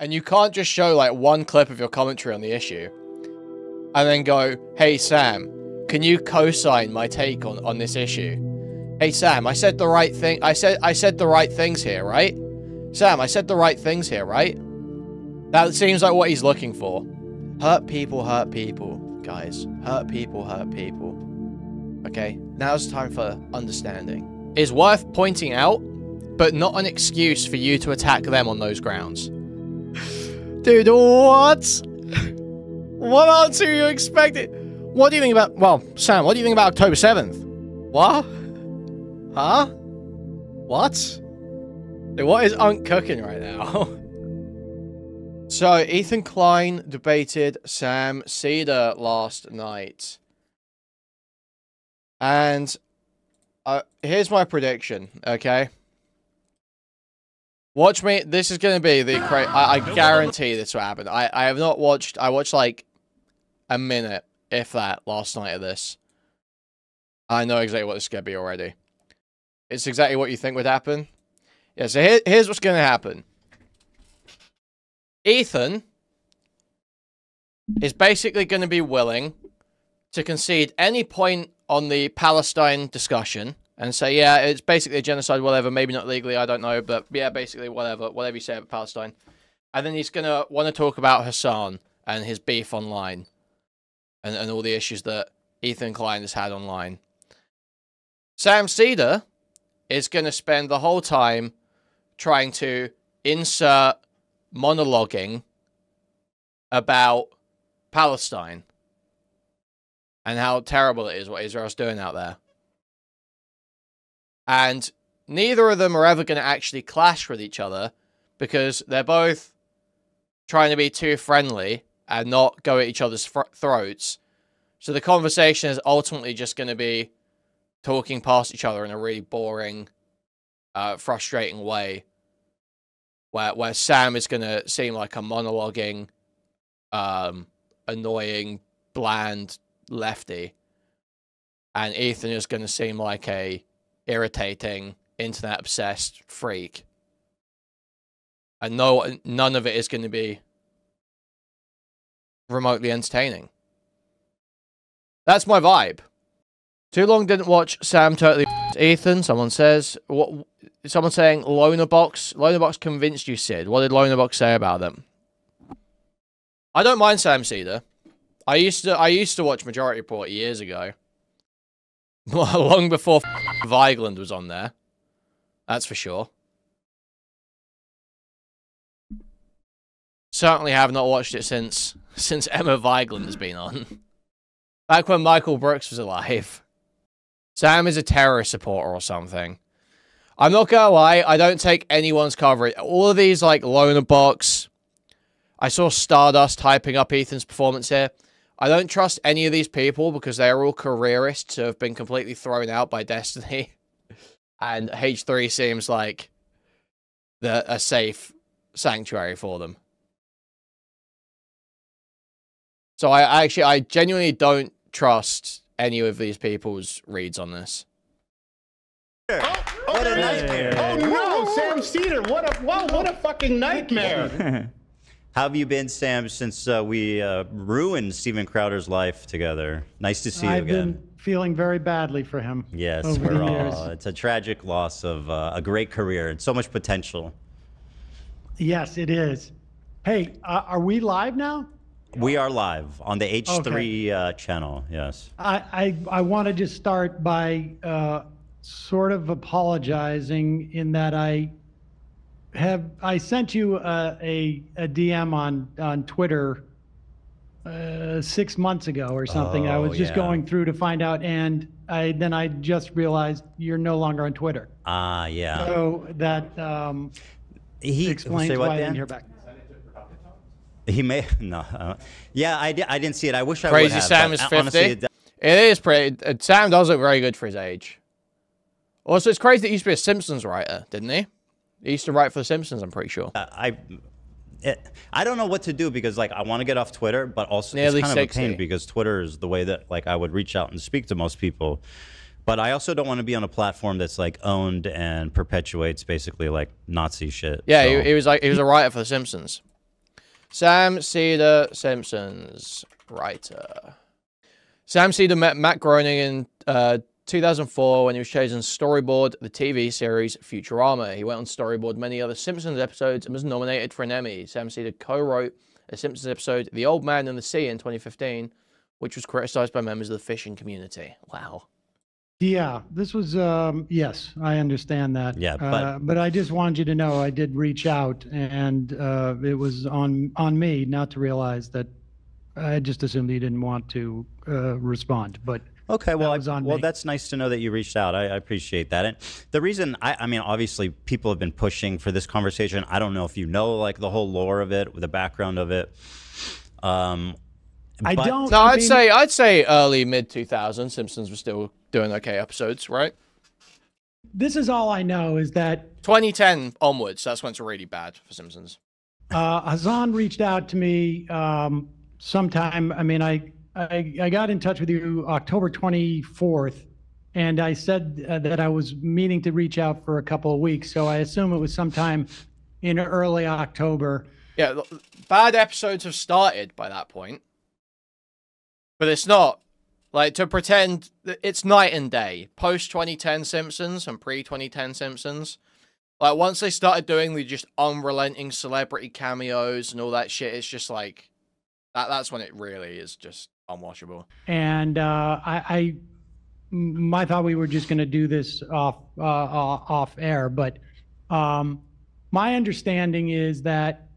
And you can't just show like one clip of your commentary on the issue and then go, hey Sam, can you co-sign my take on this issue? Hey Sam, I said the right thing. I said the right things here, right? Sam, I said the right things here, right? That seems like what he's looking for. Hurt people, guys. Hurt people, hurt people. Okay, now's the time for understanding. It's worth pointing out, but not an excuse for you to attack them on those grounds. Dude, what? What answer are you expecting? What do you think about... Well, Sam, what do you think about October 7th? What? Huh? What? Dude, what is Unc cooking right now? So, Ethan Klein debated Sam Seder last night. And here's my prediction, okay? Watch me. This is going to be the I guarantee this will happen. I have not watched... I watched like a minute, if that, last night of this. I know exactly what this is going to be already. It's exactly what you think would happen. Yeah, so here's what's going to happen. Ethan is basically going to be willing to concede any point on the Palestine discussion and say, yeah, it's basically a genocide, whatever, maybe not legally, I don't know, but yeah, basically whatever you say about Palestine. And then he's going to want to talk about Hasan and his beef online and all the issues that Ethan Klein has had online. Sam Seder is going to spend the whole time trying to insert monologuing about Palestine and how terrible it is what Israel's doing out there. And neither of them are ever going to actually clash with each other because they're both trying to be too friendly and not go at each other's throats. So the conversation is ultimately just going to be talking past each other in a really boring, frustrating way. Where Sam is going to seem like a monologuing, annoying, bland lefty. And Ethan is going to seem like a irritating, internet-obsessed freak. And none of it is going to be remotely entertaining. That's my vibe. Too long didn't watch Sam totally Ethan, someone says. What? Someone saying Lonerbox. Lonerbox convinced you, Sid. What did Lonerbox say about them? I don't mind Sam Seder. I used to watch Majority Report years ago. Long before Vigeland was on there. That's for sure. Certainly have not watched it since Emma Vigeland has been on. Back when Michael Brooks was alive. Sam is a terrorist supporter or something. I'm not gonna lie, I don't take anyone's coverage. All of these, like, Lonerbox. I saw Stardust hyping up Ethan's performance here. I don't trust any of these people because they are all careerists who have been completely thrown out by Destiny. And H3 seems like a safe sanctuary for them. So I genuinely don't trust any of these people's reads on this. What a nightmare. Oh no, Sam Seder, what a fucking nightmare. How have you been, Sam, since we ruined Steven Crowder's life together? Nice to see you again. I've been feeling very badly for him. Yes, over the years. It's a tragic loss of a great career and so much potential. Yes, it is. Hey, are we live now? We are live on the H3 channel, yes. I want to just start by sort of apologizing in that I sent you a DM on Twitter 6 months ago or something. I was just going through to find out, and then I just realized you're no longer on Twitter. Yeah. So that explains why I didn't hear back. He may yeah, I didn't see it. I wish I would have. Crazy Sam is 50. Honestly, it is pretty. Sam does look very good for his age. Also, it's crazy that he used to be a Simpsons writer, didn't he? He used to write for the Simpsons, I'm pretty sure. I don't know what to do because, like, I want to get off Twitter, but also Nearly it's kind 60. of a pain because Twitter is the way that, like, I would reach out and speak to most people. But I also don't want to be on a platform that's, like, owned and perpetuates basically, like, Nazi shit. Yeah, so. he was a writer for the Simpsons. Sam Seder, Simpsons writer. Sam Seder met Matt Groening in 2004 when he was chosen to storyboard the TV series Futurama. He went on to storyboard many other Simpsons episodes and was nominated for an Emmy. Sam Seder co-wrote a Simpsons episode, The Old Man and the Sea, in 2015, which was criticized by members of the fishing community. Wow. Yeah, this was, yes, I understand that. Yeah, but I just wanted you to know I did reach out, and it was on me not to realize that I just assumed he didn't want to respond. But okay, well, me. That's nice to know that you reached out. I appreciate that. And the reason, I mean, obviously, people have been pushing for this conversation. I don't know if you know, like, the whole lore of it, the background of it. I don't. No, I'd say early mid 2000s. Simpsons were still doing okay episodes, right? This is all I know is that 2010 onwards. That's when it's really bad for Simpsons. Hasan reached out to me sometime. I mean, I got in touch with you October 24th, and I said that I was meaning to reach out for a couple of weeks. So I assume it was sometime in early October. Yeah, bad episodes have started by that point. But it's not. Like, to pretend that it's night and day. Post-2010 Simpsons and pre-2010 Simpsons. Like, once they started doing the just unrelenting celebrity cameos and all that shit, it's just like... That's when it really is just unwatchable. And my thought we were just going to do this off air, but my understanding is that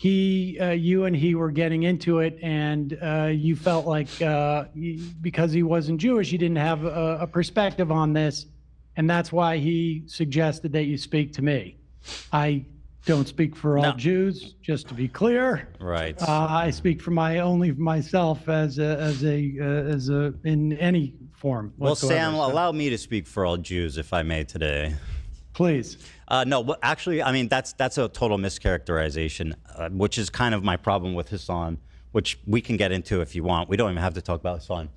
you and he were getting into it, and you felt like because he wasn't Jewish, he didn't have a perspective on this, and that's why he suggested that you speak to me. I don't speak for all Jews, just to be clear. Right. I speak for only myself as a in any form. Well, whatsoever. Sam, allow me to speak for all Jews, if I may, today. Please. No, well, actually, I mean, that's a total mischaracterization, which is kind of my problem with Hasan, which we can get into if you want. We don't even have to talk about Hasan.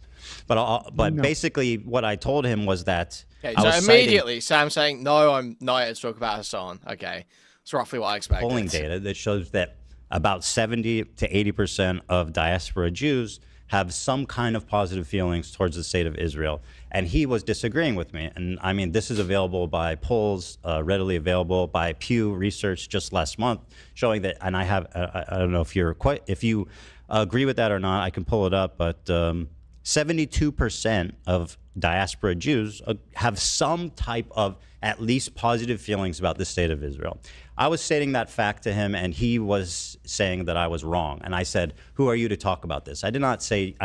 But basically, what I told him was that... Okay, so immediately, Sam saying, no, I'm not here to talk about Hasan. Okay, that's roughly what I expected. Polling data that shows that about 70 to 80% of diaspora Jews have some kind of positive feelings towards the state of Israel. And he was disagreeing with me. And I mean, this is available by polls, readily available by Pew Research just last month, showing that, and I have, I don't know if you agree with that or not, I can pull it up, but 72% of diaspora Jews have some type of at least positive feelings about the state of Israel. I was stating that fact to him, and he was saying that I was wrong. And I said, who are you to talk about this? I did not say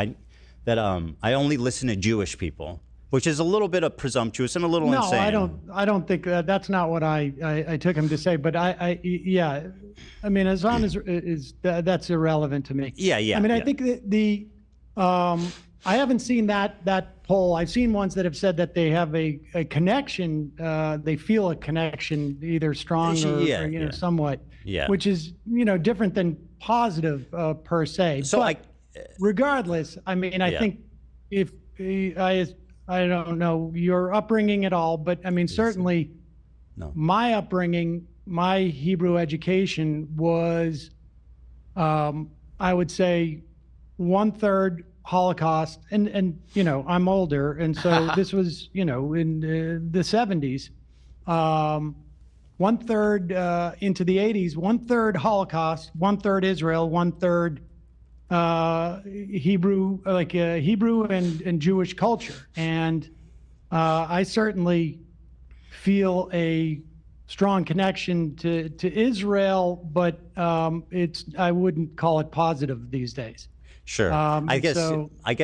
that I only listen to Jewish people, which is a little bit of presumptuous and a little insane. No, I don't think that's not what I took him to say. But yeah, I mean, Hasan is that's irrelevant to me. Yeah. I mean, I think that I haven't seen that poll. I've seen ones that have said that they have a connection. They feel a connection, either strong or somewhat. Yeah. Which is different than positive per se. So but regardless, I mean, I think if I don't know your upbringing at all, but I mean, certainly my upbringing, my Hebrew education was, I would say, 1/3 Holocaust, and I'm older, and so this was in the 70s, 1/3 into the 80s, 1/3 Holocaust, 1/3 Israel, 1/3 Hebrew, like Hebrew and Jewish culture, and I certainly feel a strong connection to Israel, but I wouldn't call it positive these days. Sure. I guess I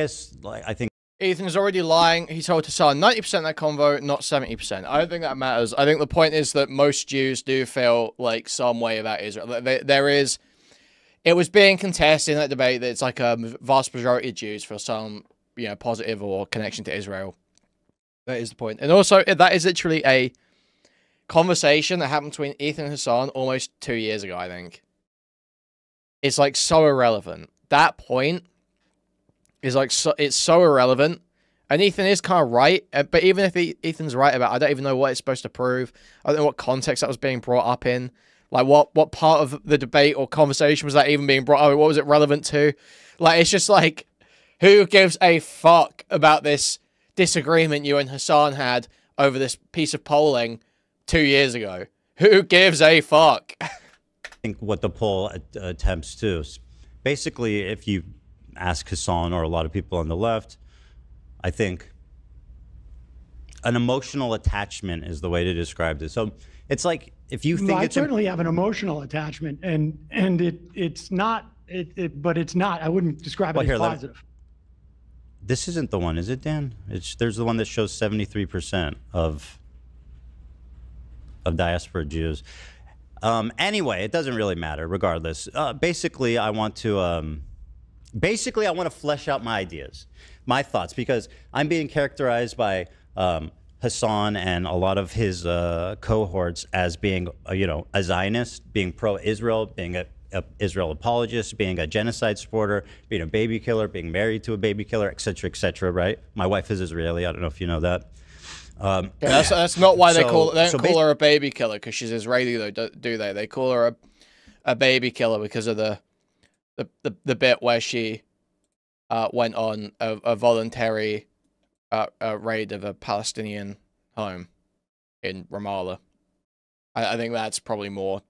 think Ethan's already lying. He told Hasan 90% of that convo, not 70%. I don't think that matters. I think the point is that most Jews do feel like some way about Israel. It was being contested in that debate that it's like a vast majority of Jews feel some, positive or connection to Israel. That is the point. And also, that is literally a conversation that happened between Ethan and Hasan almost 2 years ago, I think. It's like so irrelevant. That point is like it's so irrelevant, and Ethan is kind of right. But even if Ethan's right about, I don't even know what it's supposed to prove. I don't know what context that was being brought up in. Like, what part of the debate or conversation was that even being brought up? What was it relevant to? Like, it's just like, who gives a fuck about this disagreement you and Hasan had over this piece of polling 2 years ago? Who gives a fuck? I think what the poll attempts to, basically, if you ask Hasan or a lot of people on the left, I think an emotional attachment is the way to describe this. So it's like, if you think I certainly have an emotional attachment, and it's not, but it's not. I wouldn't describe it as positive. This isn't the one, is it, Dan? There's the one that shows 73% of diaspora Jews. Anyway, it doesn't really matter. Regardless, basically, I want to flesh out my ideas, my thoughts, because I'm being characterized by Hasan and a lot of his cohorts as being, a Zionist, being pro-Israel, being a Israel apologist, being a genocide supporter, being a baby killer, being married to a baby killer, etc., right? My wife is Israeli. I don't know if you know that. Yeah, that's not why they call her a baby killer, because she's Israeli, though, do they? They call her a baby killer because of the bit where she went on a voluntary raid of a Palestinian home in Ramallah. I think that's probably more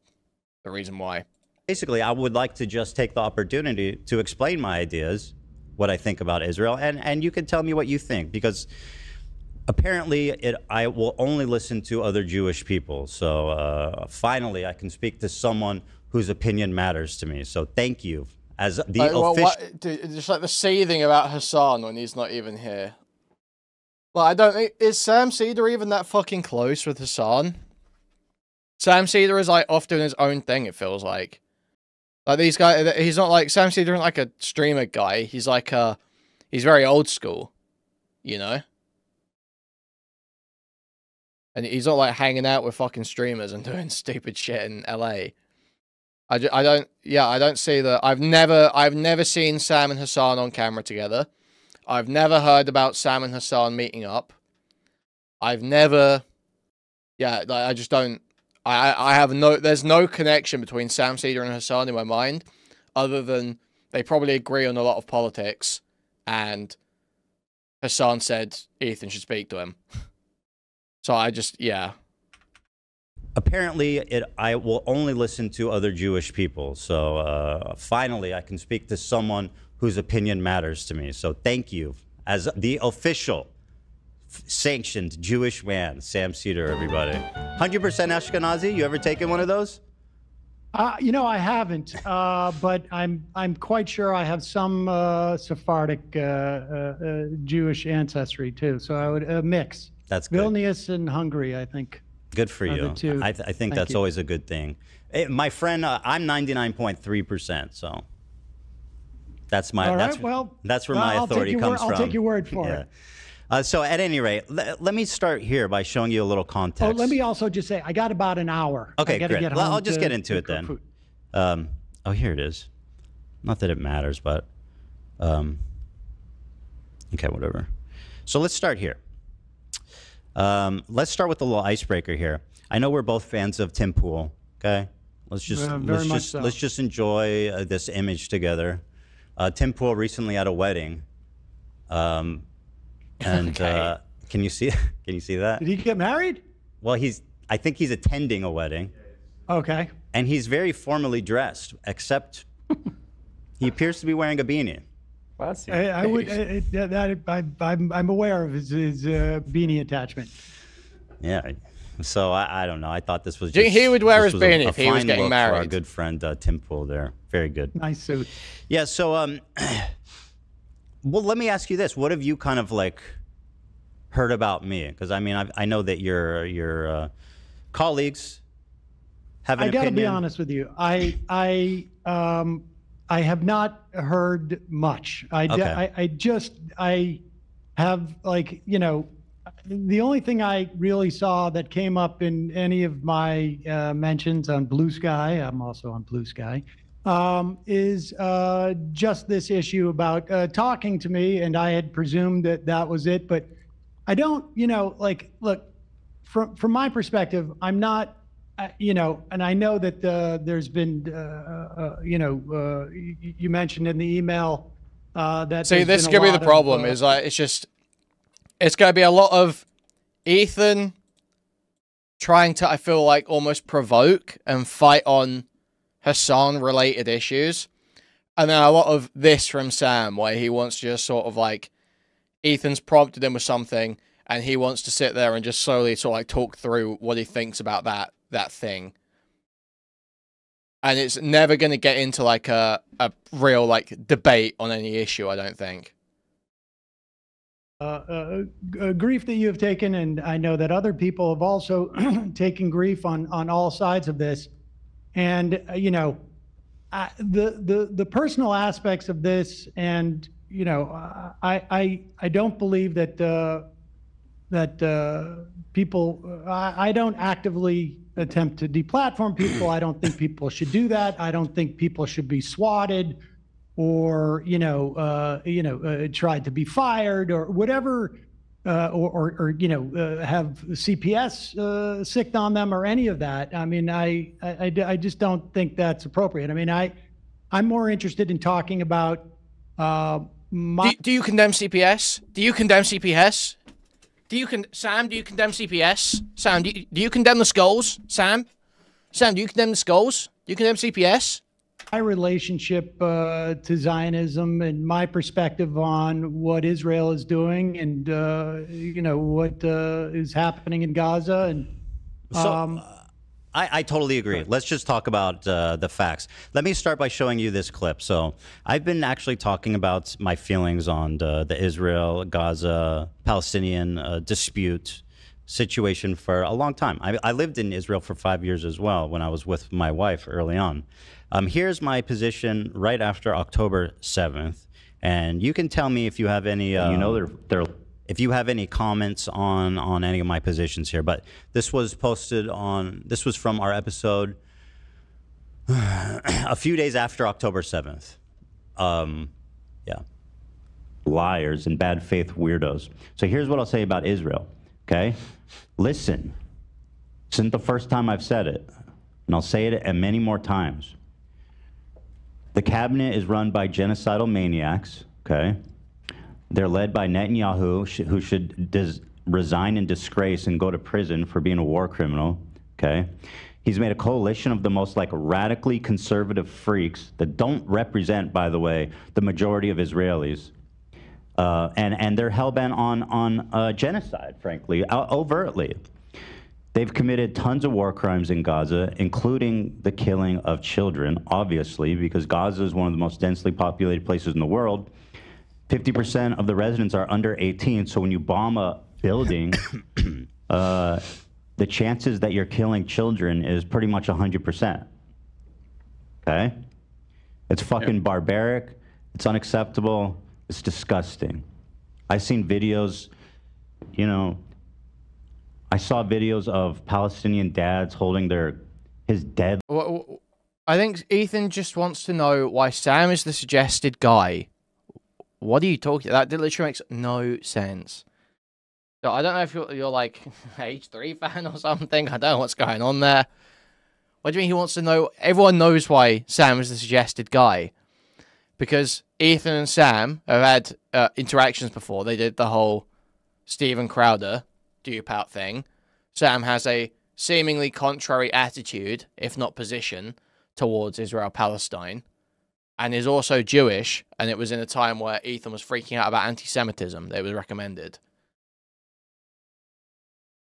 the reason why. Basically, I would like to just take the opportunity to explain my ideas, what I think about Israel, and you can tell me what you think, because apparently I will only listen to other Jewish people. So finally, I can speak to someone whose opinion matters to me. So thank you. As the official... just like the seething about Hasan when he's not even here. Well, I don't think... Is Sam Seder even that fucking close with Hasan? Sam Seder is like off doing his own thing, it feels like. Like these guys, he's not like... Sam Seder isn't like a streamer guy. He's like he's very old school, you know? And he's not like hanging out with fucking streamers and doing stupid shit in LA. I don't see that. I've never seen Sam and Hasan on camera together. I've never heard about Sam and Hasan meeting up. I've never, I just don't. There's no connection between Sam Seder and Hasan in my mind, other than they probably agree on a lot of politics, and Hasan said Ethan should speak to him. So Apparently, I will only listen to other Jewish people. So finally, I can speak to someone whose opinion matters to me. So thank you. As the official sanctioned Jewish man, Sam Seder, everybody. 100% Ashkenazi? You ever taken one of those? I haven't, but I'm quite sure I have some Sephardic Jewish ancestry too. So I would mix. That's good. Vilnius and Hungary, I think. Good for you. I think that's always a good thing. My friend, I'm 99.3%, so that's my. All right, that's where my authority comes from. I'll take your word for it. So at any rate, let me start here by showing you a little context. Oh, let me also just say, I got about an hour. Okay, great. Get I'll just get into it then. Oh, here it is. Not that it matters, but okay, whatever. So let's start here. Let's start with a little icebreaker here. I know we're both fans of Tim Pool. Okay, let's just enjoy this image together. Tim Pool recently had a wedding. Okay. Can you see that? Did he get married? Well, I think he's attending a wedding. Okay. And he's very formally dressed, except he appears to be wearing a beanie. I'm aware of his beanie attachment. Yeah. So I don't know. I thought this was just, he would wear his beanie if he was getting married. For our good friend Tim Pool there. Very good. Nice suit. Yeah. So well, let me ask you this: what have you kind of like heard about me? Because I mean, I know that your colleagues have an opinion. I got to be honest with you. I have not heard much. I have, like, the only thing I really saw that came up in any of my mentions on Blue Sky, I'm also on Blue Sky, is just this issue about talking to me, and I had presumed that was it. But I don't, look, from my perspective, I'm not you know, and I know that there's been, you know, you mentioned in the email that. See, this is gonna be the problem. Is like it's gonna be a lot of Ethan trying to, I feel like, almost provoke and fight on Hasan related issues, and then a lot of this from Sam, where he wants to just sort of like, Ethan's prompted him with something, and he wants to sit there and just slowly sort of like talk through what he thinks about that thing. And it's never going to get into like a real like debate on any issue, I don't think. Grief that you have taken, and I know that other people have also taken grief on all sides of this. And you know, the personal aspects of this, and you know, I don't believe that people. I don't actively attempt to deplatform people. I don't think people should do that. I don't think people should be swatted, or tried to be fired, or whatever, or you know, have CPS sicked on them, or any of that. I mean, I just don't think that's appropriate. I mean, I'm more interested in talking about do you condemn CPS? Do you condemn CPS? Sam, do you condemn CPS? Sam, do you condemn the skulls? Sam, do you condemn the skulls? Do you condemn CPS? My relationship to Zionism and my perspective on what Israel is doing, and you know, what is happening in Gaza, and I totally agree. Let's just talk about the facts. Let me start by showing you this clip. So I've been actually talking about my feelings on the Israel-Gaza Palestinian dispute situation for a long time. I lived in Israel for 5 years as well when I was with my wife early on. Here's my position right after October 7th. And you can tell me if you have any... you know, if you have any comments on any of my positions here. But this was posted on, this was from our episode a few days after October 7th. Yeah. Liars and bad faith weirdos. So here's what I'll say about Israel, okay? Listen, this isn't the first time I've said it, and I'll say it many more times. The cabinet is run by genocidal maniacs, okay? They're led by Netanyahu, who should resign in disgrace and go to prison for being a war criminal, okay? He's made a coalition of the most like radically conservative freaks that don't represent, by the way, the majority of Israelis. And they're hell-bent on genocide, frankly, overtly. They've committed tons of war crimes in Gaza, including the killing of children, obviously, because Gaza is one of the most densely populated places in the world. 50% of the residents are under 18, so when you bomb a building, the chances that you're killing children is pretty much 100%. Okay? It's fucking barbaric. It's unacceptable. It's disgusting. I've seen videos, you know, I saw videos of Palestinian dads holding his dead. Well, I think Ethan just wants to know why Sam is the suggested guy. What are you talking about? That literally makes no sense. So I don't know if you're like H3 fan or something. I don't know what's going on there. What do you mean he wants to know? Everyone knows why Sam is the suggested guy. Because Ethan and Sam have had interactions before. They did the whole Steven Crowder dupe out thing. Sam has a seemingly contrary attitude, if not position, towards Israel-Palestine. And is also Jewish, and it was in a time where Ethan was freaking out about anti-Semitism that it was recommended.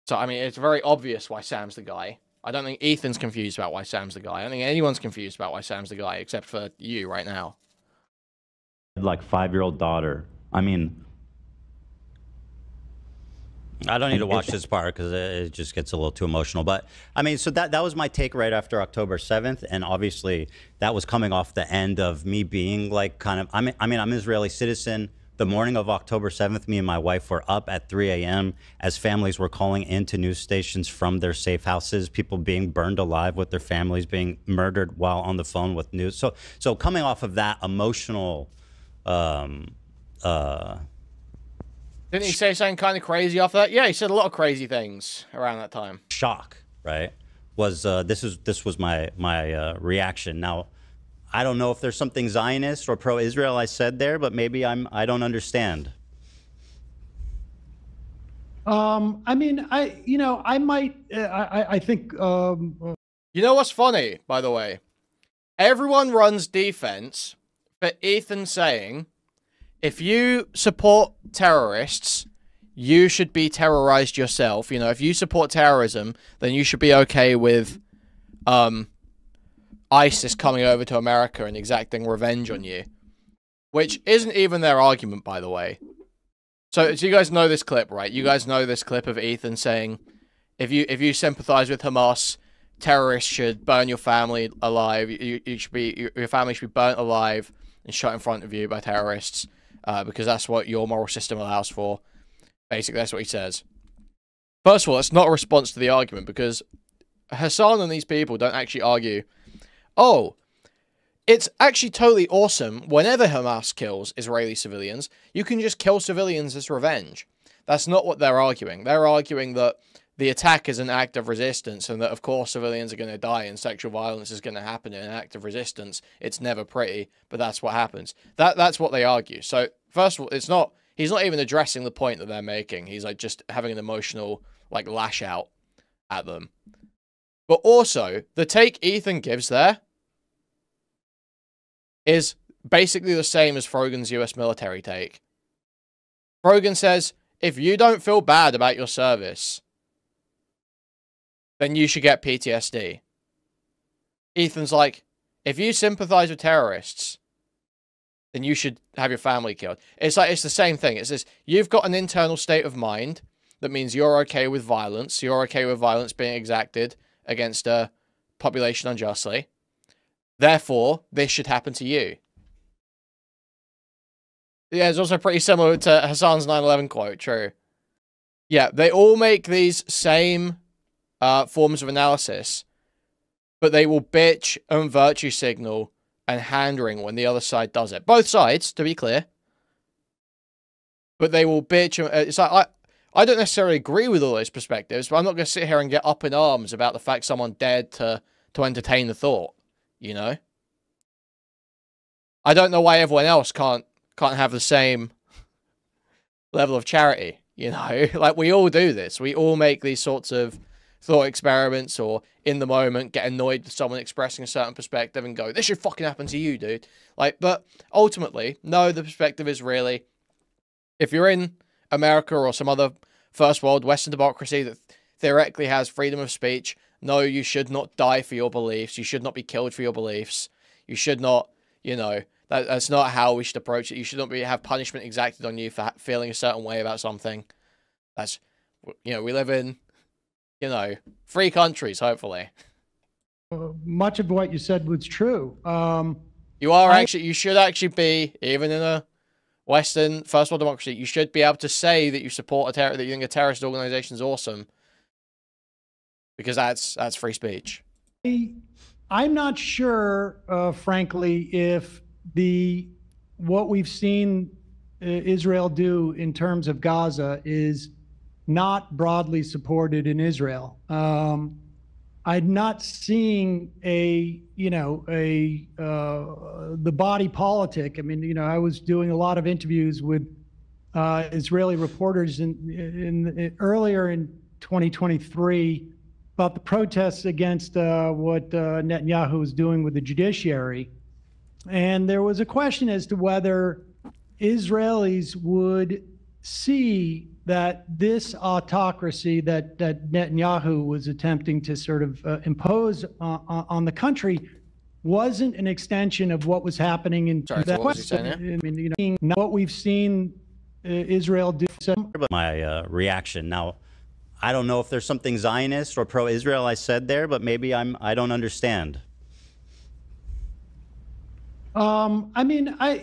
So, I mean, it's very obvious why Sam's the guy. I don't think Ethan's confused about why Sam's the guy. I don't think anyone's confused about why Sam's the guy, except for you right now. Like 5-year-old daughter. I mean... I don't need to watch this part because it just gets a little too emotional. But, I mean, so that was my take right after October 7th. And obviously, that was coming off the end of me being like kind of, I mean, I'm an Israeli citizen. The morning of October 7th, me and my wife were up at 3 a.m. as families were calling into news stations from their safe houses, people being burned alive with their families, being murdered while on the phone with news. So coming off of that emotional... Didn't he say something kind of crazy after that? Yeah, he said a lot of crazy things around that time. Shock, right? was this was my reaction. Now, I don't know if there's something Zionist or pro-Israel I said there, but maybe I don't understand. I mean, I might, I think. You know what's funny, by the way? Everyone runs defense for Ethan saying, if you support terrorists, you should be terrorized yourself. You know, if you support terrorism, then you should be okay with ISIS coming over to America and exacting revenge on you. Which isn't even their argument, by the way. So you guys know this clip, right? You guys know this clip of Ethan saying, if you sympathize with Hamas, terrorists should burn your family alive. Your family should be burnt alive and shot in front of you by terrorists, because that's what your moral system allows for. Basically, that's what he says. First of all, that's not a response to the argument, because Hasan and these people don't actually argue, oh, it's actually totally awesome whenever Hamas kills Israeli civilians, you can just kill civilians as revenge. That's not what they're arguing. They're arguing that the attack is an act of resistance, and that, of course, civilians are going to die and sexual violence is going to happen in an act of resistance. It's never pretty, but that's what happens. That's what they argue. So, first of all, he's not even addressing the point that they're making. He's like just having an emotional like lash out at them. But also, the take Ethan gives there is basically the same as Frogan's US military take. Frogan says, if you don't feel bad about your service, then you should get PTSD. Ethan's like, if you sympathize with terrorists, then you should have your family killed. It's like, it's the same thing. It says, you've got an internal state of mind that means you're okay with violence. You're okay with violence being exacted against a population unjustly. Therefore, this should happen to you. Yeah, it's also pretty similar to Hasan's 9/11 quote, true. Yeah, they all make these same forms of analysis, but they will bitch and virtue signal and hand-wring when the other side does it. Both sides, to be clear. But they will bitch. It's like, I don't necessarily agree with all those perspectives, but I'm not going to sit here and get up in arms about the fact someone dared to entertain the thought, you know? I don't know why everyone else can't have the same level of charity, you know? Like, we all do this. We all make these sorts of thought experiments, or in the moment get annoyed with someone expressing a certain perspective and go, this should fucking happen to you, dude. Like, but ultimately, no, the perspective is really, if you're in America or some other first world Western democracy that theoretically has freedom of speech, no, you should not die for your beliefs. You should not be killed for your beliefs. You should not, you know, that's not how we should approach it. You should not have punishment exacted on you for feeling a certain way about something. That's, you know, we live in, you know, free countries, hopefully. Much of what you said was true. You should actually be, even in a Western first world democracy, you should be able to say that you support that you think a terrorist organization is awesome, because that's free speech. I'm not sure, frankly, if what we've seen Israel do in terms of Gaza is not broadly supported in Israel. I'm not seeing the body politic. I mean, you know, I was doing a lot of interviews with Israeli reporters earlier in 2023 about the protests against what Netanyahu was doing with the judiciary. And there was a question as to whether Israelis would see that this autocracy that Netanyahu was attempting to sort of impose on the country wasn't an extension of what was happening in that question. I mean, you know, what we've seen Israel do. My reaction. Now, I don't know if there's something Zionist or pro-Israel I said there, but maybe I don't understand. I mean, I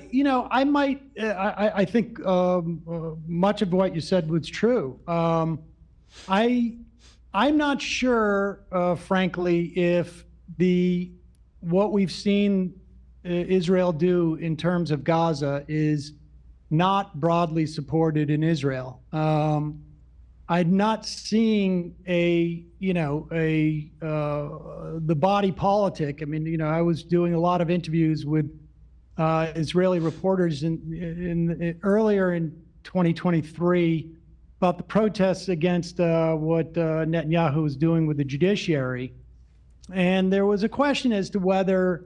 think much of what you said was true. I'm not sure, frankly, if what we've seen Israel do in terms of Gaza is not broadly supported in Israel. I'm not seeing the body politic. I mean, I was doing a lot of interviews with Israeli reporters earlier in 2023 about the protests against what Netanyahu was doing with the judiciary. And there was a question as to whether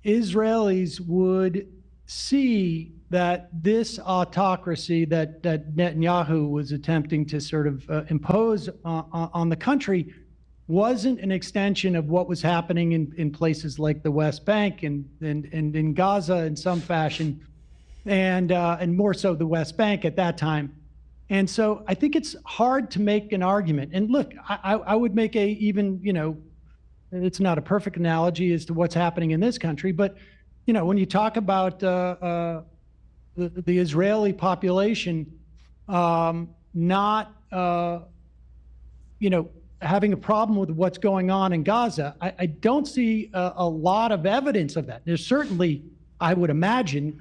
Israelis would see that this autocracy that Netanyahu was attempting to sort of impose on the country wasn't an extension of what was happening in places like the West Bank and in Gaza in some fashion, and more so the West Bank at that time. And so I think it's hard to make an argument. And look, I would make it's not a perfect analogy as to what's happening in this country, but when you talk about the Israeli population not having a problem with what's going on in Gaza, I don't see a lot of evidence of that. There's certainly, I would imagine,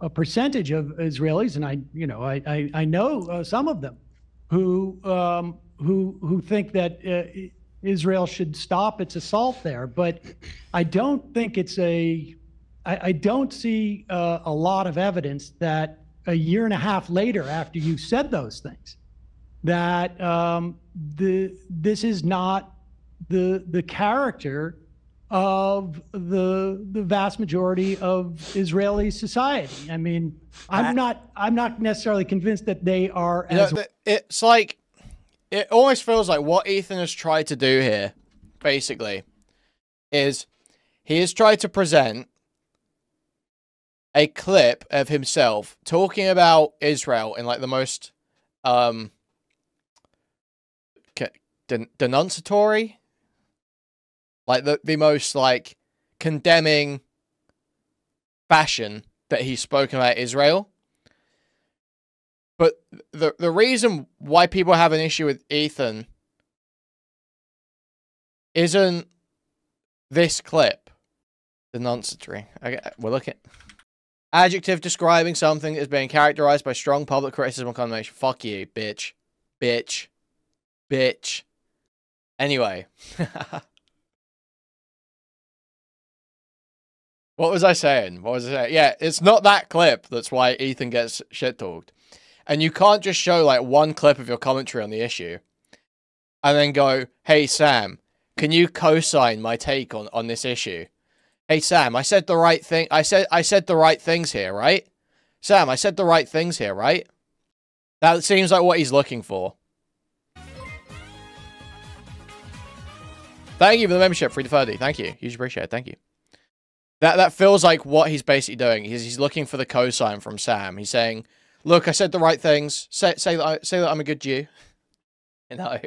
a percentage of Israelis, and I know some of them who think that Israel should stop its assault there, but I don't think I don't see a lot of evidence that a year and a half later, after you said those things, that this is not the character of the vast majority of Israeli society. I mean, I'm not necessarily convinced that they are as. It's like, it almost feels like what Ethan has tried to do here, basically, is he has tried to present a clip of himself talking about Israel in like the most denunciatory, like the most like condemning fashion that he's spoken about Israel. But the reason why people have an issue with Ethan isn't this clip. Denunciatory. Okay, we're looking. Adjective describing something that is being characterized by strong public criticism and condemnation. Fuck you, bitch. Bitch. Bitch. Anyway. What was I saying? Yeah, it's not that clip that's why Ethan gets shit-talked. And you can't just show like one clip of your commentary on the issue and then go, hey, Sam, can you co-sign my take on this issue? Hey, Sam, I said the right thing. I said the right things here, right? Sam, I said the right things here, right? That seems like what he's looking for. Thank you for the membership, 3 to 30. Thank you. Huge appreciate it. Thank you. That feels like what he's basically doing. He's looking for the cosign from Sam. He's saying, look, I said the right things. Say that I'm a good Jew. No.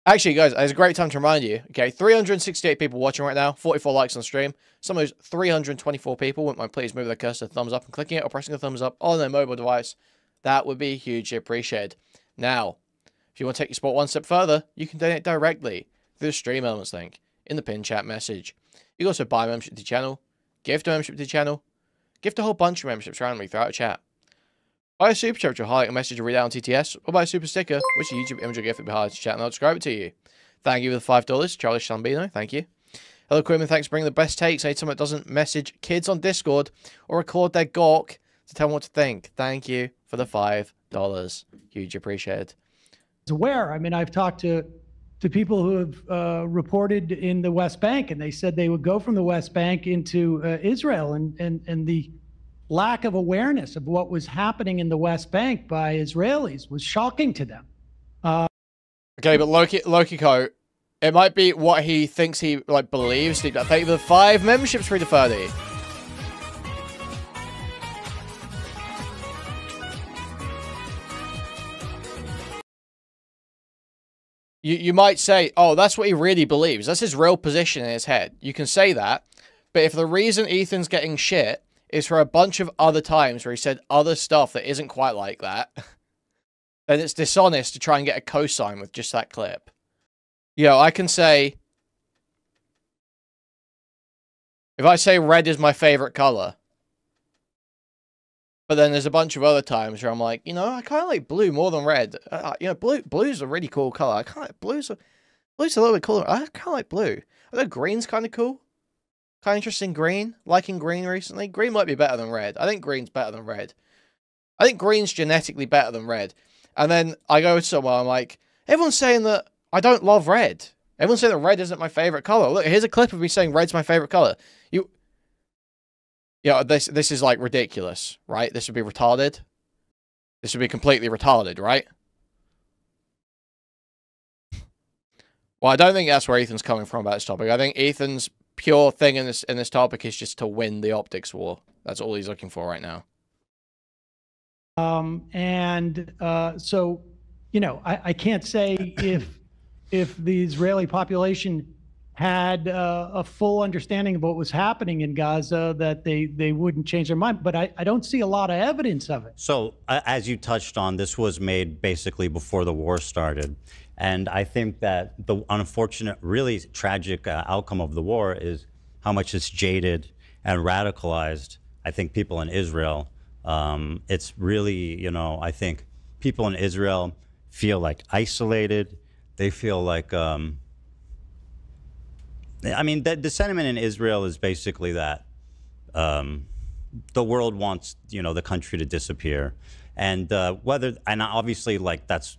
Actually, guys, it's a great time to remind you. Okay, 368 people watching right now. 44 likes on stream. Some of those 324 people wouldn't mind please moving their cursor to thumbs up and clicking it or pressing the thumbs up on their mobile device. That would be hugely appreciated. Now, if you want to take your sport one step further, you can donate directly through the Stream Elements link in the pinned chat message. You can also buy a membership to the channel, gift a membership to the channel, gift a whole bunch of memberships randomly throughout the chat. Buy a super chat, which will highlight a message to read out on TTS, or buy a super sticker, which is a YouTube image or gift that will be highlighted to chat, and I'll describe it to you. Thank you for the $5, Charlie Sambino. Thank you. Hello, Kuihman. Thanks for bringing the best takes. I need someone that doesn't message kids on Discord or record their gawk to tell them what to think. Thank you for the $5. Huge appreciated. Aware. I mean, I've talked to people who have reported in the West Bank, and they said they would go from the West Bank into Israel, and the lack of awareness of what was happening in the West Bank by Israelis was shocking to them. Okay, but Lokiko, it might be what he thinks he believes. Thank you for the 5 memberships, 3 to 30. You might say, oh, that's what he really believes. That's his real position in his head. You can say that. But if the reason Ethan's getting shit is for a bunch of other times where he said other stuff that isn't quite like that, then it's dishonest to try and get a cosign with just that clip. I can say, if I say red is my favorite color, But then there's a bunch of other times where I'm like, you know, I kind of like blue more than red. You know, blue's a really cool color. I kind of blue's a little bit cooler. I kind of like blue. I know green's kind of cool. Kind of interesting green. Liking green recently. Green might be better than red. I think green's better than red. I think green's genetically better than red. And then I go somewhere, I'm like, everyone's saying that I don't love red. Everyone's saying that red isn't my favorite color. Look, here's a clip of me saying red's my favorite color. This is like ridiculous, right? This would be retarded. This would be completely retarded, right? Well, I don't think that's where Ethan's coming from about this topic. I think Ethan's pure thing in this topic is just to win the optics war. That's all he's looking for right now. So, you know, I can't say if the Israeli population had a full understanding of what was happening in Gaza, that they wouldn't change their mind. But I don't see a lot of evidence of it. So as you touched on, this was made basically before the war started. And I think that the unfortunate, really tragic outcome of the war is how much it's jaded and radicalized, I think, people in Israel. It's really, you know, I think people in Israel feel like isolated. They feel like, I mean, the sentiment in Israel is basically that the world wants, you know, the country to disappear. And and obviously, like, that's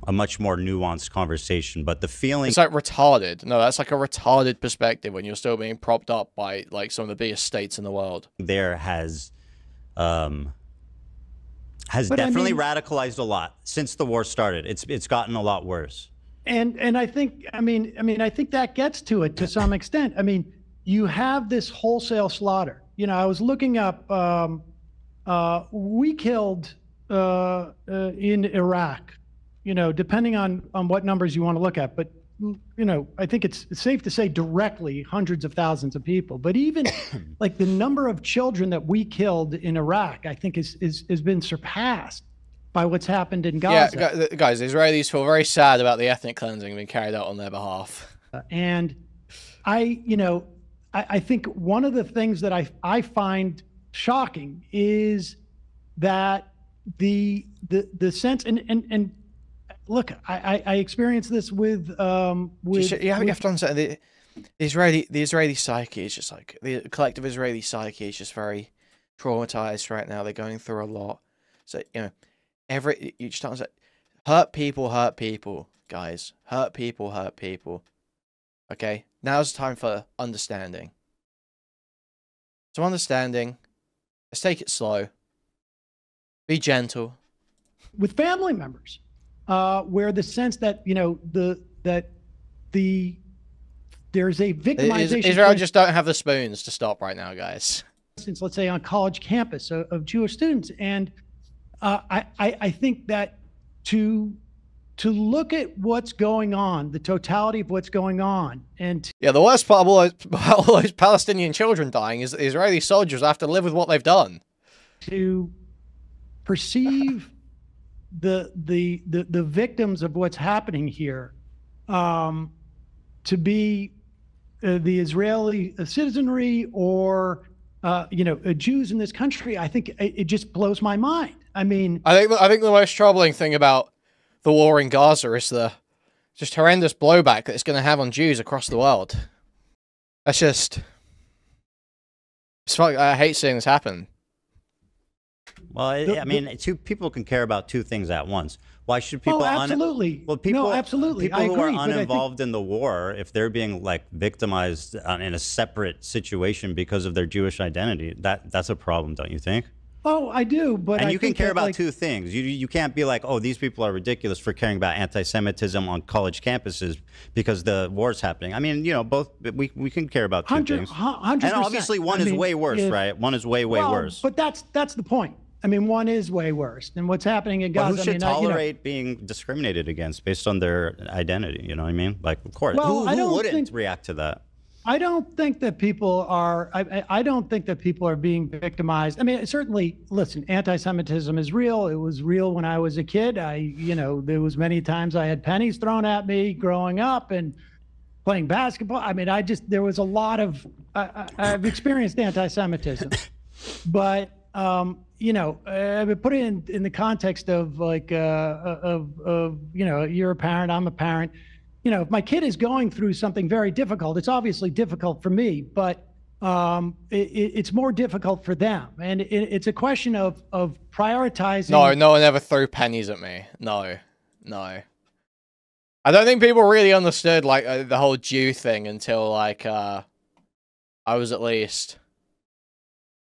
a much more nuanced conversation, but the feeling... It's like retarded. No, that's like a retarded perspective when you're still being propped up by, like, some of the biggest states in the world. There has definitely radicalized a lot since the war started. It's gotten a lot worse. And I think, I mean, I think that gets to it to some extent. I mean, you have this wholesale slaughter. You know, I was looking up, we killed in Iraq, you know, depending on what numbers you want to look at, but, you know, I think it's safe to say directly hundreds of thousands of people. But even like the number of children that we killed in Iraq, I think has been surpassed by what's happened in Gaza. Yeah, guys, the Israelis feel very sad about the ethnic cleansing being carried out on their behalf. And I think one of the things that I find shocking is that the sense and look, I experienced this with you have to understand the Israeli psyche is just like the collective Israeli psyche is just very traumatized right now. They're going through a lot. So, you know, you just don't say, hurt people, guys. Hurt people. Okay? Now's the time for understanding. So understanding, let's take it slow. Be gentle. With family members, where the sense that, you know, there's a victimization. Israel just don't have the spoons to stop right now, guys. Since, let's say, on college campus of Jewish students. And I think that to look at what's going on, the totality of what's going on, and yeah, the worst part of all those Palestinian children dying is that the Israeli soldiers have to live with what they've done. To perceive the victims of what's happening here to be the Israeli citizenry or Jews in this country, I think it just blows my mind. I mean, I think the most troubling thing about the war in Gaza is the just horrendous blowback that it's going to have on Jews across the world. That's just, I hate seeing this happen. Well, I mean, people can care about two things at once. Why should people? Oh, absolutely. Absolutely. People I who agree, are uninvolved in the war, if they're being like victimized in a separate situation because of their Jewish identity, that's a problem, don't you think? Oh, I do, but you can care about two things. You can't be like, oh, these people are ridiculous for caring about anti-Semitism on college campuses because the war's happening. I mean, you know, both we can care about two things. 100%. And obviously, one is way worse, right? One is way worse. But that's the point. I mean, one is way worse than what's happening in Gaza. But who should tolerate being discriminated against based on their identity? You know what I mean? Like, of course, who wouldn't react to that? I don't think that people are. I don't think that people are being victimized. I mean, certainly, listen, anti-Semitism is real. It was real when I was a kid. There was many times I had pennies thrown at me growing up and playing basketball. I mean, there was a lot of. I've experienced anti-Semitism, But you know, I would put it in the context of like you know, you're a parent, I'm a parent. You know, if my kid is going through something very difficult, it's obviously difficult for me, but it's more difficult for them, and it's a question of prioritizing. No, no one ever threw pennies at me. No, no. I don't think people really understood like the whole Jew thing until like I was at least.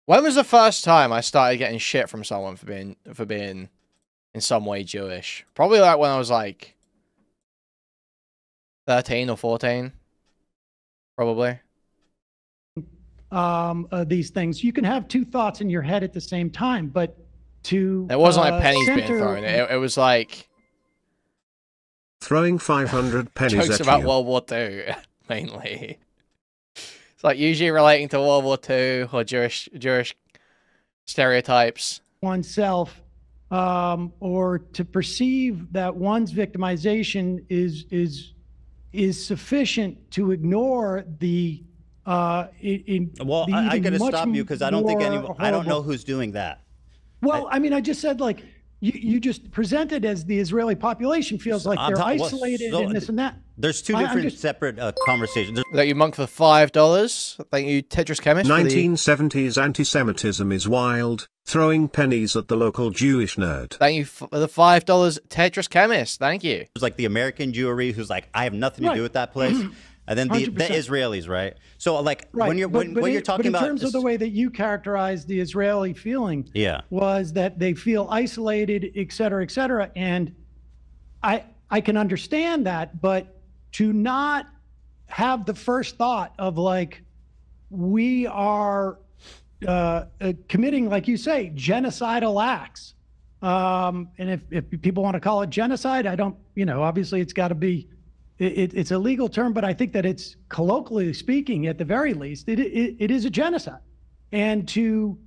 When was the first time I started getting shit from someone for being in some way Jewish? Probably like when I was like 13 or 14. Probably. These things, you can have two thoughts in your head at the same time, but to it wasn't like pennies being thrown. It was like throwing 500 pennies jokes at about you. World War II mainly. It's like usually relating to World War II or Jewish stereotypes. Oneself, or to perceive that one's victimization is sufficient to ignore the well, I gotta stop you because I don't think I don't know who's doing that. Well, I mean, I just said like you just presented as the Israeli population feels like they're isolated and this and that. There's two different separate conversations. That you monk for $5. Thank you, Tetris Chemist. 1970s anti-Semitism is wild. Throwing pennies at the local Jewish nerd. Thank you for the $5, Tetris Chemist. Thank you. There's like the American Jewry who's like, I have nothing to do with that place. And then the Israelis, right? So like when you're talking about in terms of the way that you characterize the Israeli feeling, was that they feel isolated, et cetera, and I can understand that, but to not have the first thought of like we are committing, like you say, genocidal acts, and if people want to call it genocide, I don't, you know, obviously it's got to be. It's a legal term, but I think that it's colloquially speaking, at the very least, it is a genocide. And to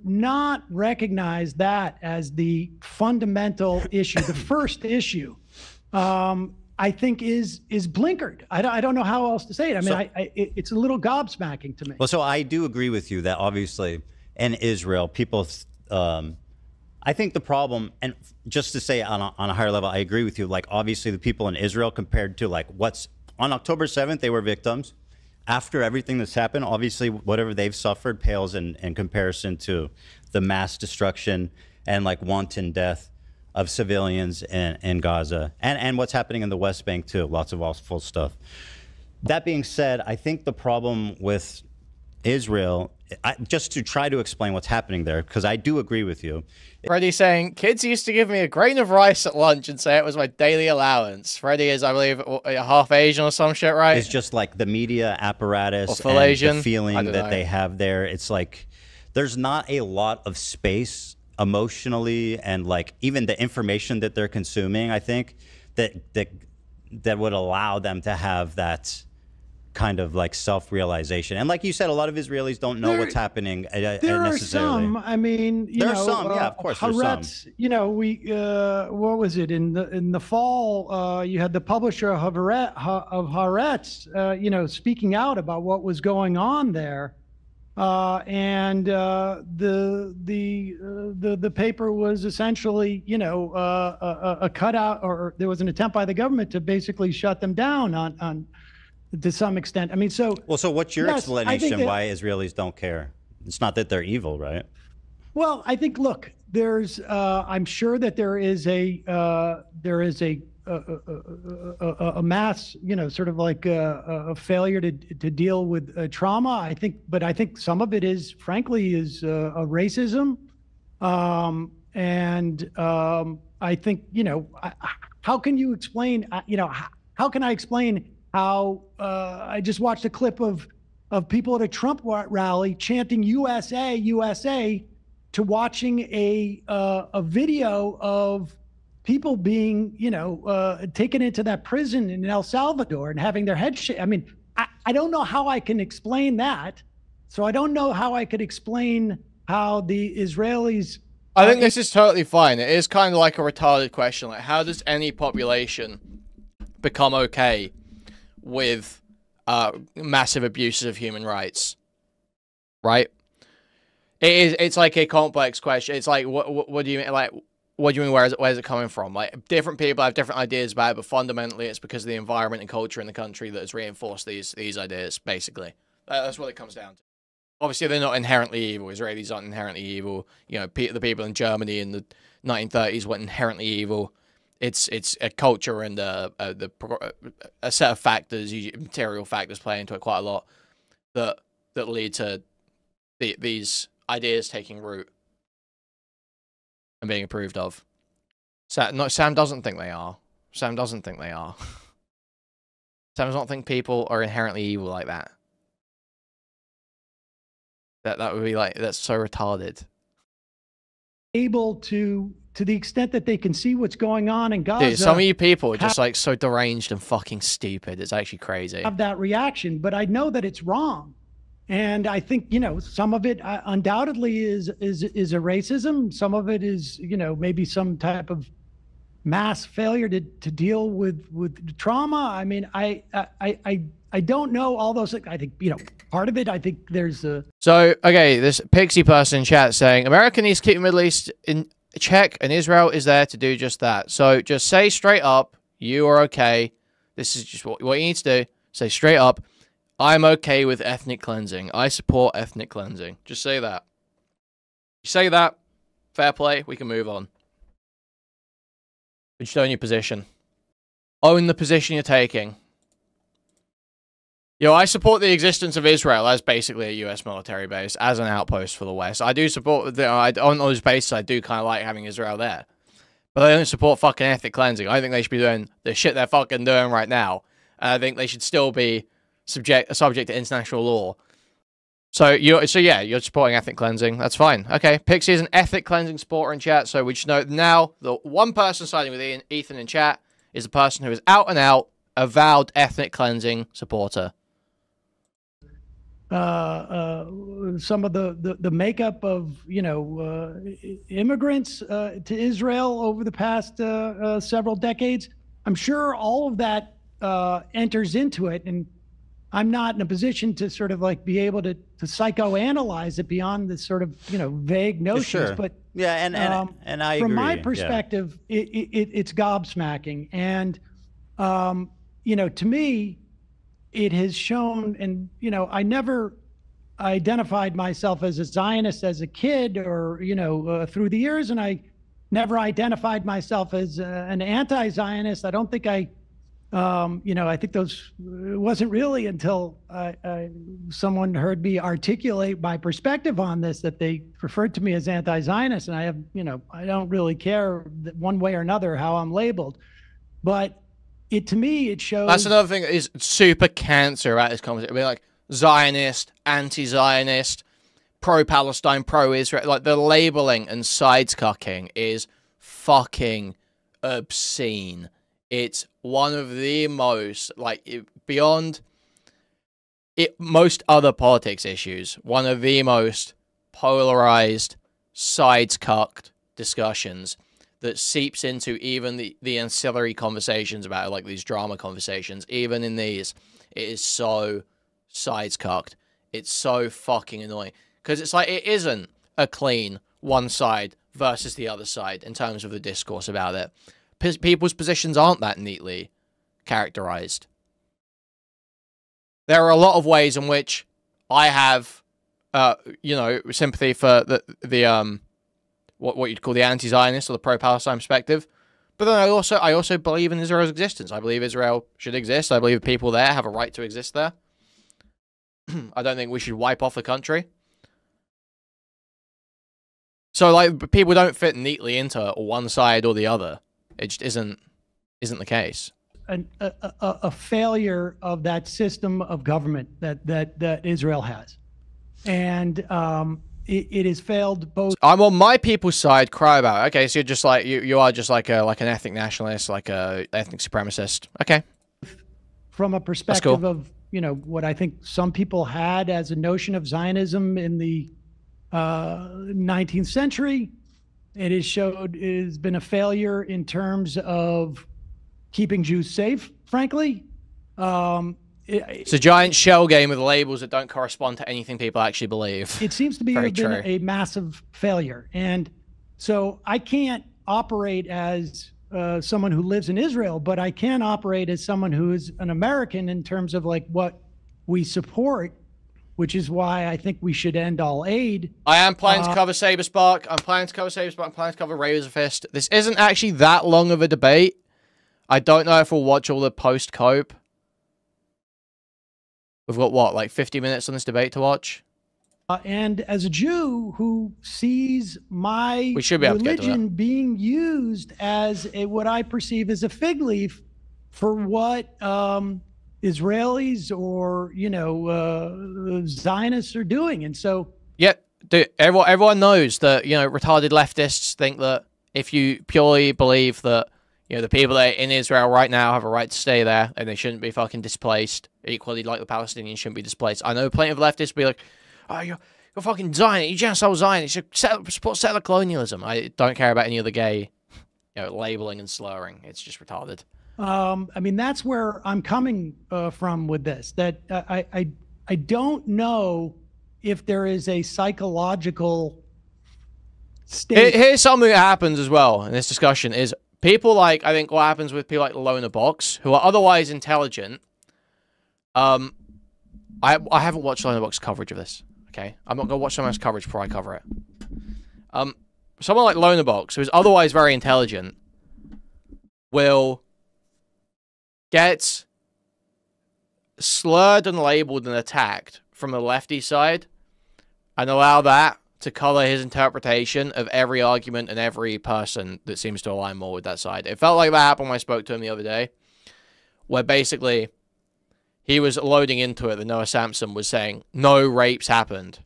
not recognize that as the fundamental issue, the first issue, I think is blinkered. I don't know how else to say it. I mean, it's a little gobsmacking to me. Well, so I do agree with you that obviously in Israel, people. I think the problem, and just to say on a higher level, I agree with you. Like, obviously, the people in Israel compared to like what's on October 7th, they were victims. After everything that's happened, obviously, whatever they've suffered pales in comparison to the mass destruction and like wanton death of civilians in Gaza and what's happening in the West Bank too. Lots of awful stuff. That being said, I think the problem with Israel, just to try to explain what's happening there, because I do agree with you. Freddie saying, kids used to give me a grain of rice at lunch and say it was my daily allowance. Freddie is, I believe, half Asian or some shit, right? It's just like the media apparatus full and Asian? The feeling that they have there. It's like there's not a lot of space emotionally and like even the information that they're consuming, I think, that would allow them to have that kind of like self-realization. And like you said, a lot of Israelis don't know what's happening there necessarily. Are some, I mean, you there's know, some, yeah, of course there's some. You know, what was it in the fall? You had the publisher of Haaretz, you know, speaking out about what was going on there, and the paper was essentially, you know, a cutout, or there was an attempt by the government to basically shut them down on to some extent. I mean, so... Well, so what's your explanation why Israelis don't care? It's not that they're evil, right? Well, I think, look, there's... I'm sure that there is a mass, you know, sort of like a failure to deal with trauma. I think some of it is, frankly, is racism. And I think, you know, how can you explain, you know, how can I explain how I just watched a clip of people at a Trump rally chanting USA, USA, to watching a video of people being, you know, taken into that prison in El Salvador and having their head I mean, I don't know how I can explain that. So I don't know how I could explain how the Israelis... I think this is totally fine. It is kind of like a retarded question. Like, how does any population become okay with massive abuses of human rights, right? It's like a complex question. It's like, what do you mean? Like, what do you mean? Where's it coming from? Like, different people have different ideas about it, but fundamentally, it's because of the environment and culture in the country that has reinforced these ideas. Basically, that's what it comes down to. Obviously, they're not inherently evil. Israelis aren't inherently evil. You know, the people in Germany in the 1930s weren't inherently evil. It's a culture and a set of factors, material factors, play into it quite a lot that lead to these ideas taking root and being approved of. Sam doesn't think they are. Sam doesn't think they are. Sam does not think people are inherently evil like that. That would be like, that's so retarded. Able to the extent that they can see what's going on in Gaza. Dude, some of you people are just like so deranged and fucking stupid. It's actually crazy. Have that reaction, but I know that it's wrong. And I think, you know, some of it undoubtedly is a racism. Some of it is, you know, maybe some type of mass failure to deal with trauma. I mean, I don't know all those things. I think, you know, part of it, I think there's a... So, okay, this Pixie person in chat saying, America needs to keep the Middle East in check, and Israel is there to do just that. So, just say straight up, you are okay. This is just what you need to do. Say straight up, I'm okay with ethnic cleansing. I support ethnic cleansing. Just say that. You say that, fair play, we can move on. But just own your position. Own the position you're taking. Yo, I support the existence of Israel as basically a U.S. military base, as an outpost for the West. I do support, on those bases, I do kind of like having Israel there. But I don't support fucking ethnic cleansing. I think they should be doing the shit they're fucking doing right now. And I think they should still be subject to international law. So you're supporting ethnic cleansing. That's fine. Okay, Pixie is an ethnic cleansing supporter in chat, so we just know now the one person siding with Ethan in chat is a person who is out and out avowed ethnic cleansing supporter. Some of the makeup of, you know, immigrants to Israel over the past several decades. I'm sure all of that enters into it, and I'm not in a position to sort of like be able to psychoanalyze it beyond the sort of, you know, vague notions. Sure. But yeah, and I agree. From my perspective, yeah. It's gobsmacking, and you know, to me, it has shown, and, you know, I never identified myself as a Zionist as a kid or, you know, through the years, and I never identified myself as an anti-Zionist. I don't think you know, I think it wasn't really until someone heard me articulate my perspective on this that they referred to me as anti-Zionist, and I have, you know, I don't really care that one way or another how I'm labeled, but to me, it shows... That's another thing that is super cancer about this conversation. I mean, like, Zionist, anti-Zionist, pro-Palestine, pro-Israel. Like, the labeling and sides-cucking is fucking obscene. It's one of the most, like, beyond most other politics issues, one of the most polarized, sides-cucked discussions that seeps into even the ancillary conversations about it, like these drama conversations. Even in these, it is so sides-cucked. It's so fucking annoying. Because it's like, it isn't a clean one side versus the other side in terms of the discourse about it. People's positions aren't that neatly characterized. There are a lot of ways in which I have, you know, sympathy for the what you'd call the anti-Zionist or the pro-Palestine perspective. But then I also believe in Israel's existence. I believe Israel should exist. I believe people there have a right to exist there. I don't think we should wipe off the country. So, like, people don't fit neatly into one side or the other. It just isn't the case. A failure of that system of government that Israel has. And it has failed both. I'm on my people's side. Cry about it. Okay, so you're just like you are just like an ethnic nationalist, like a ethnic supremacist. Okay. From a perspective of, you know, what I think some people had as a notion of Zionism in the 19th century, it has been a failure in terms of keeping Jews safe. Frankly, It's a giant shell game with labels that don't correspond to anything people actually believe. It seems to be Very been true. a massive failure. And so I can't operate as someone who lives in Israel, but I can operate as someone who is an American in terms of like what we support, which is why I think we should end all aid. I am planning to cover Saberspark. I'm planning to cover Saberspark. I'm planning to cover Razor Fist. This isn't actually that long of a debate. I don't know if we'll watch all the post-cope. We've got, what, like 50 minutes on this debate to watch? And as a Jew who sees my We should be able to get to religion being used as what I perceive as a fig leaf for what Israelis or, Zionists are doing. And so... Yeah, dude, everyone knows that, retarded leftists think that if you purely believe that, the people that are in Israel right now have a right to stay there and they shouldn't be fucking displaced, equally like the Palestinians shouldn't be displaced. I know plenty of leftists be like, oh, you're fucking Zionist, you're genocidal Zionist, you support settler colonialism. I don't care about any of the gay, labeling and slurring. It's just retarded. I mean, that's where I'm coming from with this, that I don't know if there is a psychological state. Here's something that happens as well in this discussion is people like, I think what happens with people like Loner Box, who are otherwise intelligent. I haven't watched Loner Box coverage of this, okay? I'm not going to watch someone else's coverage before I cover it. Someone like Loner Box, who is otherwise very intelligent, will get slurred and labeled and attacked from the lefty side and allow that to color his interpretation of every argument and every person that seems to align more with that side. It felt like that happened when I spoke to him the other day, where basically he was loading into it that Noah Samson was saying no rapes happened.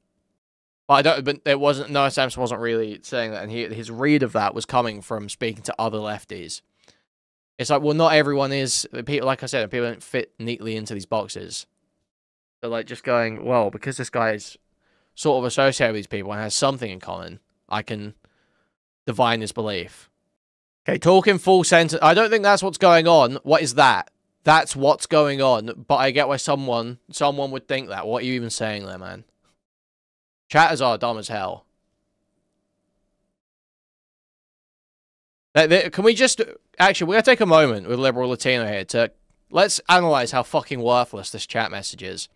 But it wasn't, Noah Samson wasn't really saying that, and his read of that was coming from speaking to other lefties. It's like, well, not everyone is, people, like I said, people don't fit neatly into these boxes. They're like just going, well, because this guy is sort of associated with these people and has something in common, I can divine his belief. Okay, talk in full sentence. I don't think that's what's going on. What is that? That's what's going on, but I get why someone would think that. What are you even saying there, man? Chatters are dumb as hell. Can we just... Actually, we're going to take a moment with Liberal Latino here to... Let's analyze how fucking worthless this chat message is.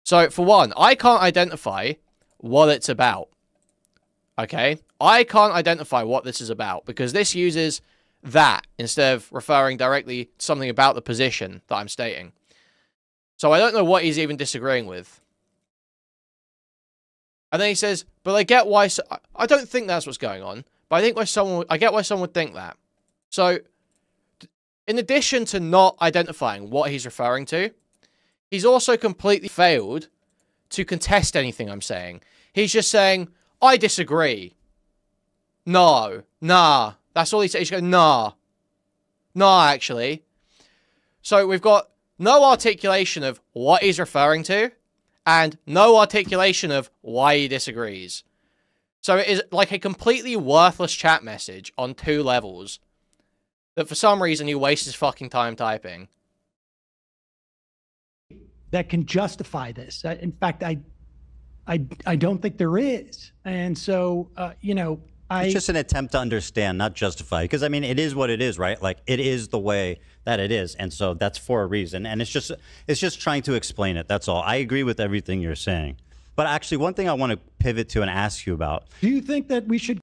So, for one, I can't identify what it's about. Okay? I can't identify what this is about because this uses that instead of referring directly to something about the position that I'm stating. So I don't know what he's even disagreeing with. And then he says, but I get why... I don't think that's what's going on, but I get why someone would think that. So, in addition to not identifying what he's referring to, he's also completely failed to contest anything I'm saying. He's just saying, I disagree. No. Nah. That's all he said. He's going, nah. Nah, actually. So we've got no articulation of what he's referring to, and no articulation of why he disagrees. So it is like a completely worthless chat message on two levels that for some reason he wastes his fucking time typing. That can justify this. In fact, I don't think there is. And so, it's just an attempt to understand, not justify. Because, I mean, it is what it is, right? Like, it is the way that it is. And so that's for a reason. And it's just trying to explain it. That's all. I agree with everything you're saying. But actually, one thing I want to pivot to and ask you about. Do you think that we should...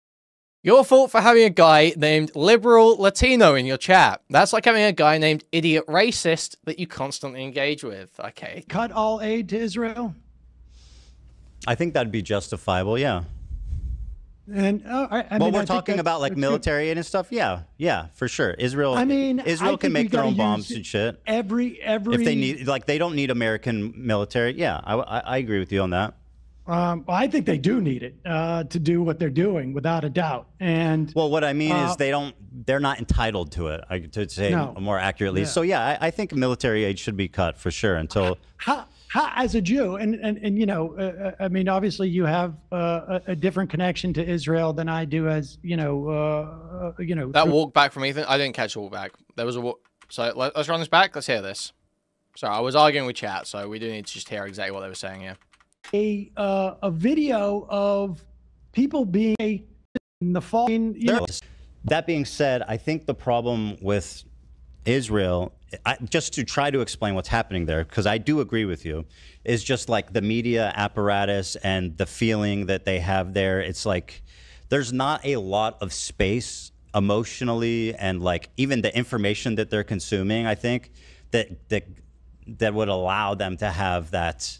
Your fault for having a guy named Liberal Latino in your chat. That's like having a guy named Idiot Racist that you constantly engage with. Okay. cut all aid to Israel? I think that'd be justifiable, yeah. And we're talking about like military and stuff. Yeah, for sure. Israel. I mean, Israel can make their own bombs and shit. Every if they need, like, they don't need American military. Yeah, I agree with you on that. I think they do need it to do what they're doing, without a doubt. And well, what I mean is they're not entitled to it. To say more accurately. Yeah. So yeah, I think military aid should be cut for sure until. As a Jew, and I mean, obviously you have a different connection to Israel than I do, as That walk back from Ethan, I didn't catch a walk back. There was a walk. So let's run this back. Let's hear this. Sorry, I was arguing with chat, so we do need to just hear exactly what they were saying here. A video of people being in the fall. That being said, I think the problem with Israel, just to try to explain what's happening there, because I do agree with you, is just like the media apparatus and the feeling that they have there. It's like there's not a lot of space emotionally, and like even the information that they're consuming, I think that would allow them to have that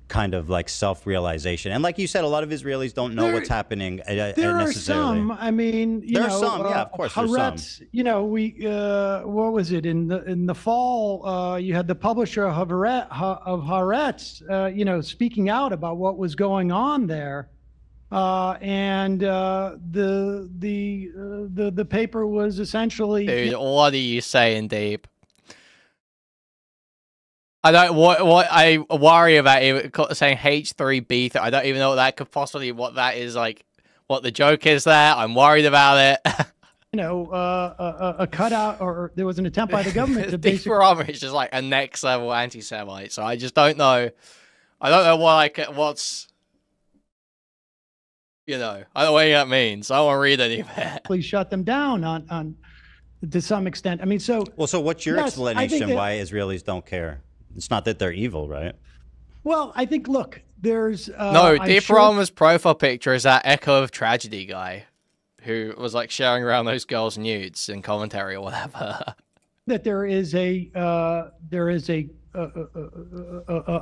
kind of like self-realization. And like you said, a lot of Israelis don't know what's happening necessarily. Are some. I mean, there are some. Yeah, of course, there's some. You know, what was it in the fall? You had the publisher of Haaretz, you know, speaking out about what was going on there, and the paper was essentially. Dude, what are you saying, Deep? I don't what I worry about even saying H3B. I don't even know what that could possibly that is, like what the joke is there. I'm worried about it. You know, a cutout, or there was an attempt by the government to basically. Is just like a next level anti-Semite. So I just don't know. I don't know what's. You know, I don't know what that means. I don't want to read any of it. Please shut them down on to some extent. I mean, so. Well, so what's your explanation why Israelis don't care? It's not that they're evil, right? Well, I think, look, there's... no, Deep Rama's profile picture is that Echo of Tragedy guy who was, like, sharing around those girls' nudes in commentary or whatever. That there is a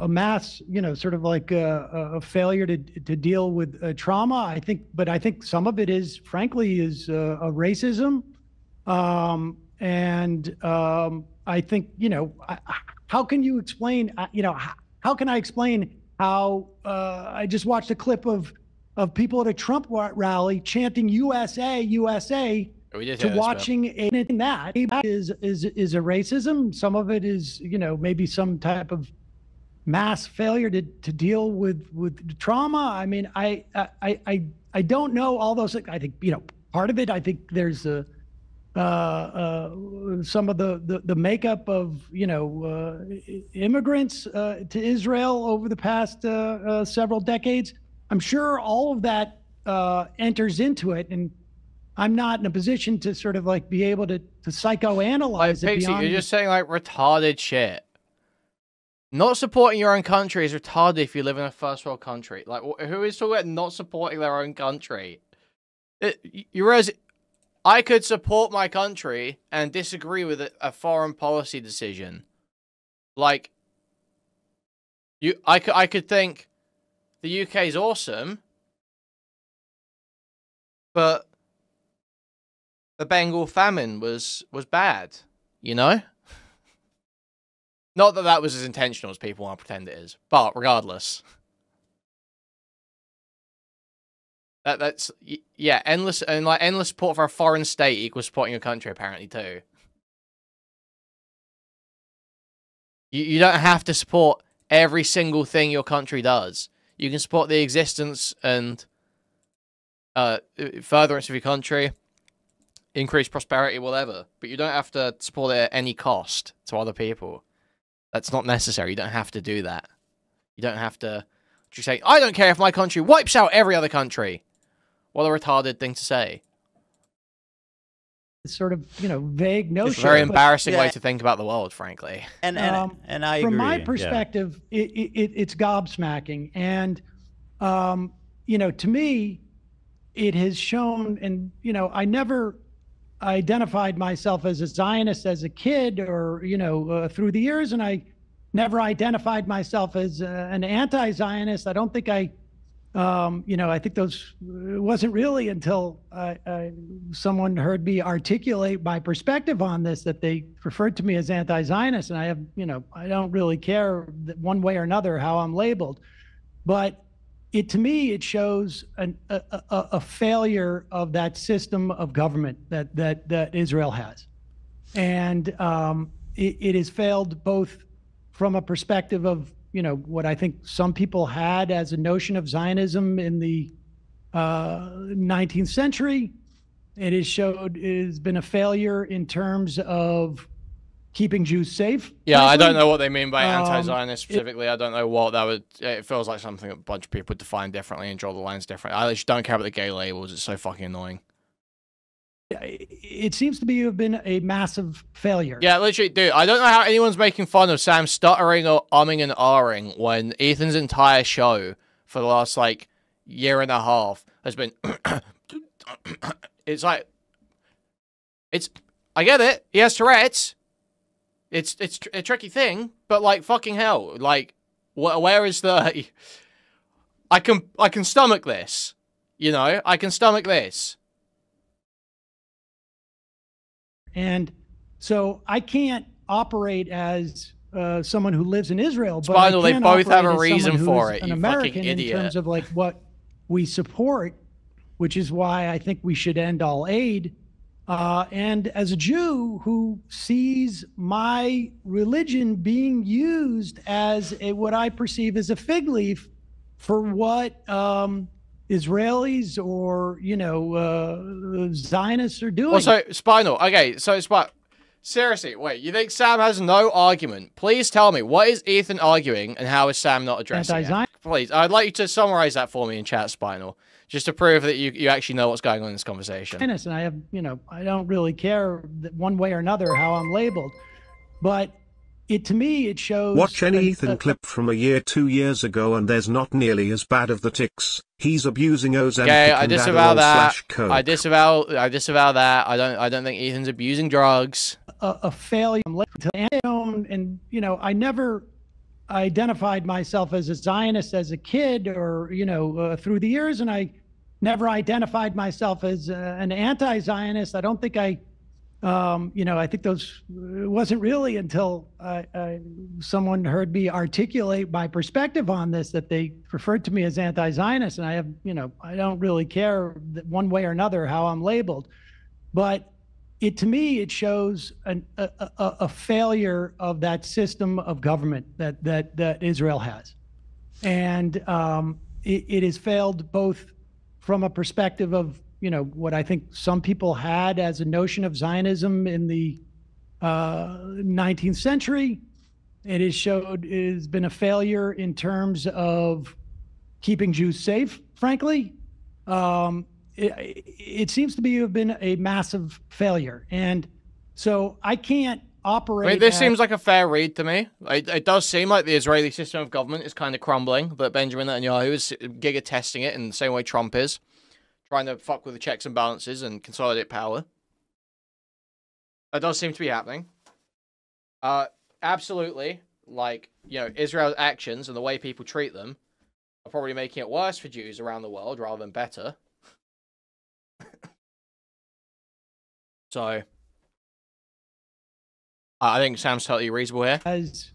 mass, you know, sort of like a failure to deal with trauma. I think some of it is, frankly, is a racism. I think, you know... How can you explain, you know, how can I explain how I just watched a clip of people at a Trump rally chanting USA, USA, to watching that is a racism. Some of it is, you know, maybe some type of mass failure to deal with trauma. I mean, I don't know all those things. I think, you know, part of it, I think there's some of the makeup of, you know, immigrants to Israel over the past several decades. I'm sure all of that enters into it, and I'm not in a position to sort of like be able to psychoanalyze it. Pixie, you're just saying like retarded shit. Not supporting your own country is retarded if you live in a first world country. Like, who is talking about not supporting their own country? You realize I could support my country and disagree with a foreign policy decision. Like, I could think the UK is awesome, but the Bengal famine was bad, you know? Not that that was as intentional as people want to pretend it is, but regardless. That's yeah, endless support for a foreign state equals supporting your country, apparently, too. You don't have to support every single thing your country does. You can support the existence and furtherance of your country, increase prosperity, whatever. But you don't have to support it at any cost to other people. That's not necessary. You don't have to do that. You don't have to just say, I don't care if my country wipes out every other country. What a retarded thing to say. It's sort of, you know, vague notion. It's a very embarrassing way to think about the world, frankly. And I agree. From my perspective, it's gobsmacking. And, you know, to me, it has shown, and, you know, I never identified myself as a Zionist as a kid or, you know, through the years, and I never identified myself as an anti-Zionist. I don't think you know, I think it wasn't really until someone heard me articulate my perspective on this that they referred to me as anti-Zionist. And I have, you know, I don't really care one way or another how I'm labeled, but to me, it shows a failure of that system of government that Israel has. And it has failed both from a perspective of, you know, what I think some people had as a notion of Zionism in the 19th century. It has been a failure in terms of keeping Jews safe. Yeah, I don't frankly. know what they mean by anti-Zionist specifically. I don't know what that would... It feels like something a bunch of people would define differently and draw the lines differently. I just don't care about the gay labels. It's so fucking annoying. It seems to be have been a massive failure. Yeah, literally, dude, I don't know how anyone's making fun of Sam stuttering or umming and ahhing when Ethan's entire show for the last, like, year and a half has been... It's like... I get it. He has Tourette's. It's a tricky thing, but, like, fucking hell. Like, where is the... I can stomach this. You know? I can stomach this. And so I can't operate as someone who lives in Israel, but Spinal, I they can both have a operate as reason someone for who's it, an you American fucking idiot. in terms of like what we support, which is why I think we should end all aid. And as a Jew who sees my religion being used as what I perceive as a fig leaf for what Israelis or, Zionists are doing. Also, Spinal, okay, so seriously, wait, you think Sam has no argument? Please tell me, what is Ethan arguing and how is Sam not addressing it? Please, I'd like you to summarize that for me in chat, Spinal, just to prove that you actually know what's going on in this conversation. And I have, I don't really care that one way or another how I'm labeled, but to me, it shows... Watch any Ethan clip from a year, 2 years ago and there's not nearly as bad of the ticks. He's abusing Ozempic okay, I and disavow that. Adderall/Coke. I disavow that. I don't think Ethan's abusing drugs. A failure. And, I never identified myself as a Zionist as a kid or, through the years, and I never identified myself as an anti-Zionist. I don't think I think it wasn't really until someone heard me articulate my perspective on this that they referred to me as anti-Zionist. And I have, I don't really care that one way or another how I'm labeled, but to me, it shows a failure of that system of government that Israel has. And it has failed both from a perspective of, what I think some people had as a notion of Zionism in the 19th century. It has been a failure in terms of keeping Jews safe, frankly. It seems to have been a massive failure. And so I can't operate... I mean, this seems like a fair read to me. It does seem like the Israeli system of government is kind of crumbling, but Benjamin Netanyahu is giga-testing it in the same way Trump is. Trying to fuck with the checks and balances and consolidate power. That does seem to be happening. Absolutely. Like, Israel's actions and the way people treat them are probably making it worse for Jews around the world rather than better. So, I think Sam's totally reasonable here. As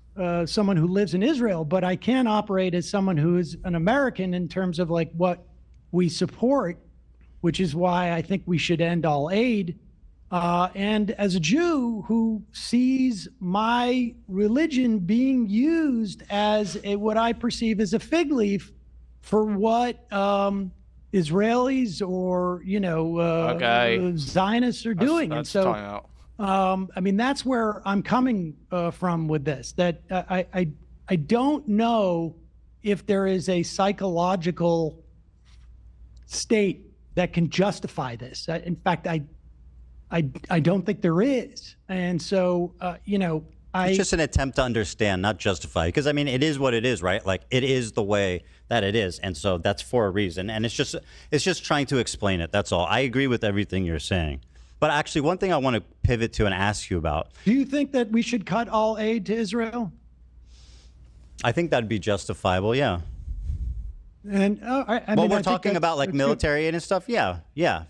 someone who lives in Israel, but I can operate as someone who is an American in terms of like what we support, which is why I think we should end all aid. And as a Jew who sees my religion being used as what I perceive as a fig leaf for what Israelis or, Zionists are doing. That's so, I mean, that's where I'm coming from with this, that I don't know if there is a psychological state that can justify this. In fact, I don't think there is. And so, it's just an attempt to understand, not justify. Because, I mean, it is what it is, right? Like, it is the way that it is. And so that's for a reason. And it's just trying to explain it. That's all. I agree with everything you're saying. But actually, one thing I want to pivot to and ask you about. Do you think that we should cut all aid to Israel? I think that'd be justifiable, yeah. And we're talking about like military aid and stuff. Yeah,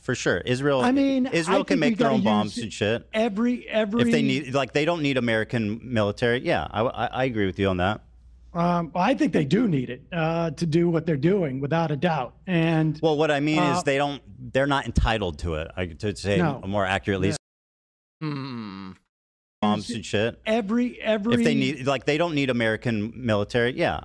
for sure. Israel can make their own bombs and shit. Every if they need, like, they don't need American military. Yeah, I agree with you on that. I think they do need it to do what they're doing, without a doubt. And well, what I mean is they're not entitled to it. To say more accurately. Yeah. Bombs and shit. Every if they need, like, they don't need American military. Yeah,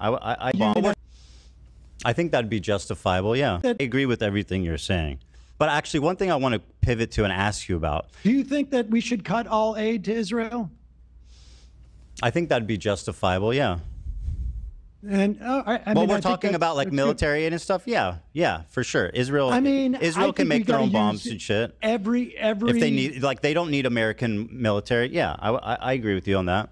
I think that'd be justifiable, yeah. I agree with everything you're saying. But actually, one thing I want to pivot to and ask you about. Do you think that we should cut all aid to Israel? I think that'd be justifiable. Yeah. And Well, we're talking about like military and stuff. Yeah, yeah, for sure. Israel. I mean, Israel can make their own bombs and shit. Every if they need, like, they don't need American military. Yeah, I agree with you on that.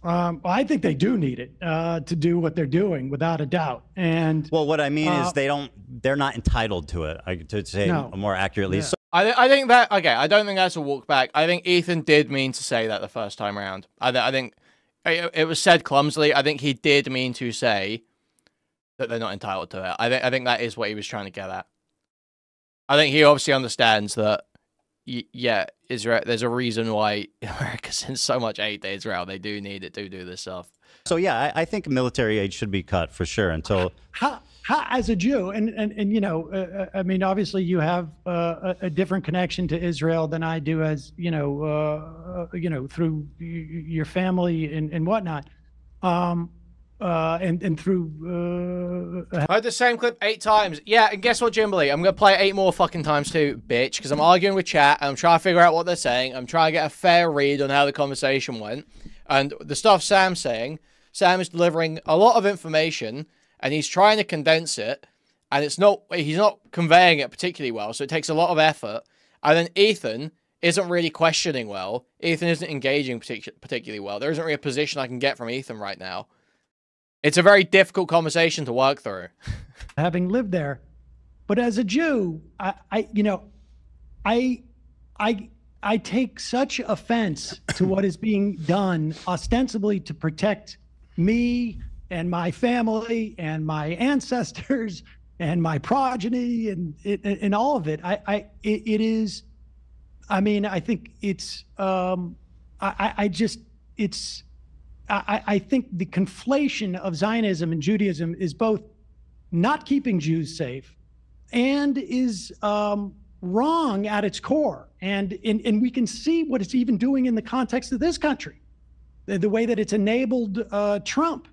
I think they do need it to do what they're doing, without a doubt. And well, what I mean is they're not entitled to it. To say more accurately. Yeah. So, I think that, okay, I don't think that's a walk back. I think Ethan did mean to say that the first time around. I think it was said clumsily. I think he did mean to say that they're not entitled to it. I think that is what he was trying to get at. I think he obviously understands that, yeah, Israel, there's a reason why America sends so much aid to Israel. They do need it to do this stuff. So yeah, I think military aid should be cut for sure until... As a Jew, and you know, I mean, obviously you have a different connection to Israel than I do, as you know, through your family and whatnot, and through. I heard the same clip 8 times. Yeah, and guess what, Jimberly? I'm gonna play it 8 more fucking times too, bitch, because I'm arguing with chat and I'm trying to figure out what they're saying. I'm trying to get a fair read on how the conversation went, and the stuff Sam's saying. Sam is delivering a lot of information. And he's trying to condense it, and he's not conveying it particularly well, so it takes a lot of effort. And then Ethan isn't really questioning well. Ethan isn't engaging particularly well. There isn't really a position I can get from Ethan right now. It's a very difficult conversation to work through. Having lived there, but as a Jew, I take such offense to what is being done ostensibly to protect me and my family and my ancestors and my progeny and all of it. It is, I mean, I think it's, I think the conflation of Zionism and Judaism is both not keeping Jews safe and is wrong at its core. And we can see what it's even doing in the context of this country, the way that it's enabled Trump.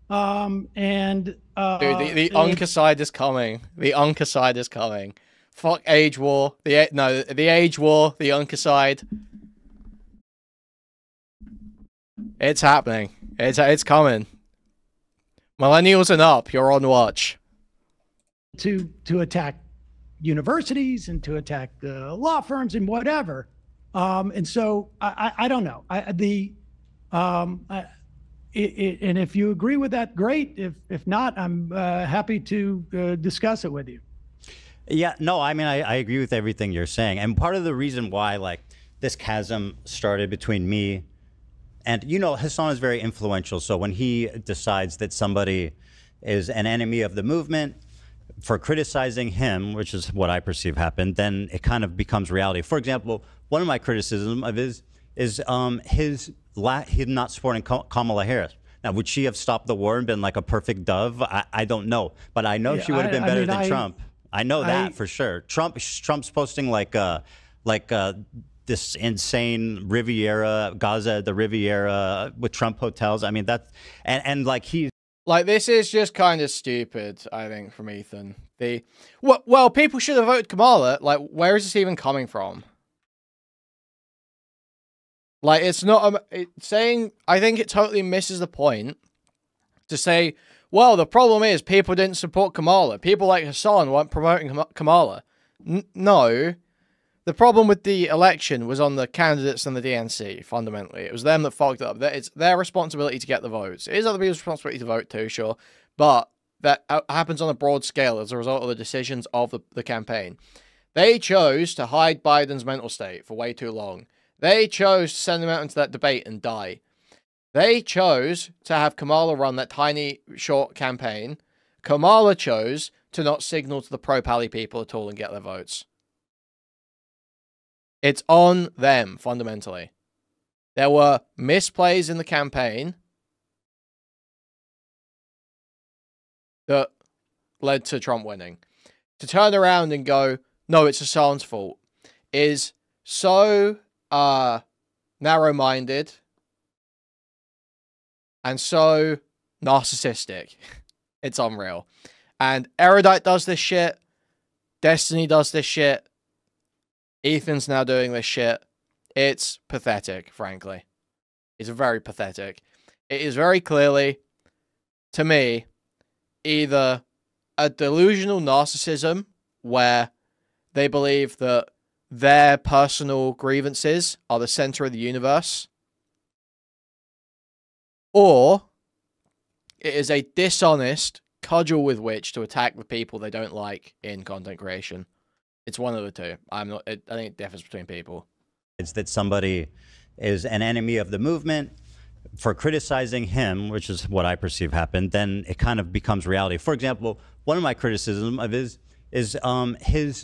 Dude, the Uncaside is coming. The Uncaside is coming. Fuck age war. The age war. The Uncaside. It's happening. It's coming. Millennials and up. You're on watch. To attack universities and to attack law firms and whatever. And so I don't know. And if you agree with that, great. If not, I'm happy to discuss it with you. Yeah, no, I mean, I agree with everything you're saying. And part of the reason why, like, this chasm started between me and, you know, Hasan is very influential. So when he decides that somebody is an enemy of the movement for criticizing him, which is what I perceive happened, then it kind of becomes reality. For example, one of my criticisms of his is him not supporting Kamala Harris. Now, would she have stopped the war and been like a perfect dove? I don't know, but I know she would have been better than Trump. I know that for sure. Trump's posting like this insane Riviera, Gaza, the Riviera with Trump hotels. I mean, that's and like this is just kind of stupid, I think, from Ethan. Well, people should have voted Kamala. Like, where is this even coming from? Like, it's not saying, I think it totally misses the point to say, well, the problem is people didn't support Kamala. People like Hasan weren't promoting Kamala. No. The problem with the election was on the candidates and the DNC, fundamentally. It was them that fucked up. It's their responsibility to get the votes. It is other people's responsibility to vote too, sure. But that happens on a broad scale as a result of the decisions of the campaign. They chose to hide Biden's mental state for way too long. They chose to send him out into that debate and die. They chose to have Kamala run that tiny, short campaign. Kamala chose to not signal to the pro-Pally people at all and get their votes. It's on them, fundamentally. There were misplays in the campaign that led to Trump winning. To turn around and go, no, it's Hasan's fault, is so narrow-minded and so narcissistic. It's unreal. And Erudite does this shit. Destiny does this shit. Ethan's now doing this shit. It's pathetic, frankly. It's very pathetic. It is very clearly, to me, either a delusional narcissism where they believe that their personal grievances are the center of the universe, or it is a dishonest cudgel with which to attack the people they don't like in content creation. It's one of the two. I think it differs between people. It's that somebody is an enemy of the movement for criticizing him, which is what I perceive happened, then it kind of becomes reality. For example, one of my criticisms of his is him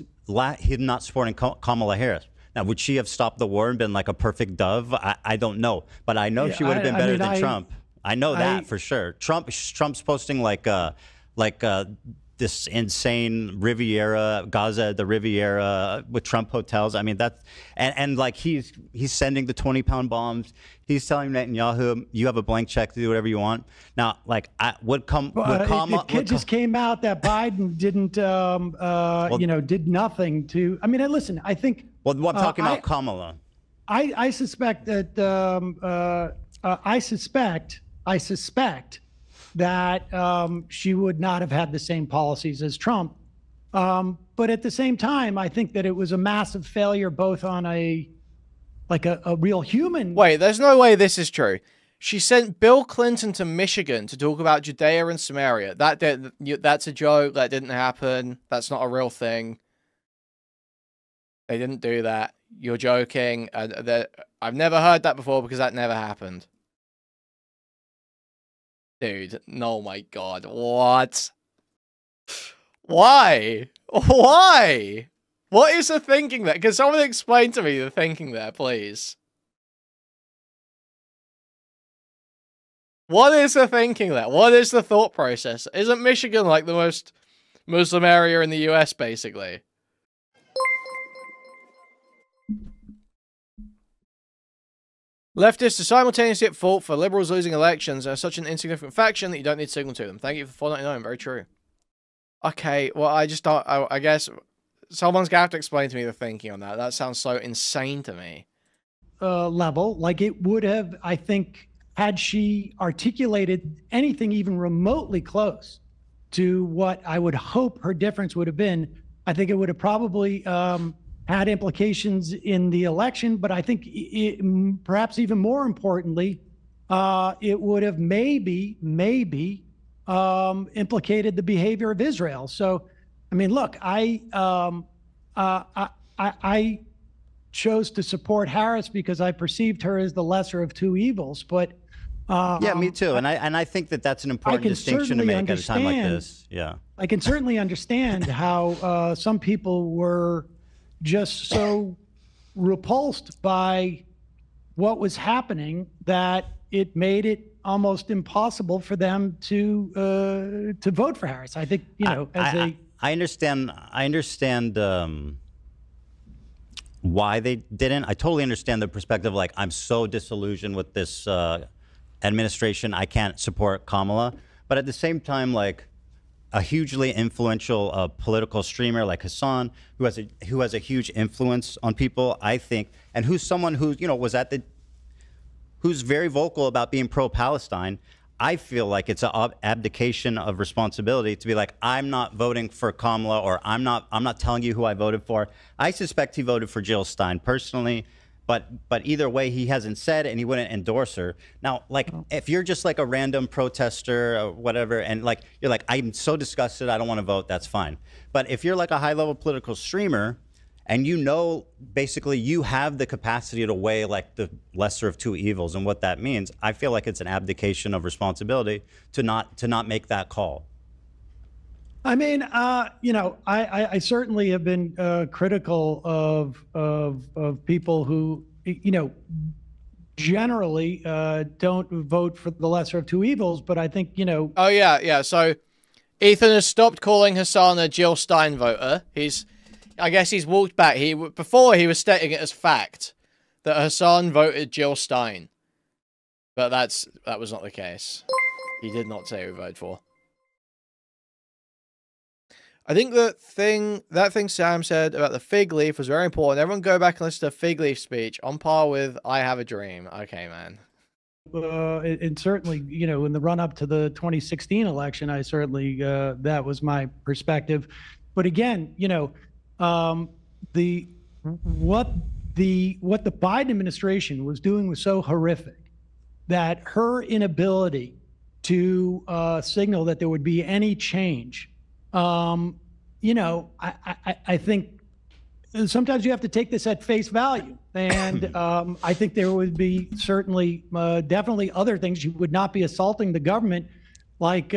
not supporting Kamala Harris. Now, would she have stopped the war and been like a perfect dove? I don't know, but I know she would have been better than Trump. I know that for sure. Trump's posting this insane Riviera, Gaza, the Riviera with Trump hotels. I mean, that's and like he's sending the 20-pound bombs. He's telling Netanyahu, you have a blank check to do whatever you want. Now, like, it just came out that Biden didn't, did nothing to. I mean, listen, I think. Well, I'm talking about Kamala. I suspect that I suspect that she would not have had the same policies as Trump. But at the same time, I think that it was a massive failure, both on a real human. Wait, there's no way this is true. She sent Bill Clinton to Michigan to talk about Judea and Samaria. That's a joke. That didn't happen. That's not a real thing. They didn't do that. You're joking. I've never heard that before because that never happened. Dude, oh my God. What? Why? Why? What is the thinking there? Can someone explain to me the thinking there, please? What is the thinking there? What is the thought process? Isn't Michigan like the most Muslim area in the US, basically? Leftists are simultaneously at fault for liberals losing elections and are such an insignificant faction that you don't need to signal to them. Thank you for $4.99. Very true. Okay, well, I just don't... I guess someone's going to have to explain to me the thinking on that. That sounds so insane to me. Level, like it would have, I think, had she articulated anything even remotely close to what I would hope her difference would have been, I think it would have probably... had implications in the election, but I think perhaps even more importantly, it would have maybe implicated the behavior of Israel. So, I mean, look, I chose to support Harris because I perceived her as the lesser of two evils. But yeah, me too. And I think that that's an important distinction to make at a time like this. Yeah, I can certainly understand how some people were just so repulsed by what was happening that it made it almost impossible for them to vote for Harris. I think, I understand why they didn't. I totally understand the perspective. Like, I'm so disillusioned with this administration, I can't support Kamala. But at the same time, like, a hugely influential political streamer like Hasan, who has a huge influence on people, I think, and who's someone who who's very vocal about being pro-Palestine. I feel like it's an abdication of responsibility to be like, I'm not voting for Kamala, or I'm not telling you who I voted for. I suspect he voted for Jill Stein personally. But either way, he hasn't said, and he wouldn't endorse her. Now, like, if you're just like a random protester or whatever, and like you're like, I'm so disgusted, I don't want to vote, that's fine. But if you're like a high-level political streamer, and basically you have the capacity to weigh like the lesser of two evils and what that means, I feel like it's an abdication of responsibility to not make that call. I mean, I certainly have been critical of people who, generally don't vote for the lesser of two evils. But I think, Oh, yeah. So Ethan has stopped calling Hasan a Jill Stein voter. I guess he's walked back. Before he was stating it as fact that Hasan voted Jill Stein. But that was not the case. He did not say who he voted for. I think that thing Sam said about the fig leaf was very important. Everyone go back and listen to the fig leaf speech on par with I Have a Dream. Okay, man. and certainly, in the run up to the 2016 election, I certainly, that was my perspective. But again, the what the Biden administration was doing was so horrific that her inability to signal that there would be any change, I think sometimes you have to take this at face value. And I think there would be certainly, definitely other things. You would not be assaulting the government like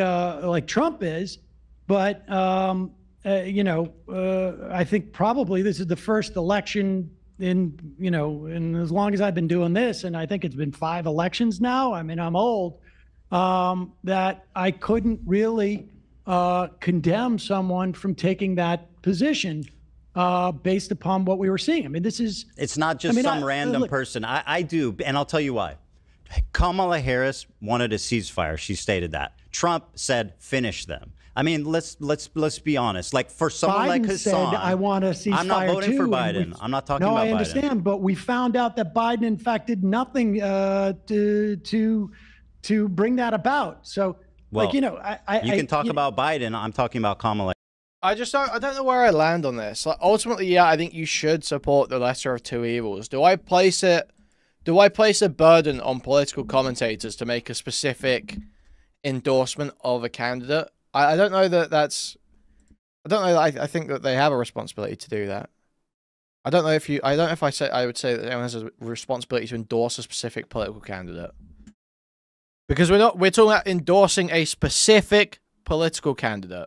Trump is. But, I think probably this is the first election in as long as I've been doing this, and I think it's been 5 elections now. I mean, I'm old, that I couldn't really condemn someone from taking that position based upon what we were seeing. I mean, it's not just some random person. I do, and I'll tell you why. Kamala Harris wanted a ceasefire. She stated that. Trump said, finish them. I mean, let's be honest. Like, for someone like Hasan, said, I want a ceasefire. I'm not voting for Biden. I'm not talking about Biden. No, I understand, but we found out that Biden, in fact, did nothing to bring that about. So, well, you can talk about Biden. I'm talking about Kamala. I don't know where I land on this. Like, ultimately, yeah, I think you should support the lesser of two evils. Do I place a burden on political commentators to make a specific endorsement of a candidate? I don't know that that's... I don't know that I think that they have a responsibility to do that. I don't know if I would say that anyone has a responsibility to endorse a specific political candidate. Because we're talking about endorsing a specific political candidate.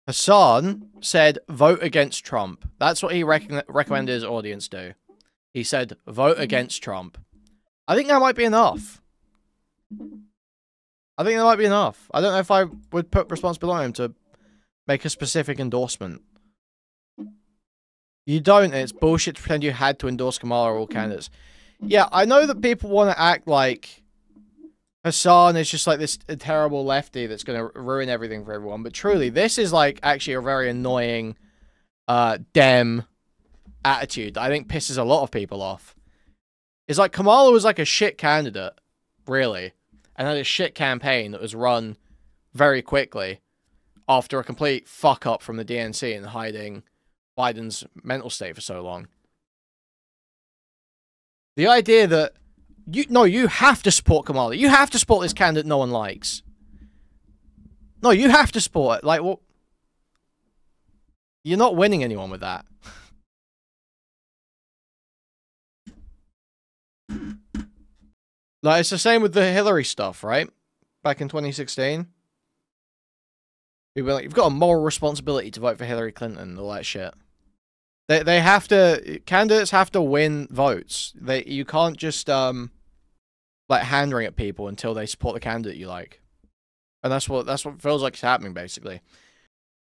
Hasan said, vote against Trump. That's what he recommended his audience do. He said, vote against Trump. I think that might be enough. I think that might be enough. I don't know if I would put responsibility on him to make a specific endorsement. You don't. It's bullshit to pretend you had to endorse Kamala or all candidates. Yeah, I know that people want to act like Hasan is just like this terrible lefty that's going to ruin everything for everyone. But truly, this is like actually a very annoying Dem attitude that I think pisses a lot of people off. It's like Kamala was like a shit candidate, really, and had a shit campaign that was run very quickly after a complete fuck up from the DNC and hiding Biden's mental state for so long. The idea that you have to support Kamala. You have to support this candidate no one likes. No, you have to support it. Like, well, you're not winning anyone with that. Like, it's the same with the Hillary stuff, right? Back in 2016. People were like, you've got a moral responsibility to vote for Hillary Clinton and all that shit. They have to... Candidates have to win votes. You can't just, like, hand-wring at people until they support the candidate you like. And that's what feels like is happening, basically.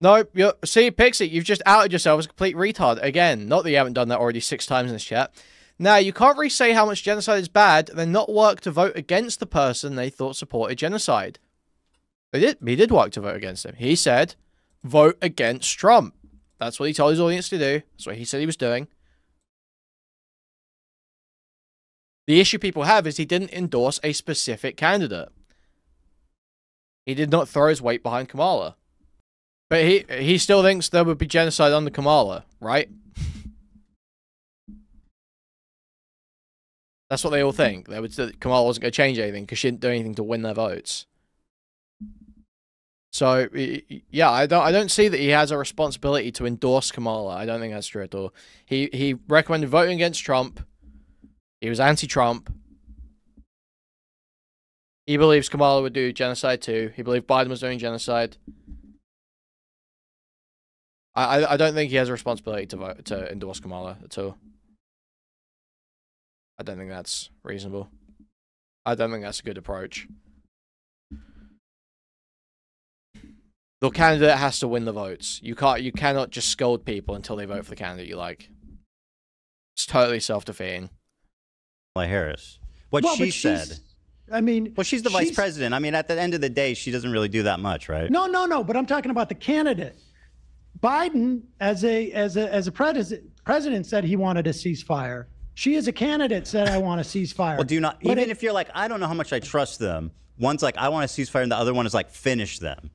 No, see, Pixie, you've just outed yourself as a complete retard. Again, not that you haven't done that already 6 times in this chat. Now, you can't really say how much genocide is bad and then not work to vote against the person they thought supported genocide. He did work to vote against him. He said, vote against Trump. That's what he told his audience to do. That's what he said he was doing. The issue people have is he didn't endorse a specific candidate. He did not throw his weight behind Kamala. But he still thinks there would be genocide under Kamala, right? That's what they all think. That Kamala wasn't going to change anything because she didn't do anything to win their votes. So, yeah, I don't see that he has a responsibility to endorse Kamala. I don't think that's true at all. He recommended voting against Trump. He was anti-Trump. He believes Kamala would do genocide too. He believed Biden was doing genocide. I don't think he has a responsibility to endorse Kamala at all. I don't think that's reasonable. I don't think that's a good approach. The candidate has to win the votes. You cannot just scold people until they vote for the candidate you like. It's totally self-defeating. Harris. What she said. I mean, well, she's the vice president. I mean, at the end of the day, she doesn't really do that much, right? No. But I'm talking about the candidate. Biden, as a president, said he wanted a ceasefire. She is a candidate said, I want a ceasefire. Well, do you not, But even if you're like, I don't know how much I trust them, one's like, I want a ceasefire, and the other one is like, finish them.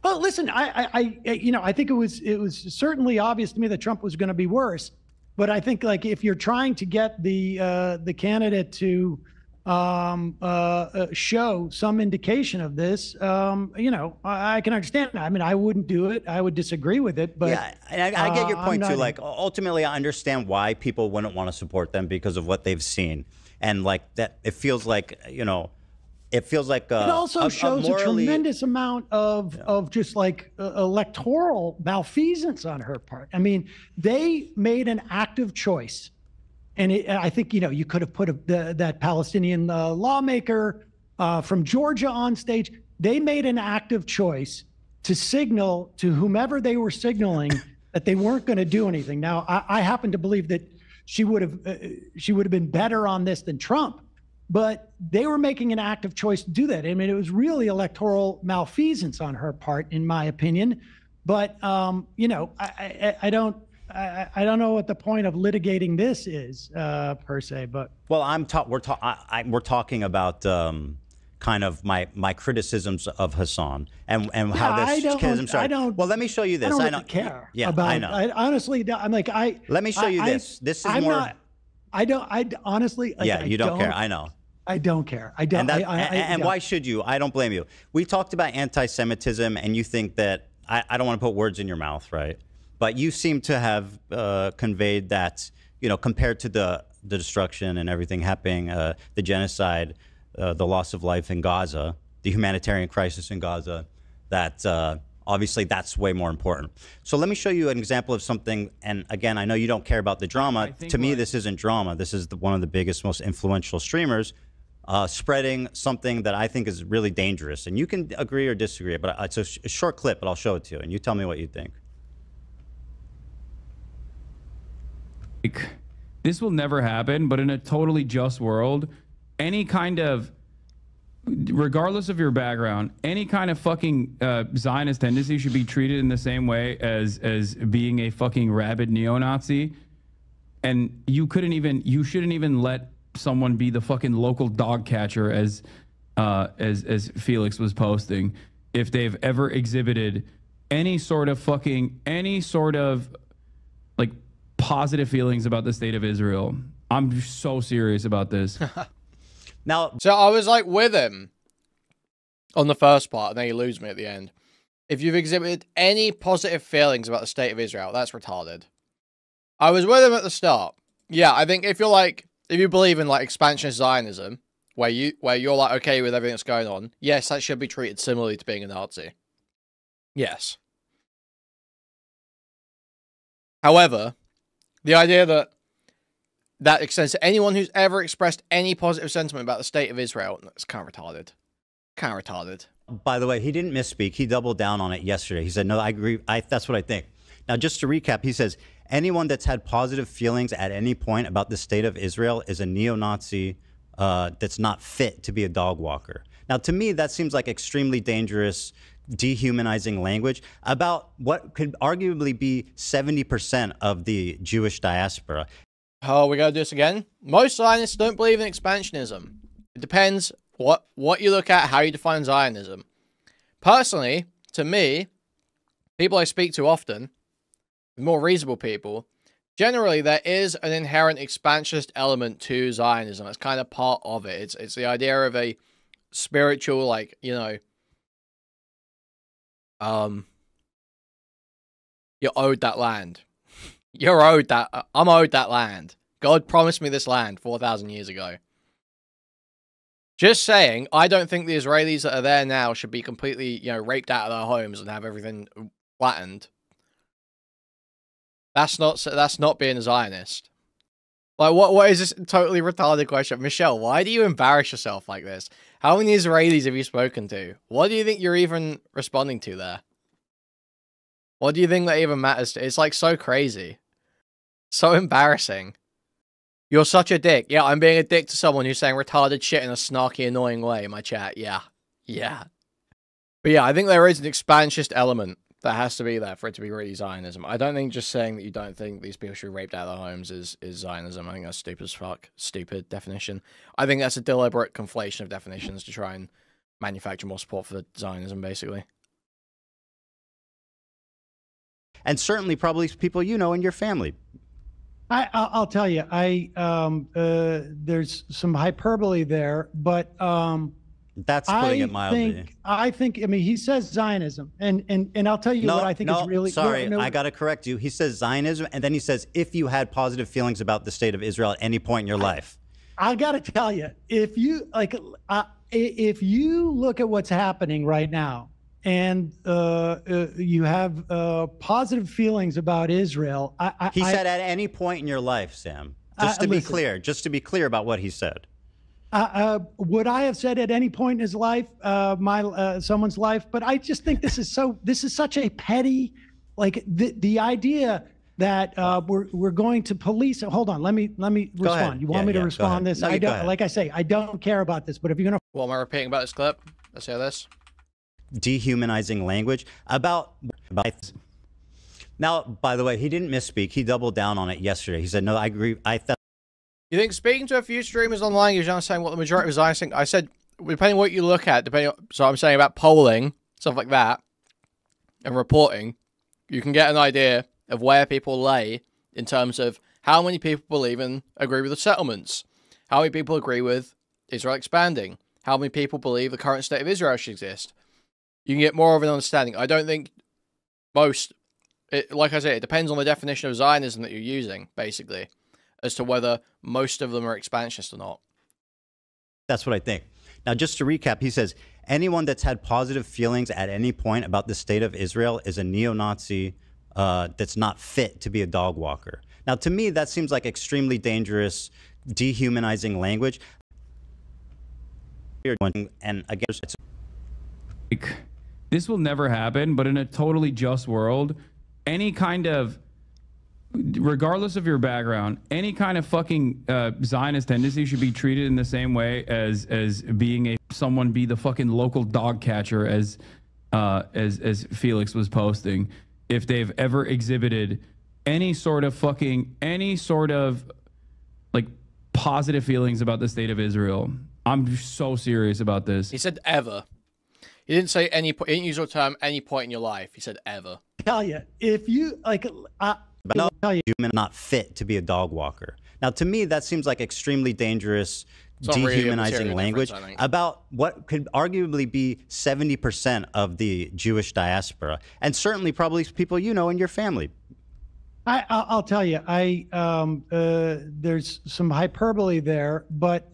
Well, listen, I think it was certainly obvious to me that Trump was going to be worse. But I think, like, if you're trying to get the candidate to show some indication of this, I can understand that. I mean, I wouldn't do it. I would disagree with it. But yeah, and I get your point too. not, Like, ultimately, I understand why people wouldn't want to support them because of what they've seen, and like that, it feels like it feels like it also shows a tremendous amount of just like electoral malfeasance on her part. I mean, they made an active choice. And I think, you could have put that Palestinian lawmaker from Georgia on stage. They made an active choice to signal to whomever they were signaling that they weren't going to do anything. Now, I happen to believe that she would have been better on this than Trump, but they were making an active choice to do that. I mean, it was really electoral malfeasance on her part, in my opinion. But I don't know what the point of litigating this is per se, but well, we're talking about kind of my criticisms of Hasan and how this well, let me show you this. I don't care. Yeah, about, I know. Let me show you this. This is more. I honestly. Yeah, you don't care. I know. I don't care. I don't. And why should you? I don't blame you. We talked about anti-Semitism, and you think that I don't want to put words in your mouth, right? But you seem to have conveyed that, compared to the destruction and everything happening, the genocide, the loss of life in Gaza, the humanitarian crisis in Gaza, that obviously that's way more important. So let me show you an example of something. And again, I know you don't care about the drama. To me, this isn't drama. This is one of the biggest, most influential streamers spreading something that I think is really dangerous. And you can agree or disagree, but it's a short clip, but I'll show it to you. And you tell me what you think. This will never happen, but in a totally just world, any kind of, regardless of your background, any kind of fucking Zionist tendency should be treated in the same way as being a fucking rabid neo-Nazi. And you shouldn't even let someone be the fucking local dog catcher as Felix was posting, if they've ever exhibited any sort of like positive feelings about the state of Israel. I'm so serious about this. Now, so I was like with him on the first part, and then you lose me at the end. If you've exhibited any positive feelings about the state of Israel, that's retarded. I was with him at the start. Yeah, I think if you believe in like expansionist Zionism, where you're like okay with everything that's going on, yes, that should be treated similarly to being a Nazi. Yes. However, the idea that extends to anyone who's ever expressed any positive sentiment about the state of Israel, it's kind of retarded. Kind of retarded. By the way, he didn't misspeak. He doubled down on it yesterday. He said, no, I agree. That's what I think. Now, just to recap, he says, anyone that's had positive feelings at any point about the state of Israel is a neo-Nazi that's not fit to be a dog walker. Now, to me, that seems like extremely dangerous, dehumanizing language about what could arguably be 70% of the Jewish diaspora. Oh, we gotta do this again? Most Zionists don't believe in expansionism. It depends what you look at, how you define Zionism. Personally, to me, people I speak to often, more reasonable people, generally there is an inherent expansionist element to Zionism. It's kind of part of it. It's the idea of a spiritual, like, you're owed that land. You're owed that. I'm owed that land. God promised me this land 4,000 years ago. Just saying, I don't think the Israelis that are there now should be completely, raped out of their homes and have everything flattened. That's not being a Zionist. Like, what is this totally retarded question? Michelle, why do you embarrass yourself like this? How many Israelis have you spoken to? What do you think you're even responding to there? What do you think that even matters to? It's like so crazy. So embarrassing. You're such a dick. Yeah, I'm being a dick to someone who's saying retarded shit in a snarky, annoying way in my chat. Yeah. Yeah. But yeah, I think there is an expansionist element that has to be there for it to be really Zionism. I don't think just saying that you don't think these people should be raped out of their homes is Zionism. I think that's stupid as fuck. Stupid definition. I think that's a deliberate conflation of definitions to try and manufacture more support for Zionism, basically. And certainly probably people you know in your family. I'll tell you, there's some hyperbole there, but that's putting it mildly. I mean, he says Zionism, and I'll tell you what I think is really. Sorry, I got to correct you. He says Zionism, and then he says if you had positive feelings about the state of Israel at any point in your life. I got to tell you, if you look at what's happening right now, and you have positive feelings about Israel, he said at any point in your life, Sam. Just to be clear about what he said. Would I have said at any point in his life, someone's life? But I just think this is such a petty, like the idea that we're going to police. Hold on, let me respond. You want me to respond this? No, I don't. Like I say, I don't care about this. But if you're gonna, what am I repeating about this clip? Let's hear this. Dehumanizing language about. Now, by the way, he didn't misspeak. He doubled down on it yesterday. He said, "No, I agree. You think speaking to a few streamers online is understanding what the majority of Zionists think? I said, depending on what you look at, so I'm saying about polling, stuff like that, and reporting, you can get an idea of where people lay in terms of how many people believe and agree with the settlements, how many people agree with Israel expanding, how many people believe the current state of Israel should exist. You can get more of an understanding. I don't think most, like I say, it depends on the definition of Zionism that you're using, basically, as to whether most of them are expansionist or not. That's what I think. Now, just to recap, he says, anyone that's had positive feelings at any point about the state of Israel is a neo-Nazi that's not fit to be a dog walker. Now, to me, that seems like extremely dangerous, dehumanizing language. And again, this will never happen, but in a totally just world, any kind of, regardless of your background, any kind of fucking Zionist tendency should be treated in the same way as being someone be the fucking local dog catcher, as Felix was posting. If they've ever exhibited any sort of like positive feelings about the state of Israel, I'm so serious about this. He said ever. He didn't say any. He didn't use the term any point in your life. He said ever. Tell you, if you like. But no, human not fit to be a dog walker. Now, to me, that seems like extremely dangerous, dehumanizing language about what could arguably be 70% of the Jewish diaspora, and certainly probably people you know in your family. I'll tell you, there's some hyperbole there, but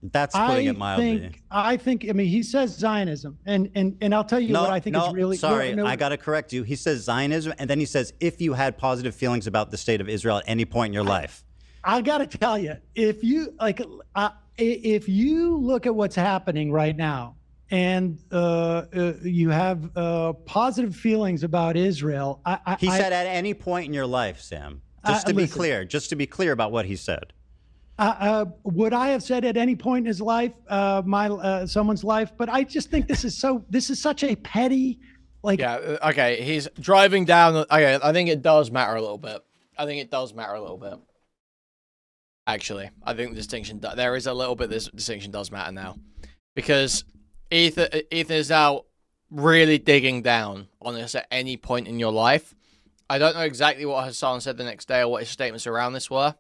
that's putting it mildly. I mean, he says Zionism, and I'll tell you what I think is really. Sorry, I got to correct you. He says Zionism, and then he says if you had positive feelings about the state of Israel at any point in your life. I got to tell you, if you look at what's happening right now, and you have positive feelings about Israel, he said at any point in your life, Sam. Just to be clear about what he said. Would I have said at any point in his life, someone's life? But I just think this is such a petty, like. Yeah. Okay. He's driving down. Okay. I think it does matter a little bit. Actually, I think the distinction. There is a little bit. This distinction does matter now, because Ethan is now really digging down on this at any point in your life. I don't know exactly what Hasan said the next day or what his statements around this were.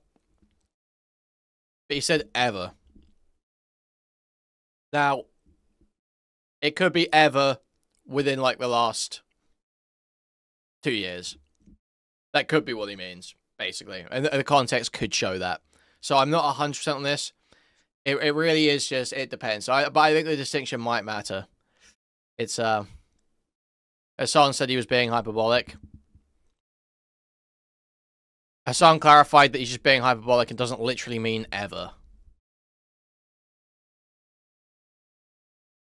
But he said ever. Now, it could be ever within like the last 2 years. That could be what he means, basically. And the context could show that. So I'm not 100% on this. It really is just, it depends. But I think the distinction might matter. It's, Hasan said he was being hyperbolic. Hasan clarified that he's just being hyperbolic and doesn't literally mean ever.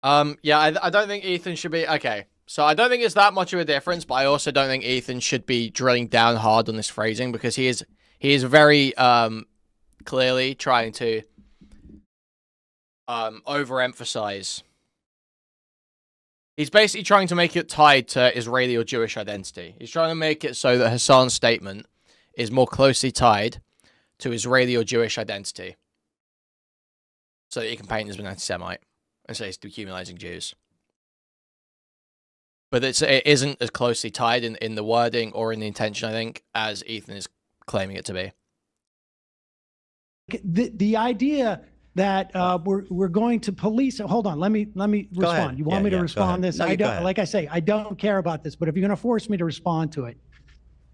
Yeah, I don't think Ethan should be... Okay, so I don't think it's that much of a difference, but I also don't think Ethan should be drilling down hard on this phrasing, because he is very clearly trying to overemphasize He's basically trying to make it tied to Israeli or Jewish identity. He's trying to make it so that Hasan's statement is more closely tied to Israeli or Jewish identity, so that he can paint as an anti-Semite and say he's dehumanizing Jews. But it isn't as closely tied in the wording or in the intention, I think, as Ethan is claiming it to be. The idea that we're going to police. Hold on, let me respond. You want me to respond this? No, I don't. Like I say, I don't care about this. But if you're going to force me to respond to it,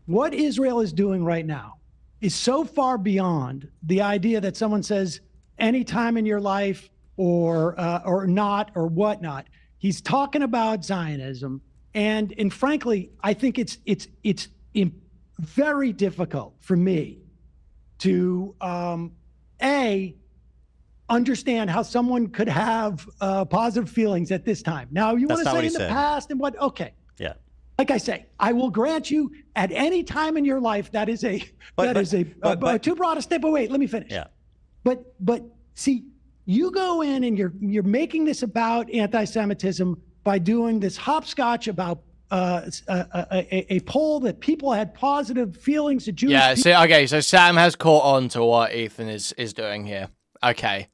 what Israel is doing right now is so far beyond the idea that someone says any time in your life or not or whatnot. He's talking about Zionism, and frankly, I think it's very difficult for me to understand how someone could have positive feelings at this time. Now, you want to say in the past and what? Okay. Yeah. Like I say, I will grant you at any time in your life that is too broad a step. But wait, let me finish. Yeah. But see, you go in and you're making this about anti-Semitism by doing this hopscotch about a poll that people had positive feelings to Jewish people. Yeah, see, okay, so Sam has caught on to what Ethan is doing here. Okay.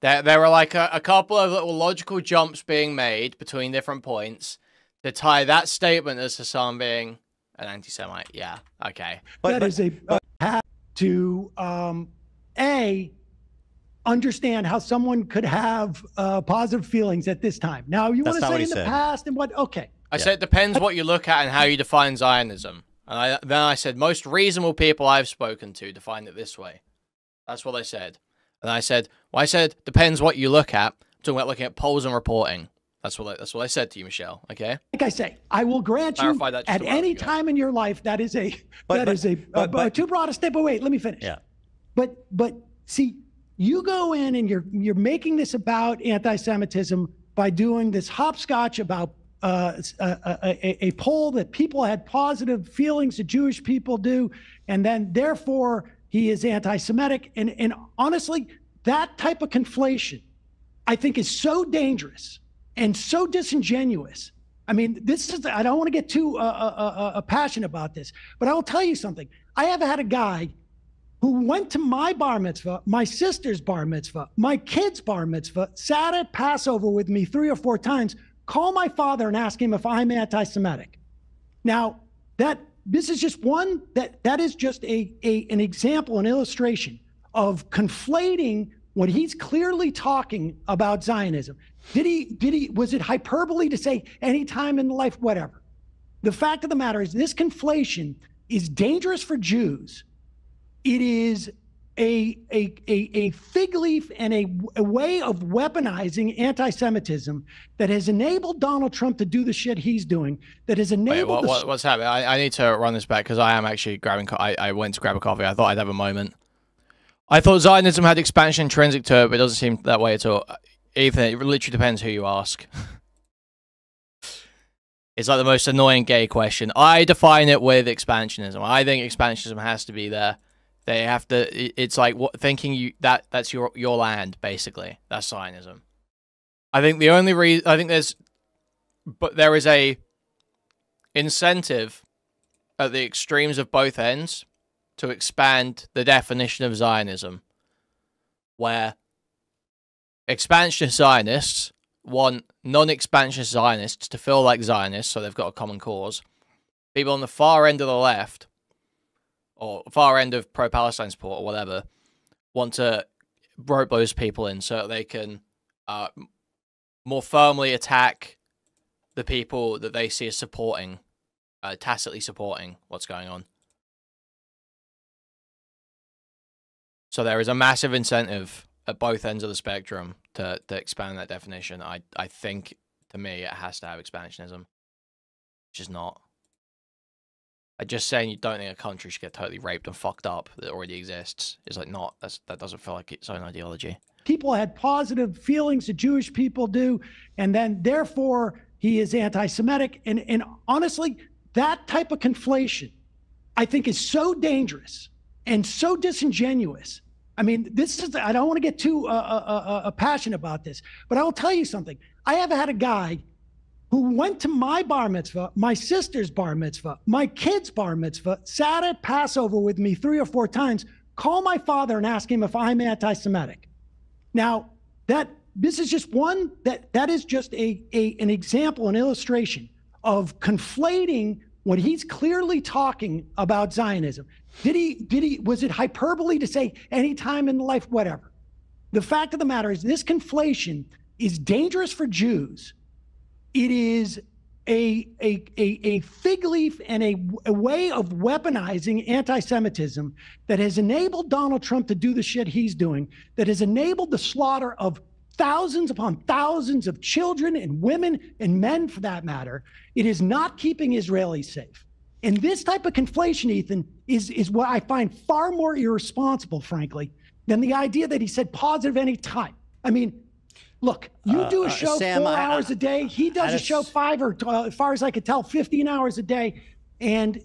There were like a couple of little logical jumps being made between different points to tie that statement as Hasan being an anti-Semite. Yeah, okay. That is a path to understand how someone could have positive feelings at this time. Now, you want to say in the past and what? Okay. I said it depends what you look at and how you define Zionism. And then I said most reasonable people I've spoken to define it this way. That's what I said. And I said, well, I said depends what you look at. I'm talking about looking at polls and reporting. That's what I said to you, Michelle. Okay. Like I say, I will grant you at any time in your life that is too broad a step. But wait, let me finish. Yeah. But see, you go in and you're making this about anti-Semitism by doing this hopscotch about a poll that people had positive feelings to Jewish people do, and then therefore he is anti-Semitic. And honestly, that type of conflation, I think, is so dangerous and so disingenuous. I mean, I don't want to get too passionate about this, but I will tell you something. I have had a guy who went to my bar mitzvah, my sister's bar mitzvah, my kid's bar mitzvah, sat at Passover with me 3 or 4 times, call my father and ask him if I'm anti-Semitic. Now, this is just one, that is just an example, an illustration of conflating when he's clearly talking about Zionism. Was it hyperbole to say any time in life, whatever? The fact of the matter is this conflation is dangerous for Jews. It is a fig leaf and a way of weaponizing anti-Semitism that has enabled Donald Trump to do the shit he's doing, that has enabled... Wait, what's happening? I need to run this back because I am actually grabbing... I went to grab a coffee. I thought I'd have a moment. I thought Zionism had expansion intrinsic to it, but it doesn't seem that way at all. Ethan, it literally depends who you ask. It's like the most annoying gay question. I define it with expansionism. I think expansionism has to be there. They have to. It's like thinking that's your land, basically. That's Zionism. I think the only reason there is a incentive at the extremes of both ends to expand the definition of Zionism, where expansionist Zionists want non-expansionist Zionists to feel like Zionists, so they've got a common cause. People on the far end of the left, or far end of pro-Palestine support, or whatever, want to rope those people in so that they can more firmly attack the people that they see as supporting, tacitly supporting what's going on. So there is a massive incentive at both ends of the spectrum to expand that definition. I think, to me, it has to have expansionism, which is not. Just saying you don't think a country should get totally raped and fucked up that already exists is like not. That doesn't feel like its own ideology. People had positive feelings that Jewish people do, and then therefore he is anti-Semitic. And honestly, that type of conflation, I think, is so dangerous and so disingenuous. I mean, I don't want to get too passionate about this, but I will tell you something. I have had a guy who went to my bar mitzvah, my sister's bar mitzvah, my kid's bar mitzvah, sat at Passover with me 3 or 4 times, call my father and ask him if I'm anti-Semitic. Now, this is just one, that is just an example, an illustration of conflating when he's clearly talking about Zionism. Was it hyperbole to say any time in life, whatever? The fact of the matter is this conflation is dangerous for Jews. It is a fig leaf and a way of weaponizing anti-Semitism that has enabled Donald Trump to do the shit he's doing, that has enabled the slaughter of thousands upon thousands of children and women and men, for that matter. It is not keeping Israelis safe. And this type of conflation, Ethan, is what I find far more irresponsible, frankly, than the idea that he said positive any time. I mean, look, you do a show Sam, 4 hours a day. He does a show 5 or, as far as I could tell, 15 hours a day. And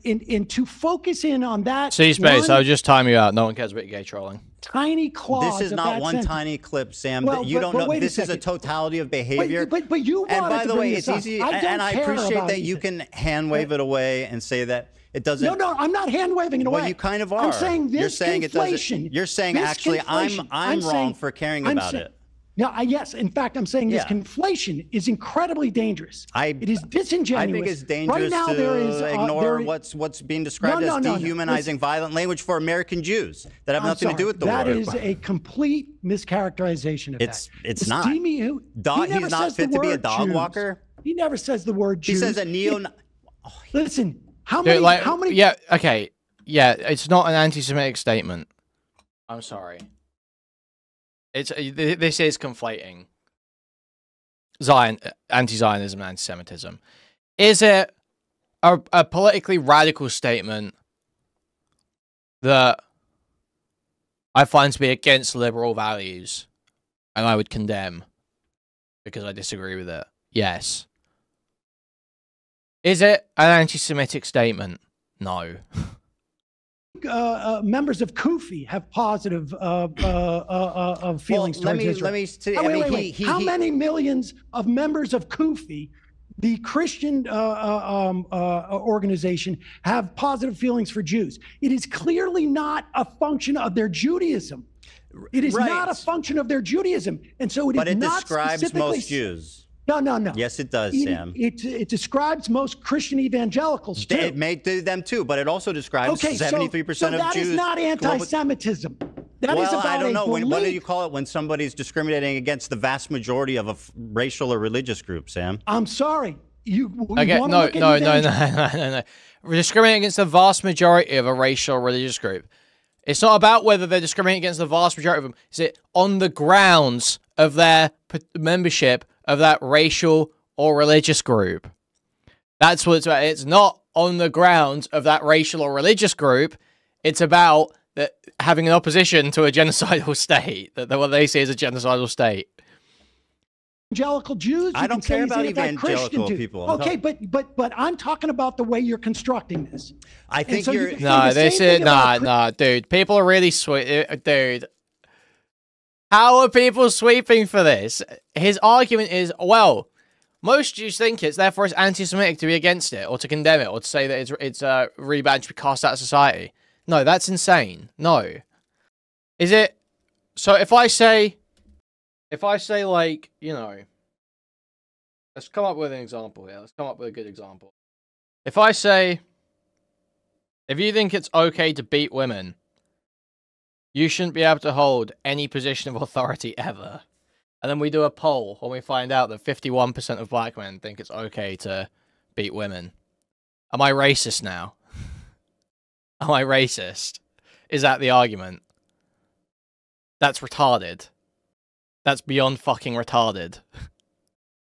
to focus in on that. C-Space, I'll just time you out. No one cares about gay trolling. Tiny clause. This is not one tiny clip, Sam. Well, you don't know. This is a totality of behavior. But you wanted and by to the bring way, this it's easy. up. And I appreciate that you can hand wave it away and say that it doesn't. No, I'm not hand waving it away. Well, you kind of are. I'm saying this You're saying conflation. It doesn't. You're saying actually I'm wrong for caring about it. No, yes. In fact, I'm saying this conflation is incredibly dangerous. It is disingenuous. I think it's dangerous right now, to ignore what's being described as dehumanizing violent language for American Jews that have nothing to do with the war. That is a complete mischaracterization of that. It's not. He's not fit to be a dog walker. He never says the word Jews. He says a neo. Listen, how many? Yeah, okay. Yeah, it's not an anti-Semitic statement. I'm sorry. This is conflating anti-Zionism and anti-Semitism. Is it a politically radical statement that I find to be against liberal values and I would condemn because I disagree with it? Yes. Is it an anti-Semitic statement? No. Members of Kufi have positive feelings towards Israel. Let me say, wait. How many millions of members of Kufi, the Christian organization, have positive feelings for Jews? It is clearly not a function of their Judaism. It is not a function of their Judaism, and so it describes most Jews. No. Yes, it does, Sam. It describes most Christian evangelicals, too. It may do them, too, but it also describes 73% of Jews. So that is not anti-Semitism. That is about I don't know. What do you call it when somebody's discriminating against the vast majority of a racial or religious group, Sam? I'm sorry. No. We're discriminating against the vast majority of a racial or religious group. It's not about whether they're discriminating against the vast majority of them. Is it on the grounds of their membership of that racial or religious group? That's what it's about. It's not on the grounds of that racial or religious group. It's about having an opposition to a genocidal state, that what they see as a genocidal state. Evangelical Jews. I don't care about evangelical people. Okay, but I'm talking about the way you're constructing this. I think so you're. Dude. People are really sweet, dude. How are people sweeping for this? His argument is, well, most Jews think therefore it's anti-Semitic to be against it, or to condemn it, or to say that it's really bad to be cast out of society. No, that's insane. No. Is it? So if I say like, you know, let's come up with an example here. Let's come up with a good example. If I say, if you think it's okay to beat women, you shouldn't be able to hold any position of authority ever. And then we do a poll and we find out that 51% of black men think it's okay to beat women. Am I racist now? Am I racist? Is that the argument? That's retarded. That's beyond fucking retarded.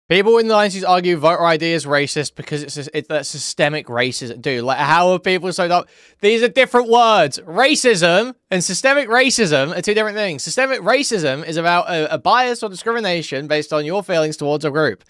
People in the 90s argue voter ID is racist because it's that systemic racism. Dude, like, how are people so dumb? These are different words. Racism and systemic racism are two different things. Systemic racism is about a bias or discrimination based on your feelings towards a group.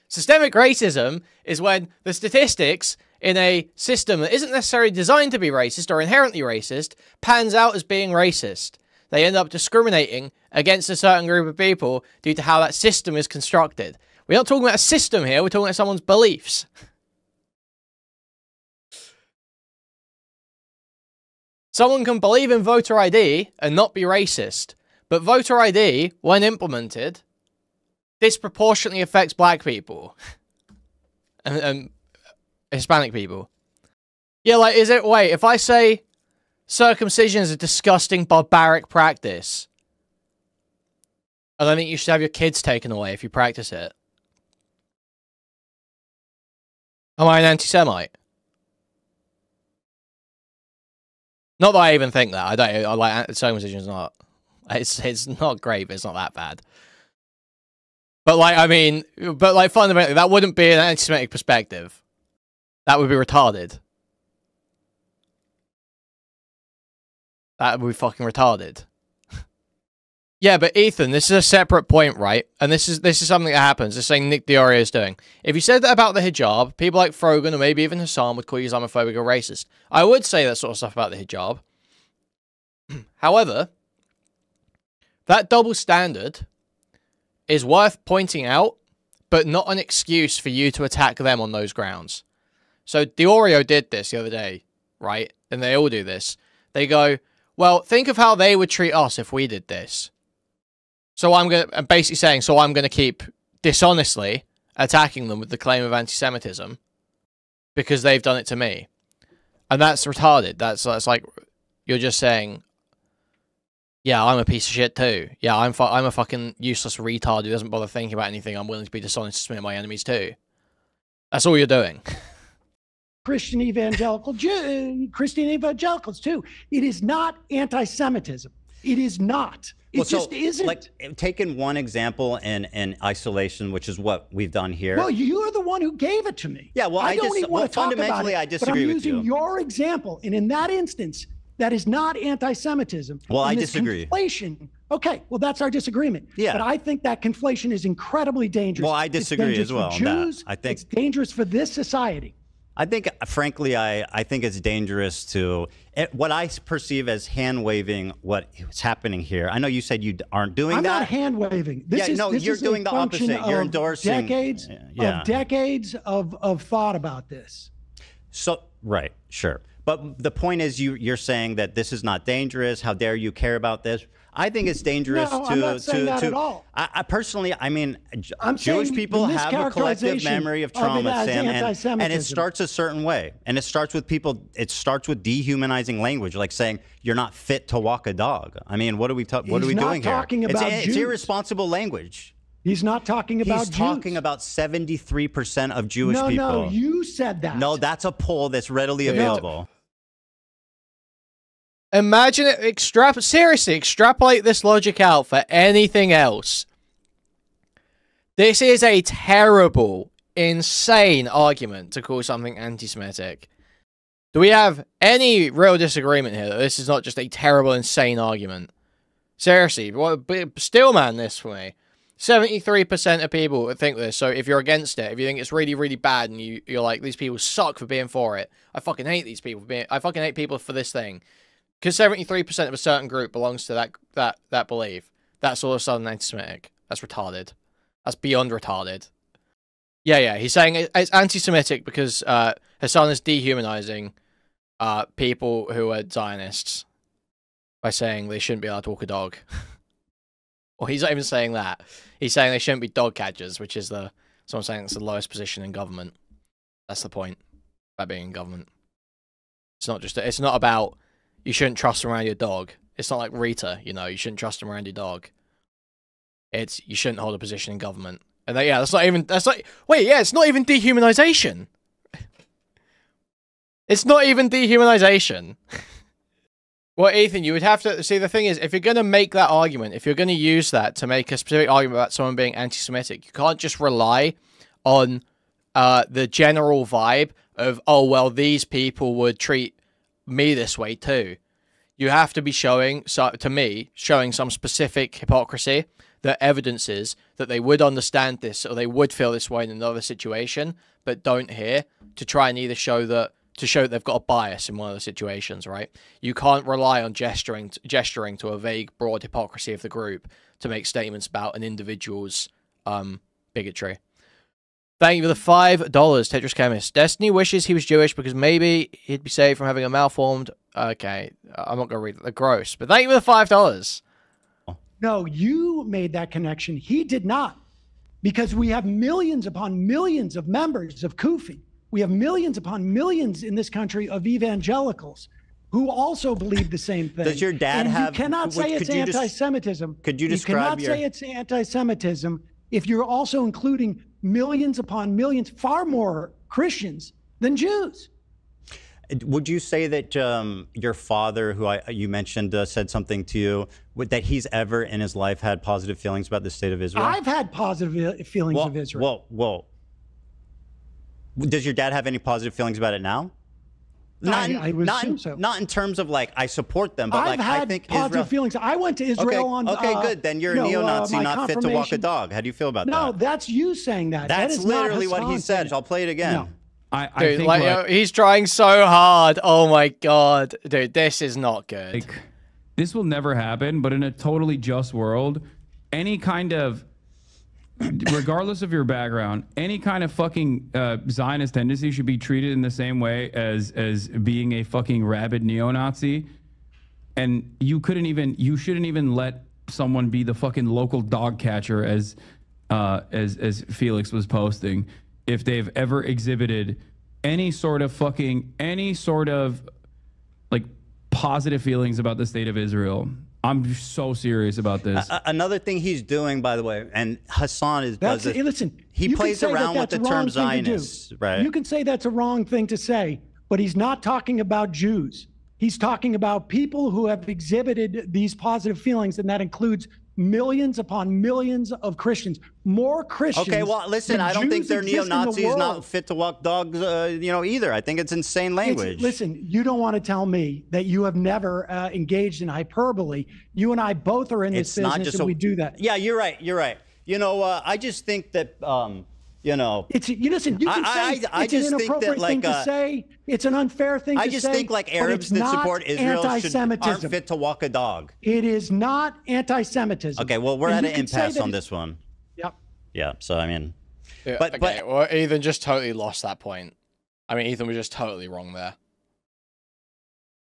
Systemic racism is when the statistics in a system that isn't necessarily designed to be racist or inherently racist pans out as being racist. They end up discriminating against a certain group of people due to how that system is constructed. We're not talking about a system here. We're talking about someone's beliefs. Someone can believe in voter ID and not be racist, but voter ID, when implemented, disproportionately affects black people and Hispanic people. Yeah, like, is it... Wait, if I say circumcision is a disgusting, barbaric practice, I don't think you should have your kids taken away if you practice it. Am I an anti-Semite? Not that I even think that. I like circumcision is not. It's not great, but it's not that bad. But like, I mean, but like fundamentally, that wouldn't be an anti-Semitic perspective. That would be retarded. That would be fucking retarded. Yeah, but Ethan, this is a separate point, right? And this is something that happens. This thing Nick Diorio is doing. If you said that about the hijab, people like Frogan or maybe even Hasan would call you Islamophobic or racist. I would say that sort of stuff about the hijab. However, that double standard is worth pointing out, but not an excuse for you to attack them on those grounds. So Diorio did this the other day, right? And they all do this. They go, well, think of how they would treat us if we did this. So I'm basically saying, so I'm going to keep dishonestly attacking them with the claim of anti-Semitism because they've done it to me. And that's retarded. That's like, you're just saying, yeah, I'm a piece of shit too. Yeah, I'm a fucking useless retard who doesn't bother thinking about anything. I'm willing to be dishonest to smear my enemies too. That's all you're doing. Christian evangelicals too. It is not anti-Semitism. It is not. It just isn't. Like, taking one example in isolation, which is what we've done here. Well, you're the one who gave it to me. Yeah, well, I don't even want to talk about it, I disagree with you. but I'm using your example, and in that instance, that is not anti-Semitism. Well, I this disagree. Conflation. Okay, well, that's our disagreement. Yeah. But I think that conflation is incredibly dangerous. Well, I disagree as well. It's dangerous for Jews. I think it's dangerous for this society. I think, frankly, I think it's dangerous to what I perceive as hand waving what's happening here. I know you said you aren't doing I'm that. I'm not hand waving. You're doing the opposite. You're endorsing decades of thought about this. So right, sure. But the point is, you're saying that this is not dangerous. How dare you care about this? I think it's dangerous to. I'm not saying that at all. I personally, I mean, Jewish people have a collective memory of trauma, Sam, and it starts a certain way. And it starts with people. It starts with dehumanizing language, like saying you're not fit to walk a dog. I mean, what are we doing here? He's not talking about Jews. It's irresponsible language. He's not talking about Jews. He's talking about 73% of Jewish people. No, you said that. No, that's a poll that's readily available. Imagine it, seriously, extrapolate this logic out for anything else. This is a terrible, insane argument to call something anti-Semitic. Do we have any real disagreement here that this is not just a terrible, insane argument? Seriously, steelman this for me. 73% of people think this, so if you're against it, if you think it's really, really bad and you're like, these people suck for being for it, I fucking hate these people I fucking hate people for this thing. Because 73% of a certain group belongs to that belief. That's all of a sudden anti-Semitic. That's retarded. That's beyond retarded. Yeah, he's saying it's anti-Semitic because Hasan is dehumanizing people who are Zionists by saying they shouldn't be allowed to walk a dog. Well, he's not even saying that. He's saying they shouldn't be dog catchers, which is someone saying it's the lowest position in government. That's the point about being in government. It's not about you shouldn't trust them around your dog. It's not like Rita, you shouldn't trust them around your dog. It's you shouldn't hold a position in government. And it's not even dehumanization. It's not even dehumanization. Well, Ethan, you would have to see, the thing is, if you're going to make that argument, if you're going to use that to make a specific argument about someone being anti-Semitic, you can't just rely on the general vibe of, oh, well, these people would treat me this way too. You have to be showing some specific hypocrisy that evidences that they would understand this or they would feel this way in another situation, but don't here, to try and either show that they've got a bias in one of the situations, right? You can't rely on gesturing to a vague, broad hypocrisy of the group to make statements about an individual's bigotry. Thank you for the $5, Tetris Chemist. Destiny wishes he was Jewish because maybe he'd be saved from having a malformed... Okay, I'm not going to read it. They're gross. But thank you for the $5. No, you made that connection. He did not. Because we have millions upon millions of members of Kufi. We have millions upon millions in this country of evangelicals who also believe the same thing. Does your dad and have... You cannot say it's anti-Semitism. Could you describe You cannot say it's anti-Semitism if you're also including millions upon millions, far more Christians than Jews. Would you say that your father, who you mentioned, said something to you, that he's ever in his life had positive feelings about the state of Israel? I've had positive feelings of Israel. Well, does your dad have any positive feelings about it now? I would assume so. Not in terms of like I support them, but I've had I think positive Israel... feelings. I went to Israel on. Okay, good. Then you're a neo-Nazi, not fit to walk a dog. How do you feel about that? No, that's you saying that. That's that is literally what he said. I'll play it again. No. I Dude, think like, he's trying so hard. Oh my god, dude, this is not good. Like, this will never happen. But in a totally just world, any kind of, regardless of your background, any kind of fucking Zionist tendency should be treated in the same way as being a fucking rabid neo-Nazi. And you shouldn't even let someone be the fucking local dog catcher as Felix was posting, if they've ever exhibited any sort of like positive feelings about the state of Israel. I'm so serious about this. Another thing he's doing, by the way, and Hasan does this. Listen, he plays around with the term Zionist, right? You can say that's a wrong thing to say, but he's not talking about Jews. He's talking about people who have exhibited these positive feelings, and that includes millions upon millions of Christians. More Christians. Okay, well, listen, I don't think they're neo-Nazis, not fit to walk dogs, either. I think it's insane language. Listen, you don't want to tell me that you have never engaged in hyperbole. You and I both are in this business, and we do that. Yeah, you're right. You're right. I just think that, It's listen. You can say it's an inappropriate thing to say. It's an unfair thing to say. I just think like Arabs that support Israel aren't fit to walk a dog. It is not anti-Semitism. Okay, well, we're at an impasse on this one. Yep. Yeah. So I mean, yeah, but well, Ethan just totally lost that point. I mean, Ethan was just totally wrong there.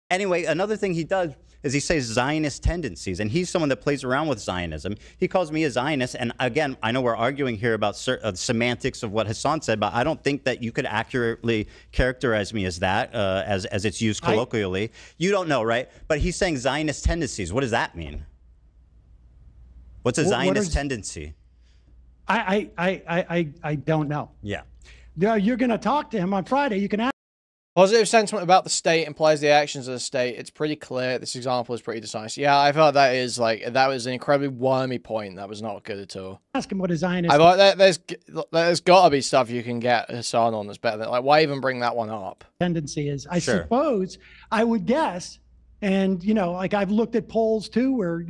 Anyway, another thing he does is he says Zionist tendencies, and he's someone that plays around with Zionism. He calls me a Zionist, and again, I know we're arguing here about semantics of what Hasan said, but I don't think that you could accurately characterize me as that, as it's used colloquially. You don't know, right? But he's saying Zionist tendencies. What does that mean? What's a Zionist tendency? I don't know. Yeah. You're going to talk to him on Friday. You can ask. Positive sentiment about the state implies the actions of the state. It's pretty clear. This example is pretty decisive. Yeah, I thought that was an incredibly wormy point. That was not good at all. Ask him what a Zionist. I thought there's got to be stuff you can get Hasan on that's better than, like, why even bring that one up? Tendency is, I suppose, I would guess, and like I've looked at polls too, where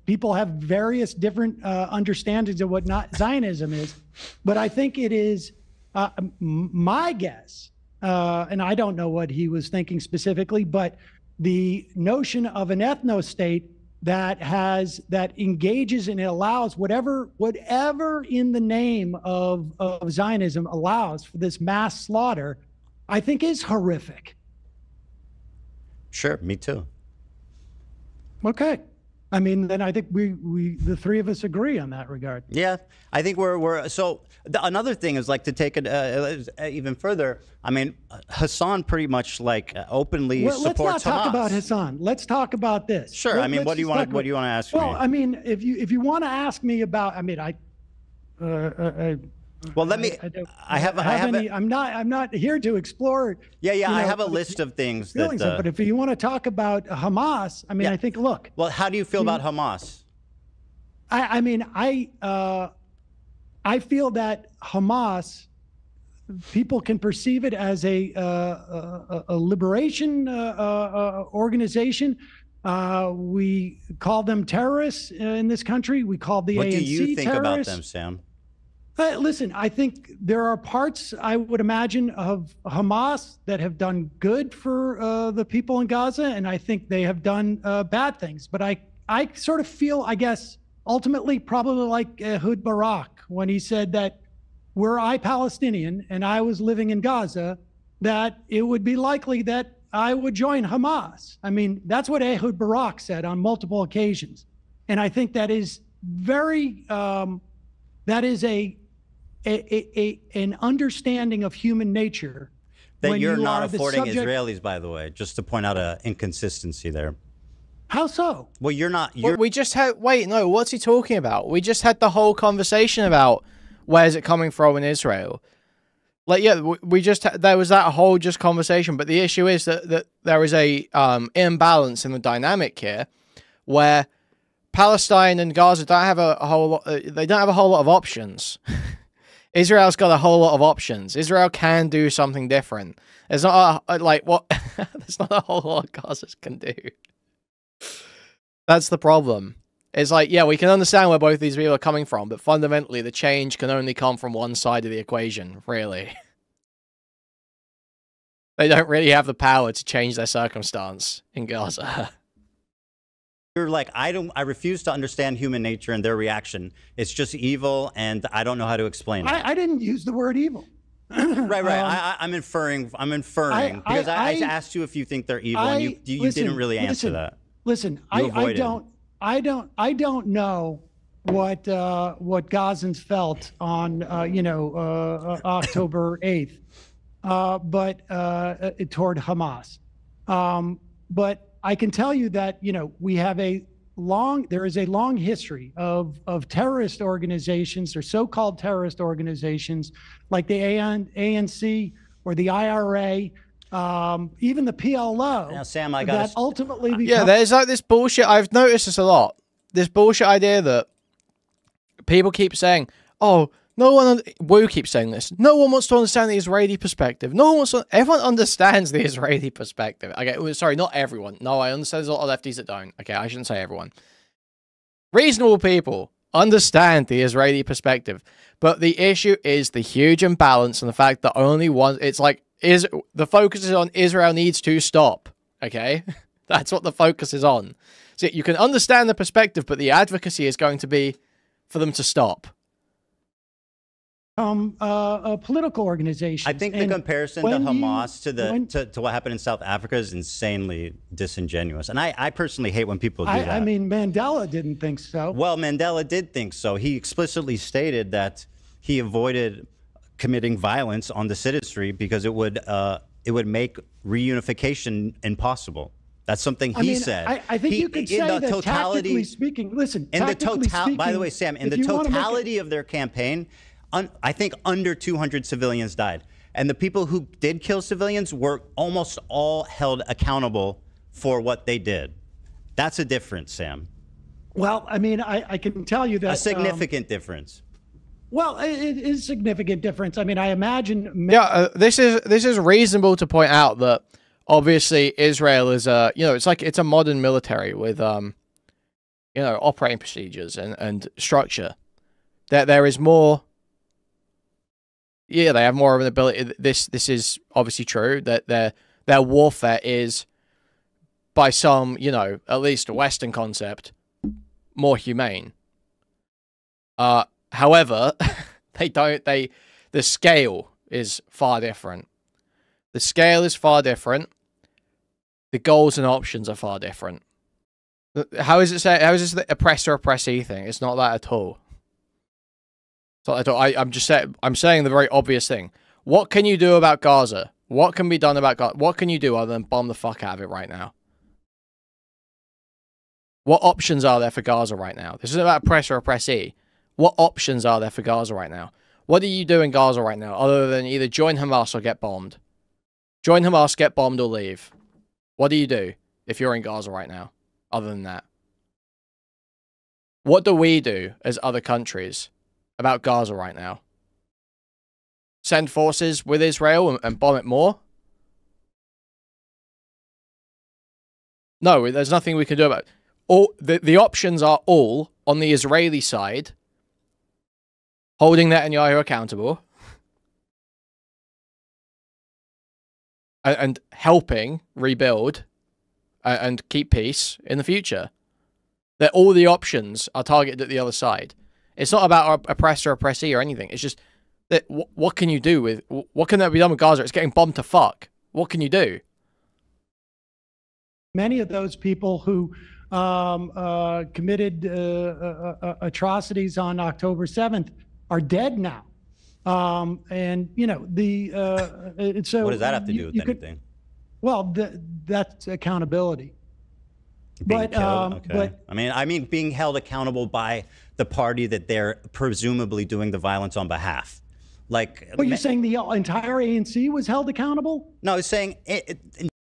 people have various different understandings of what Zionism is, but I think it is my guess. And I don't know what he was thinking specifically, but the notion of an ethno-state that engages and it allows whatever in the name of Zionism allows for this mass slaughter, I think is horrific. Sure, me too. Okay. I mean, then I think we the three of us agree on that regard. Yeah, I think we're so. Another thing is like to take it even further. I mean, Hasan pretty much like openly supports Hamas. Let's not talk about Hasan. Let's talk about this. Sure. I mean, what do you want to ask me? Well, I mean, if you want to ask me about, I mean, well, let me. I'm not here to explore. Yeah. I have a list of things that. But if you want to talk about Hamas, I mean, I think. Look. Well, how do you feel about Hamas? I mean, I feel that Hamas, people can perceive it as a liberation organization. We call them terrorists in this country. We call the ANC terrorists. What do you think about them, Sam? Listen, I think there are parts, I would imagine, of Hamas that have done good for the people in Gaza, and I think they have done bad things. But I sort of feel, I guess, ultimately probably like Ehud Barak when he said that were I Palestinian and I was living in Gaza, that it would be likely that I would join Hamas. I mean, that's what Ehud Barak said on multiple occasions. And I think that is very, that is an understanding of human nature. That you're not affording Israelis, by the way, just to point out an inconsistency there. How so? Well, you're not. We just had. Wait, no. What's he talking about? We just had the whole conversation about where's it coming from in Israel. Like, yeah, we just there was that whole just conversation. But the issue is that there is a imbalance in the dynamic here, where Palestine and Gaza don't have a whole lot. They don't have a whole lot of options. Israel's got a whole lot of options. Israel can do something different. There's not like what. There's not a whole lot Gaza can do. That's the problem. It's like, yeah, we can understand where both these people are coming from, but fundamentally the change can only come from one side of the equation, really. They don't really have the power to change their circumstance in Gaza. You're like, I refuse to understand human nature and their reaction. It's just evil, and I don't know how to explain it. I didn't use the word evil. Right. I'm inferring because I asked you if you think they're evil, and you didn't really answer that. Listen, I don't know what Gazans felt on October 8th, but toward Hamas. But I can tell you that we have there is a long history of terrorist organizations or so-called terrorist organizations like the ANC or the IRA. Even the PLO. Now, Sam, I got ultimately become... Yeah, there's like this bullshit. I've noticed this a lot. This bullshit idea that people keep saying, "Oh, no one." Wu keeps saying this. No one wants to understand the Israeli perspective. No one wants to. Everyone understands the Israeli perspective. Okay, sorry, not everyone. No, I understand there's a lot of lefties that don't. Okay, I shouldn't say everyone. Reasonable people understand the Israeli perspective, but the issue is the huge imbalance and the fact that only one. It's like. The focus is on Israel needs to stop, okay? That's what the focus is on. So you can understand the perspective, but the advocacy is going to be for them to stop. A political organization. I think the comparison to Hamas to what happened in South Africa is insanely disingenuous. And I personally hate when people do that. I mean, Mandela didn't think so. Well, Mandela did think so. He explicitly stated that he avoided committing violence on the citizens because it would make reunification impossible. That's something he said. I think you could say that tactically speaking, listen, by the way, Sam, in the totality of their campaign, I think under 200 civilians died. And the people who did kill civilians were almost all held accountable for what they did. That's a difference, Sam. Well, I mean, I can tell you that... A significant difference. Well, it is a significant difference. I mean, I imagine... Yeah, this is reasonable to point out that obviously Israel is it's a modern military with operating procedures and structure. There is more. Yeah, they have more of an ability. This is obviously true that their warfare is, by some at least a Western concept, more humane. However, the scale is far different. The scale is far different. The goals and options are far different. How is this the oppressor-oppressee thing? It's not that at all. It's not at all. I'm saying the very obvious thing. What can you do about Gaza? What can be done about Gaza? What can you do other than bomb the fuck out of it right now? What options are there for Gaza right now? This isn't about oppressor-oppressee. What options are there for Gaza right now? What do you do in Gaza right now other than either join Hamas or get bombed? Join Hamas, get bombed, or leave. What do you do if you're in Gaza right now other than that? What do we do as other countries about Gaza right now? Send forces with Israel and bomb it more? No, there's nothing we can do about it. The options are all on the Israeli side, holding Netanyahu accountable and helping rebuild and keep peace in the future. That all the options are targeted at the other side. It's not about oppressor, oppressee, or anything. It's just What can you do with, what can that be done with Gaza? It's getting bombed to fuck. What can you do? Many of those people who committed atrocities on October 7th are dead now. And, you know, so what does that have to do with anything? Well, that's accountability. Being killed? Okay. I mean, being held accountable by the party that they're presumably doing the violence on behalf. Like, but you're saying the entire ANC was held accountable? No, I was saying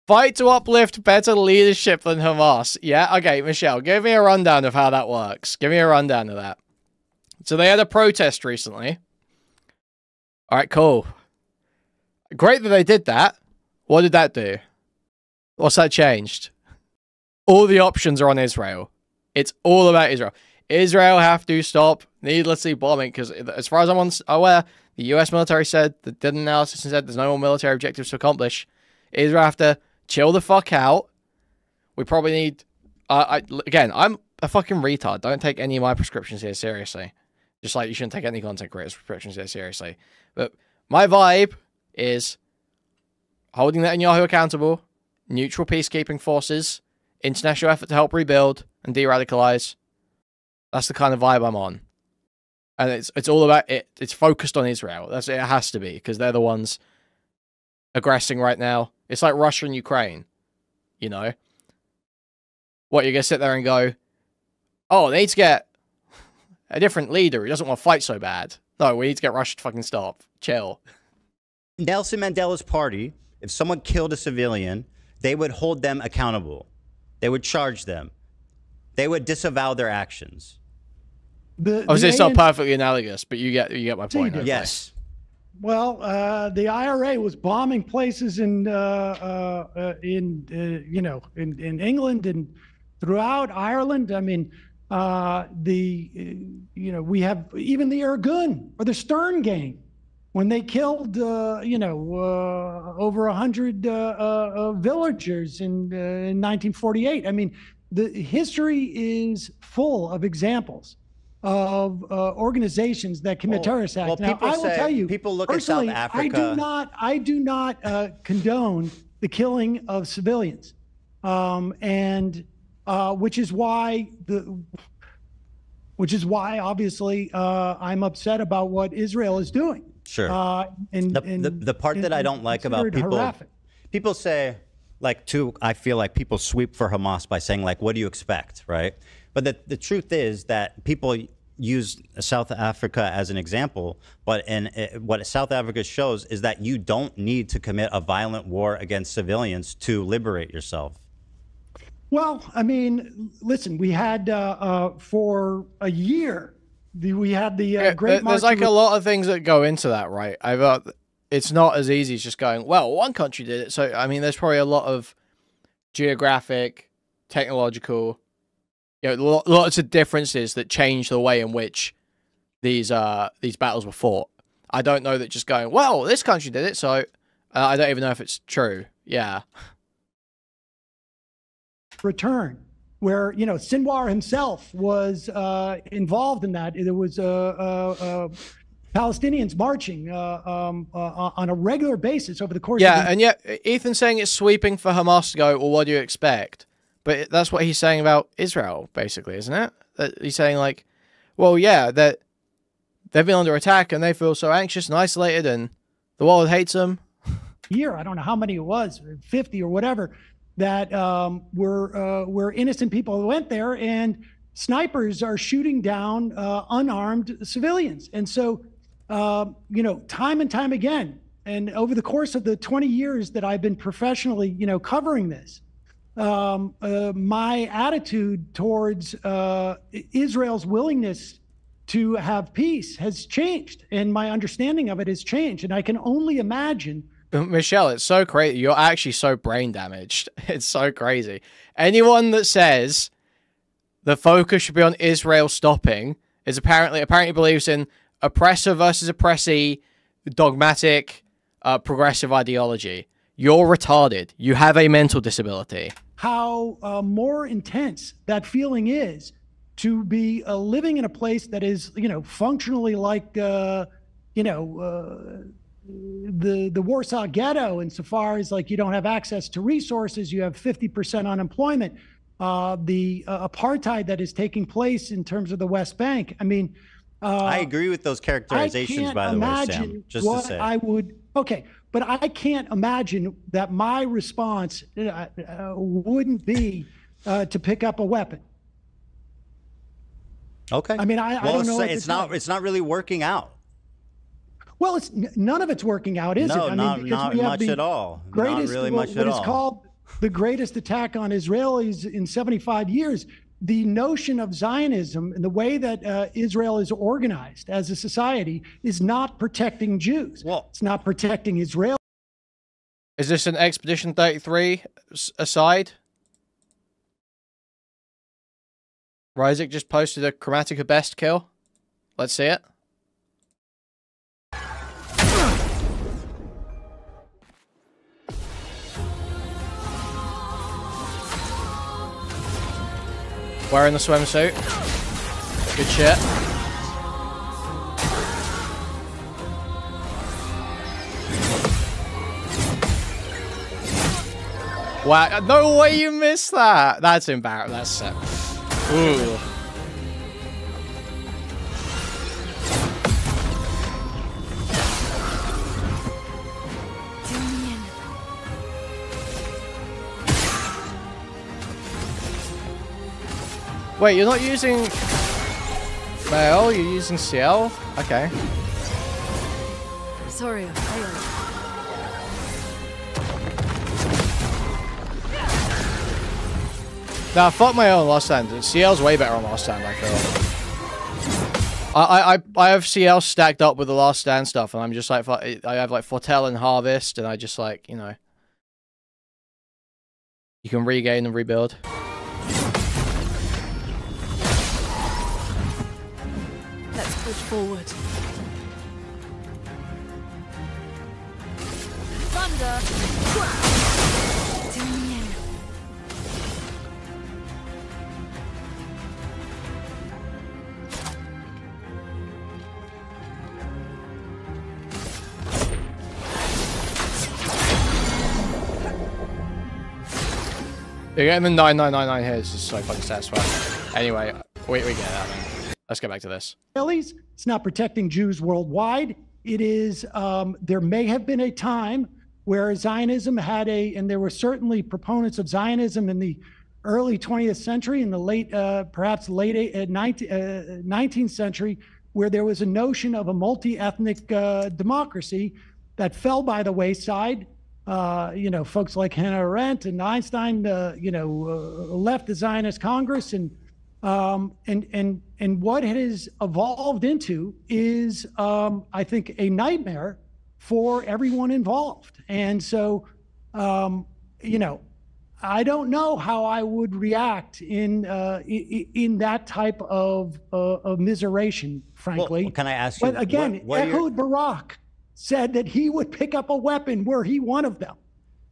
fight to uplift better leadership than Hamas. Yeah, okay, Michelle, give me a rundown of how that works. Give me a rundown of that. So they had a protest recently. All right, cool. Great that they did that. What did that do? What's that changed? All the options are on Israel. It's all about Israel. Israel have to stop needlessly bombing because, as far as I'm aware, the US military said, did an analysis and said there's no more military objectives to accomplish. Israel have to chill the fuck out. We probably need... again, I'm a fucking retard. Don't take any of my prescriptions here seriously. Just like you shouldn't take any content creators' prescriptions here seriously. But my vibe is holding Netanyahu accountable, neutral peacekeeping forces, international effort to help rebuild and de-radicalize. That's the kind of vibe I'm on. And it's all about it. It's focused on Israel. It has to be, because they're the ones aggressing right now. It's like Russia and Ukraine, you know? What, you're going to sit there and go, oh, they need to get a different leader who doesn't want to fight so bad. No, we need to get Russia to fucking stop. Chill. Nelson Mandela's party, if someone killed a civilian, they would hold them accountable. They would charge them. They would disavow their actions. Obviously, it's not perfectly analogous, but you get my point. Okay. Yes. Well, the IRA was bombing places in England and throughout Ireland. I mean, we have even the Irgun or the Stern Gang when they killed, over 100 villagers in 1948. I mean, the history is full of example of organizations that commit terrorist acts. Now, I will tell you, people look at South Africa. I do not condone the killing of civilians, which is why obviously I'm upset about what Israel is doing. Sure. The part that I don't like about people say, I feel like people sweep for Hamas by saying, like, what do you expect, right? But the truth is that people use South Africa as an example, but what South Africa shows is that you don't need to commit a violent war against civilians to liberate yourself. Well, I mean, listen, we had for a year, we had the Great March. There's like a lot of things that go into that, right? It's not as easy as just going, well, one country did it. So, I mean, there's probably a lot of geographic, technological, lots of differences that change the way in which these battles were fought. I don't know that just going, well, this country did it, so I don't even know if it's true. Yeah. Return, where Sinwar himself was involved in that. There was Palestinians marching on a regular basis over the course. Yeah, and yet Ethan's saying it's sweeping for Hamas to go, well, what do you expect? But that's what he's saying about Israel, basically, isn't it? That he's saying, like, well, yeah, that they've been under attack and they feel so anxious and isolated and the world hates them. Here, I don't know how many it was, 50 or whatever, that were innocent people who went there, and snipers are shooting down unarmed civilians. And so, time and time again, and over the course of the 20 years that I've been professionally, covering this, my attitude towards Israel's willingness to have peace has changed, and my understanding of it has changed. And I can only imagine. Michelle, it's so crazy. You're actually so brain damaged. It's so crazy. Anyone that says the focus should be on Israel stopping is apparently believes in oppressor versus oppressee, dogmatic, progressive ideology. You're retarded. You have a mental disability. How more intense that feeling is to be living in a place that is, functionally like, the Warsaw Ghetto, insofar as like you don't have access to resources, you have 50% unemployment, the apartheid that is taking place in terms of the West Bank. I mean, I agree with those characterizations, by the way, Sam. Just to say, but I can't imagine that my response wouldn't be to pick up a weapon. Okay. I mean, I don't know. It's not really working out. Well, none of it's working out, is no, it? Not much at all. Not really much at all. What is called the greatest attack on Israelis in 75 years. The notion of Zionism and the way that Israel is organized as a society is not protecting Jews. Well, it's not protecting Israel. Is this an Expedition 33 aside? Ryzik just posted a Chromatica best kill. Let's see it. Wearing the swimsuit. Good shit. Wow, no way you missed that. That's embarrassing. That's sick. Ooh. Wait, you're not using Mail, you're using CL? Okay. Sorry, I failed. Nah, fuck my own Lost Stand. CL's way better on Lost Stand, I feel. I have CL stacked up with the Last Stand stuff, and I'm just like, I have like Foretell and Harvest, and I just like, you know, you can regain and rebuild. Let's push forward. Thunder! Tune me in. You're getting the 9999 here. This is so fucking satisfying. Anyway, we get that then. Let's get back to this. It's not protecting Jews worldwide. It is, there may have been a time where Zionism had and there were certainly proponents of Zionism in the early 20th century, in the late, perhaps late 19th century, where there was a notion of a multi-ethnic democracy that fell by the wayside. You know, folks like Hannah Arendt and Einstein, left the Zionist Congress, and what it has evolved into is, I think, a nightmare for everyone involved. And so, I don't know how I would react in that type of miseration, frankly. Well, can I ask you? But again, Ehud Barak said that he would pick up a weapon were he one of them.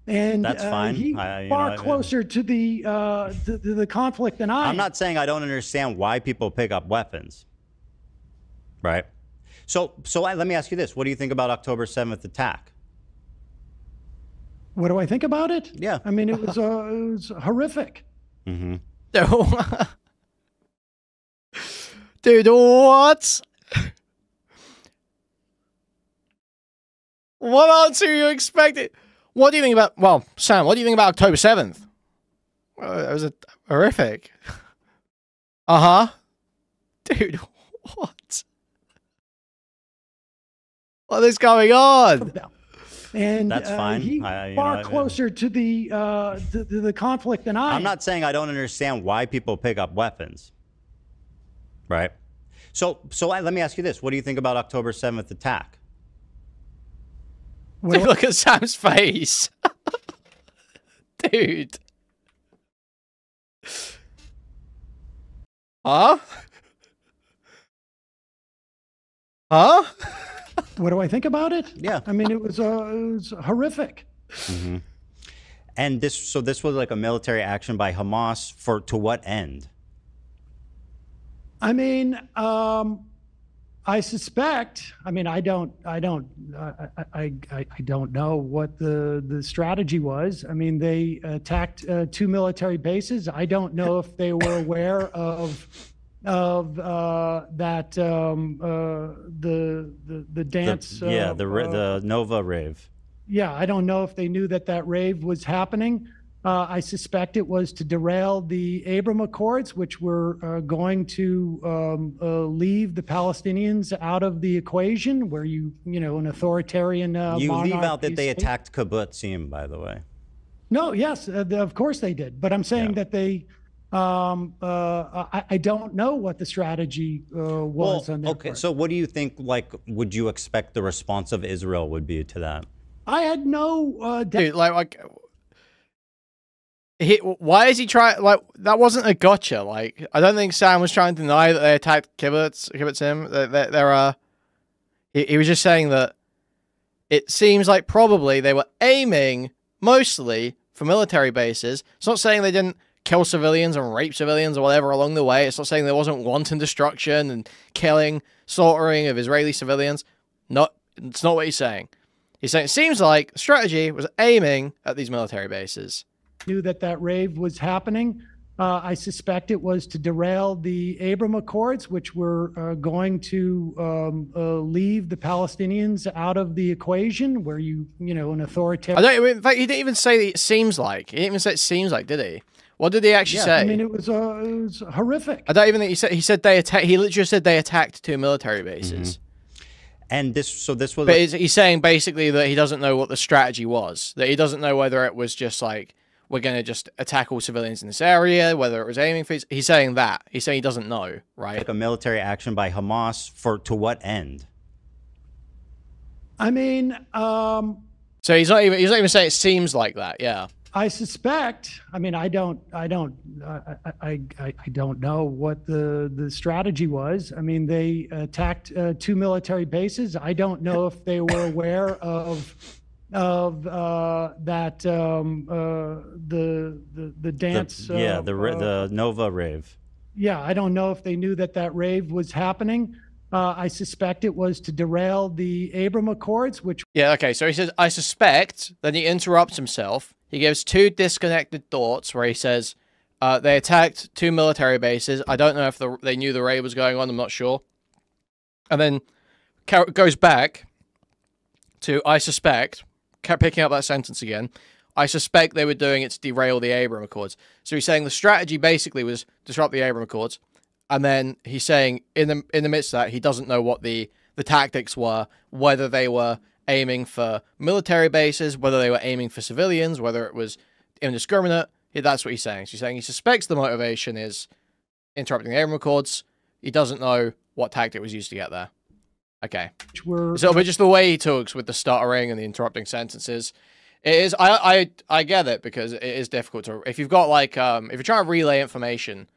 And that's fine. He's far closer to the conflict than I am. I'm not saying I don't understand why people pick up weapons, right? So let me ask you this: what do you think about October 7th attack? What do I think about it? Yeah, I mean, it was horrific. Mm-hmm. Dude, what? What answer are you expecting? What do you think about, well, Sam, what do you think about October 7th? Well, it was horrific. Uh-huh. Dude, what? What is going on? And that's fine. He's far closer to the conflict than I am. I'm not saying I don't understand why people pick up weapons, right? So let me ask you this: what do you think about October 7th attack? Dude, look at Sam's face. Dude. Huh? Huh? What do I think about it? Yeah. I mean, it was horrific. Mm-hmm. And this was like a military action by Hamas to what end? I mean, I suspect. I mean, I don't know what the strategy was. I mean, they attacked 2 military bases. I don't know if they were aware of that the dance. The Nova rave. Yeah, I don't know if they knew that rave was happening. I suspect it was to derail the Abraham Accords, which were going to leave the Palestinians out of the equation, where an authoritarian You leave out that they state. attacked Kibbutzim, by the way. No, yes, of course they did. But I'm saying that they. I don't know what the strategy was on their part. So what do you think? Like, would you expect the response of Israel would be to that? I had no doubt. Dude, why is he trying? Like, that wasn't a gotcha. Like, I don't think Sam was trying to deny that they attacked kibbutzim. He was just saying that it seems like probably they were aiming mostly for military bases. It's not saying they didn't kill civilians and rape civilians or whatever along the way. It's not saying there wasn't wanton destruction and killing, slaughtering of Israeli civilians. It's not what he's saying. He's saying it seems like the strategy was aiming at these military bases. Knew that rave was happening. I suspect it was to derail the Abraham Accords, which were going to leave the Palestinians out of the equation, where an authoritarian. In fact, he didn't even say that it seems like. He didn't even say it seems like, did he? What did he actually say? I mean, it was horrific. I don't even think he said they attacked. He literally said they attacked 2 military bases. Mm-hmm. And this was. But he's saying basically that he doesn't know what the strategy was. That he doesn't know whether it was just like, we're going to just attack all civilians in this area, whether it was aiming for... He's saying that. He's saying he doesn't know, right? Like a military action by Hamas to what end? I mean... So he's not even saying it seems like that, yeah. I suspect... I mean, I don't know what the strategy was. I mean, they attacked 2 military bases. I don't know if they were aware of that the dance. The Nova rave. Yeah, I don't know if they knew that rave was happening. I suspect it was to derail the Abraham Accords, which. Yeah, okay, so he says, I suspect, then he interrupts himself. He gives 2 disconnected thoughts where he says, they attacked 2 military bases. I don't know if they knew the raid was going on, I'm not sure. And then goes back to, I suspect, kept picking up that sentence again. I suspect they were doing it to derail the Abraham Accords. So he's saying the strategy basically was disrupt the Abraham Accords. And then he's saying in the midst of that, he doesn't know what the tactics were, whether they were aiming for military bases, whether they were aiming for civilians, whether it was indiscriminate. That's what he's saying. So he's saying he suspects the motivation is interrupting the Abraham Accords. He doesn't know what tactic was used to get there. Okay. So, but just the way he talks with the stuttering and the interrupting sentences, it is. I get it, because it is difficult to. If you've got like if you're trying to relay information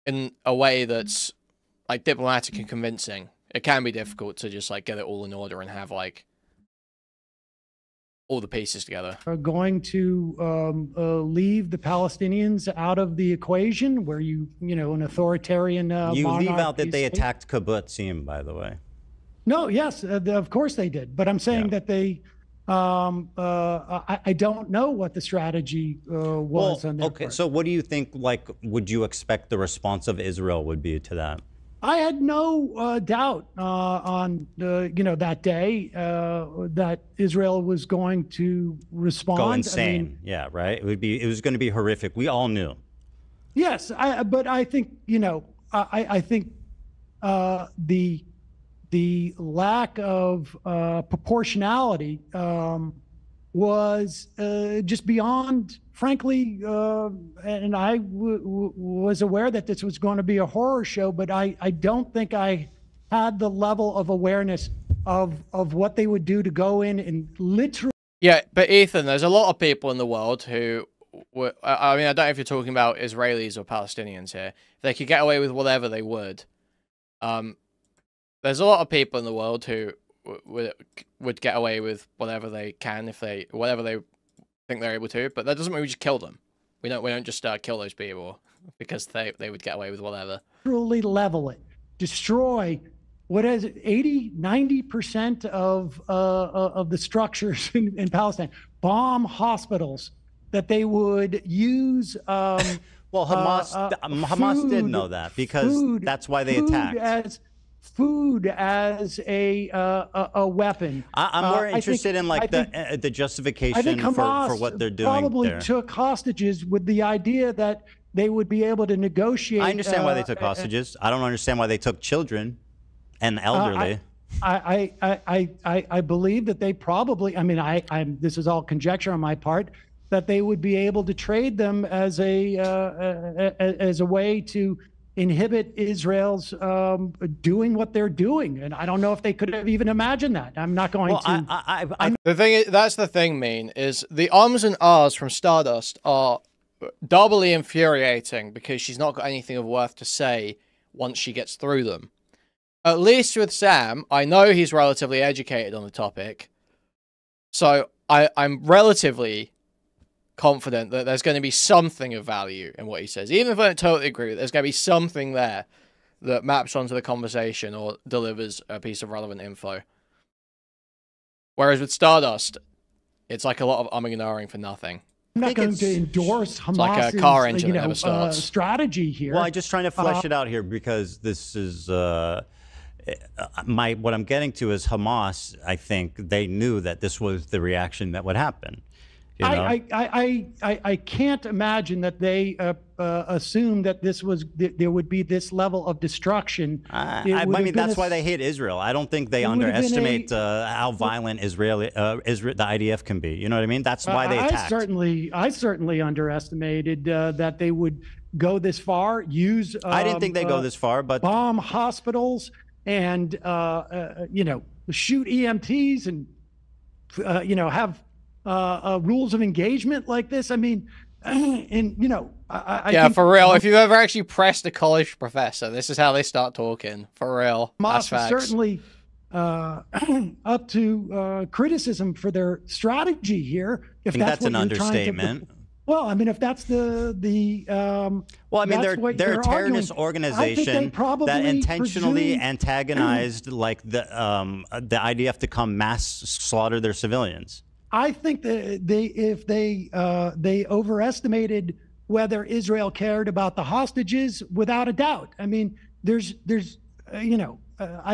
in a way that's like diplomatic and convincing, it can be difficult to just like get it all in order and have like all the pieces together. Are going to leave the Palestinians out of the equation, where an authoritarian. You leave out that they attacked Kibbutzim, by the way. No, yes, of course they did. But I'm saying that they. I don't know what the strategy was on their part. So what do you think? Like, would you expect the response of Israel would be to that? I had no doubt on that day that Israel was going to respond. Go insane. Yeah, right. It was going to be horrific. We all knew. Yes, but I think I think the lack of proportionality was just beyond. Frankly, and I was aware that this was going to be a horror show, but I don't think I had the level of awareness of what they would do to go in and literally. Yeah, but Ethan, there's a lot of people in the world who were, I mean, I don't know if you're talking about Israelis or Palestinians here. If they could get away with whatever, they would. There's a lot of people in the world who would get away with whatever they can whatever they think they're able to, but that doesn't mean we just kill them. We don't just kill those people because they would get away with whatever. Truly level it, destroy what is it, 80, 90% of the structures in Palestine, bomb hospitals, that they would use. Well, Hamas did know that because that's why they attacked. Food as a weapon. I'm more interested in like the justification for what they're doing. Probably took hostages with the idea that they would be able to negotiate. I understand why they took hostages. I don't understand why they took children and elderly. I believe that they probably. I mean, this is all conjecture on my part, that they would be able to trade them as a way to inhibit Israel's doing what they're doing. And I don't know if they could have even imagined that. I'm not going to. The thing is, that's the thing, Mean, is the ums and ahs from Stardust are doubly infuriating because she's not got anything of worth to say once she gets through them. At least with Sam, I know he's relatively educated on the topic. So I'm relatively confident that there's going to be something of value in what he says. Even if I don't totally agree with it, there's going to be something there that maps onto the conversation or delivers a piece of relevant info. Whereas with Stardust, it's like a lot of umming and ahhing for nothing. I'm not going to endorse Hamas's like a car engine that never starts. Strategy here. Well, I'm just trying to flesh it out here because this is what I'm getting to is Hamas. I think they knew that this was the reaction that would happen. You know? I can't imagine that they assumed that there would be this level of destruction. I mean, that's why they hate Israel. I don't think they underestimate how violent the IDF can be. You know what I mean? That's why they attacked. I certainly underestimated that they would go this far. Use I didn't think they'd go this far, but bomb hospitals and shoot EMTs and have rules of engagement like this. I mean, and I think for real. If you've ever actually pressed a college professor, this is how they start talking. For real, that's facts. Certainly up to criticism for their strategy here. If that's an understatement. Well, I mean, if that's the well, I mean, they're a terrorist organization that intentionally antagonized like the IDF to come mass slaughter their civilians. I think that if they overestimated whether Israel cared about the hostages, without a doubt. I mean, I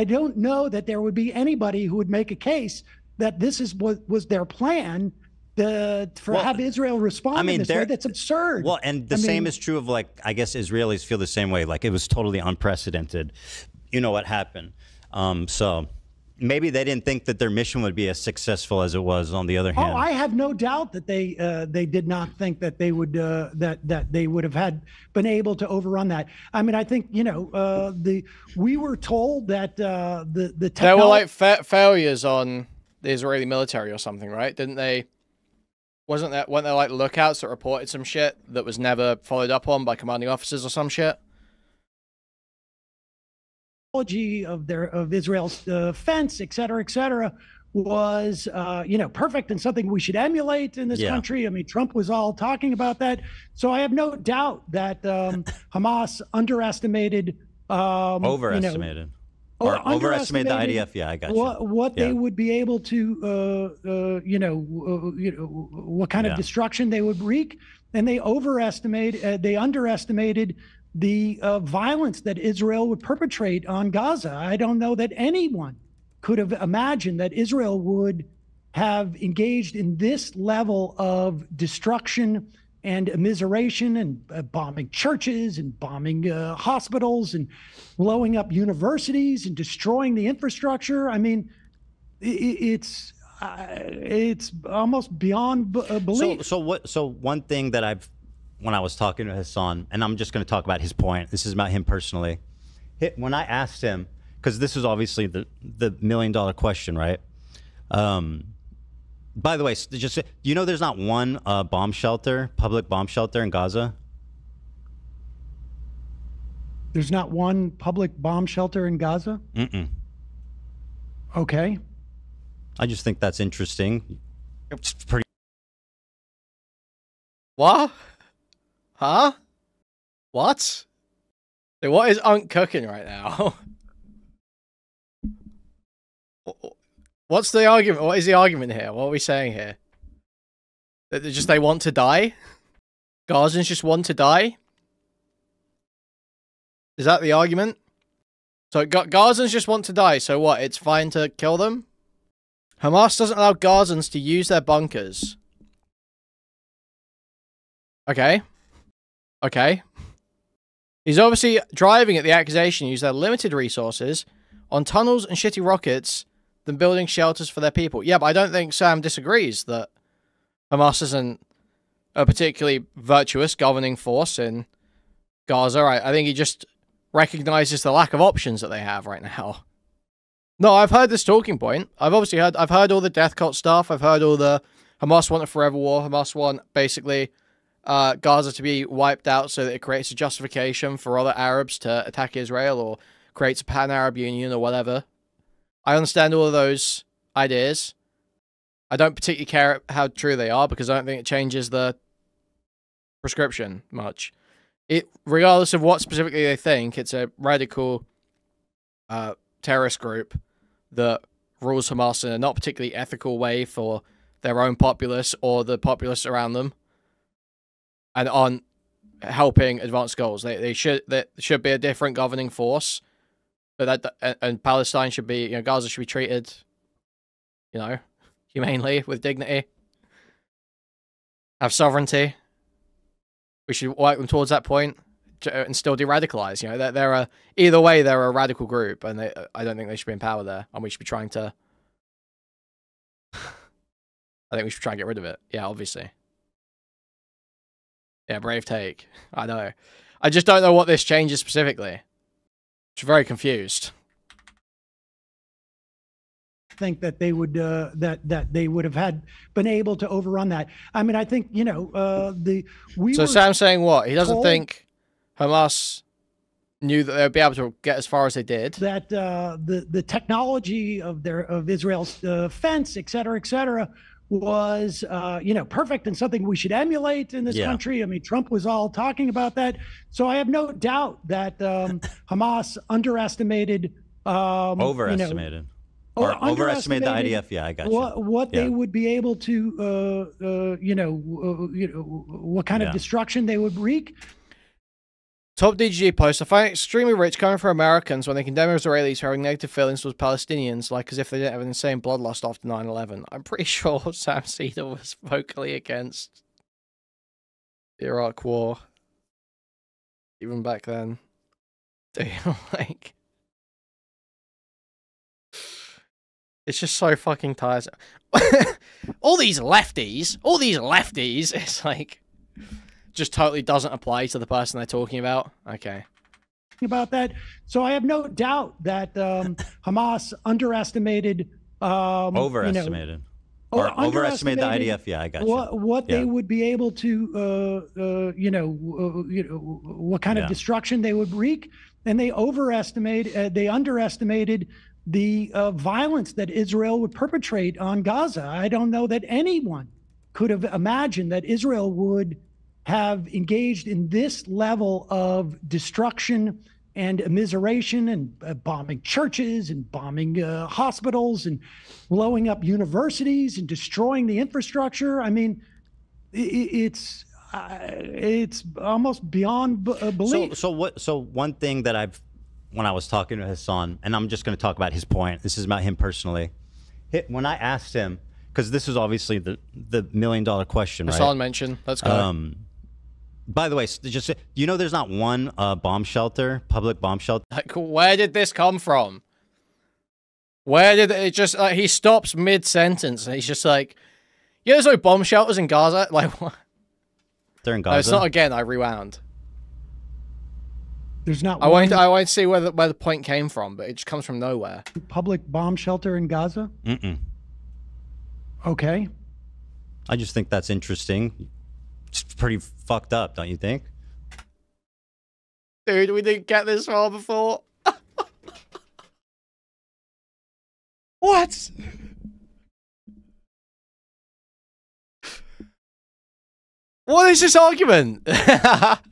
don't know that there would be anybody who would make a case that this is what was their plan have Israel respond in this way. That's absurd. Well, and the same is true of, like, I guess Israelis feel the same way. Like, it was totally unprecedented. You know what happened. So maybe they didn't think that their mission would be as successful as it was. On the other hand, I have no doubt that they did not think that they would that they would have been able to overrun that. I mean, I think we were told that the there were like failures on the Israeli military or something, right? Didn't they? Weren't there like lookouts that reported some shit that was never followed up on by commanding officers or some shit? Of Israel's defense, et cetera, was perfect and something we should emulate in this country. I mean, Trump was all talking about that. So I have no doubt that Hamas overestimated overestimated the IDF. Yeah, I got you. What they would be able to, what kind of destruction they would wreak, and they underestimated the violence that Israel would perpetrate on Gaza. I don't know that anyone could have imagined that Israel would have engaged in this level of destruction and immiseration and bombing churches and bombing hospitals and blowing up universities and destroying the infrastructure. I mean, it's almost beyond belief. So one thing that when I was talking to Hasan, and I'm just going to talk about his point. This is about him personally. When I asked him, because this is obviously the $1 million question, right? By the way, just there's not one public bomb shelter in Gaza. There's not one public bomb shelter in Gaza? Mm-mm. Okay. I just think that's interesting. It's pretty. What? Huh? What? So what is Unc cooking right now? What's the argument? What is the argument here? What are we saying here? That they want to die? Gazans just want to die? Is that the argument? So Gazans just want to die, so what? It's fine to kill them? Hamas doesn't allow Gazans to use their bunkers. Okay. Okay. He's obviously driving at the accusation use their limited resources on tunnels and shitty rockets than building shelters for their people. Yeah, but I don't think Sam disagrees that Hamas isn't a particularly virtuous governing force in Gaza. I think he just recognizes the lack of options that they have right now. No, I've heard this talking point. I've heard all the death cult stuff. I've heard all the Hamas want a forever war. Hamas want basically Gaza to be wiped out so that it creates a justification for other Arabs to attack Israel or creates a pan-Arab union or whatever. I understand all of those ideas. I don't particularly care how true they are because I don't think it changes the prescription much. Regardless of what specifically they think, it's a radical terrorist group that rules Hamas in a not particularly ethical way for their own populace or the populace around them, and on helping advance goals. There should be a different governing force, but and Palestine should be, Gaza should be treated, humanely, with dignity, have sovereignty. We should work them towards that point and still de-radicalize. Either way, they're a radical group, and I don't think they should be in power there, and we should be trying to. I think we should try and get rid of it. Yeah, obviously. Yeah, brave take. I know. I just don't know what this changes specifically. I'm very confused. Think that they would that they would have been able to overrun that. I mean, I think So Sam's saying what? He doesn't think Hamas knew that they would be able to get as far as they did. That the technology of Israel's fence, et cetera, was perfect and something we should emulate in this country. I mean, Trump was all talking about that. So I have no doubt that Hamas overestimated overestimated the IDF. Yeah, I got you. What they would be able to, what kind of destruction they would wreak. Top DGG post: I find it extremely rich coming from Americans when they condemn Israelis who are having negative feelings towards Palestinians, like as if they didn't have an insane bloodlust after 9/11. I'm pretty sure Sam Seder was vocally against the Iraq War, even back then. Like, it's just so fucking tiresome. all these lefties, it's like, just totally doesn't apply to the person they're talking about. Okay. About that. So I have no doubt that Hamas overestimated overestimated the IDF. Yeah, I got you. What they would be able to, what kind of destruction they would wreak. And they underestimated the violence that Israel would perpetrate on Gaza. I don't know that anyone could have imagined that Israel would have engaged in this level of destruction and immiseration and bombing churches and bombing hospitals and blowing up universities and destroying the infrastructure. I mean, it's almost beyond belief. So one thing that when I was talking to Hasan, and I'm just going to talk about his point. This is about him personally. When I asked him, because this is obviously the $1 million question, right? Hasan mentioned. Let's go. By the way, just there's not one bomb shelter, public bomb shelter. Like, where did this come from? Where did it just? He stops mid-sentence and he's just like, there's no bomb shelters in Gaza. Like, what? They're in Gaza. No, it's not. Again, I rewound. There's not. I want to see where the point came from, but it just comes from nowhere. Public bomb shelter in Gaza. Okay. I just think that's interesting. It's pretty fucked up, don't you think? Dude, we didn't get this far before. What? What is this argument? It's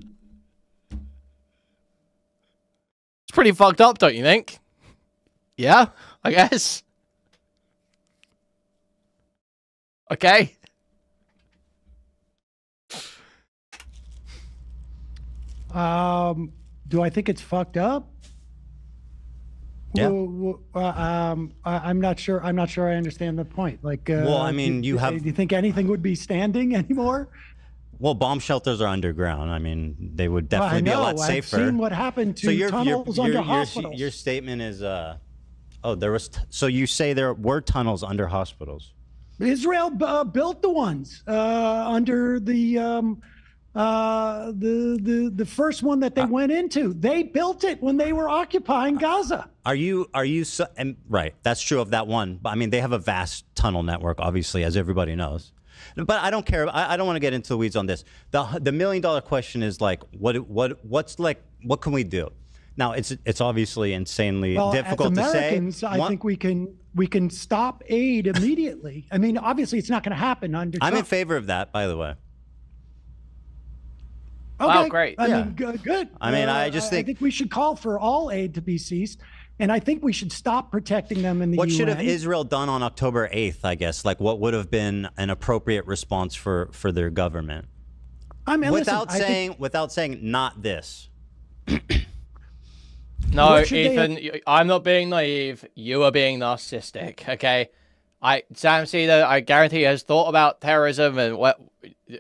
pretty fucked up, don't you think? Yeah, I guess. Okay? Do I think it's fucked up? Yeah. I'm not sure. I'm not sure I understand the point. Like, Well, I mean, do you have. you think anything would be standing anymore? Well, bomb shelters are underground. I mean, they would Well, definitely I be a know. lot safer. I've seen what happened to tunnels under hospitals. Your statement is, oh, there was. So you say there were tunnels under hospitals? Israel built the ones under the first one that they went into. They built it when they were occupying Gaza. Are you and right? That's true of that one. But I mean, they have a vast tunnel network, obviously, as everybody knows. But I don't care. I don't want to get into the weeds on this. The $1 million question is like, what can we do? Now, it's obviously insanely difficult as to say. Americans, I think we can stop aid immediately. I mean, obviously, it's not going to happen under Trump. I'm in favor of that, by the way. Okay. Wow, great. I mean, good. I mean, I think we should call for all aid to be ceased, and I think we should stop protecting them in the What UN. should have Israel done on October 8th, I guess? Like, what would have been an appropriate response for their government? I mean, without saying not this. No, Ethan, I'm not being naive. You are being narcissistic, okay? Sam Seder, I guarantee, has thought about terrorism and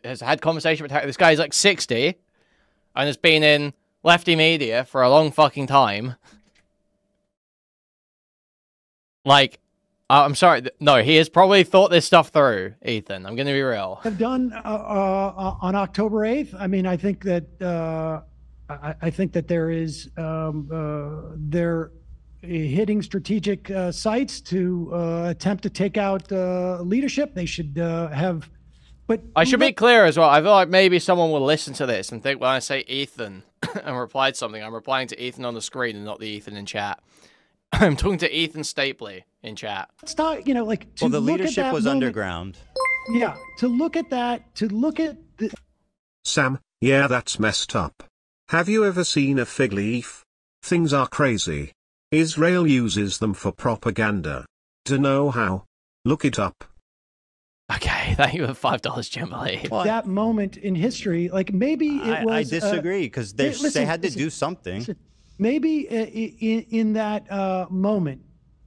has had conversation with terrorism. This guy's like 60 and has been in lefty media for a long fucking time. Like, I'm sorry. No, he has probably thought this stuff through, Ethan. I'm going to be real. Have done on October 8th. I mean, I think that I think that there is they're hitting strategic sites to attempt to take out leadership. They should have. But I should be clear as well. I feel like maybe someone will listen to this and think when I say Ethan and replied something, I'm replying to Ethan on the screen and not the Ethan in chat. I'm talking to Ethan Stapley in chat. It's not, like to the look leadership at that was moment, underground. Yeah, to look at that, to look at the. Sam, yeah, that's messed up. Have you ever seen a fig leaf? Things are crazy. Israel uses them for propaganda. To know how? Look it up. Okay, thank you for $5, Jimmy. That moment in history, like maybe it was. I disagree because they had to do something. Listen, maybe in that moment,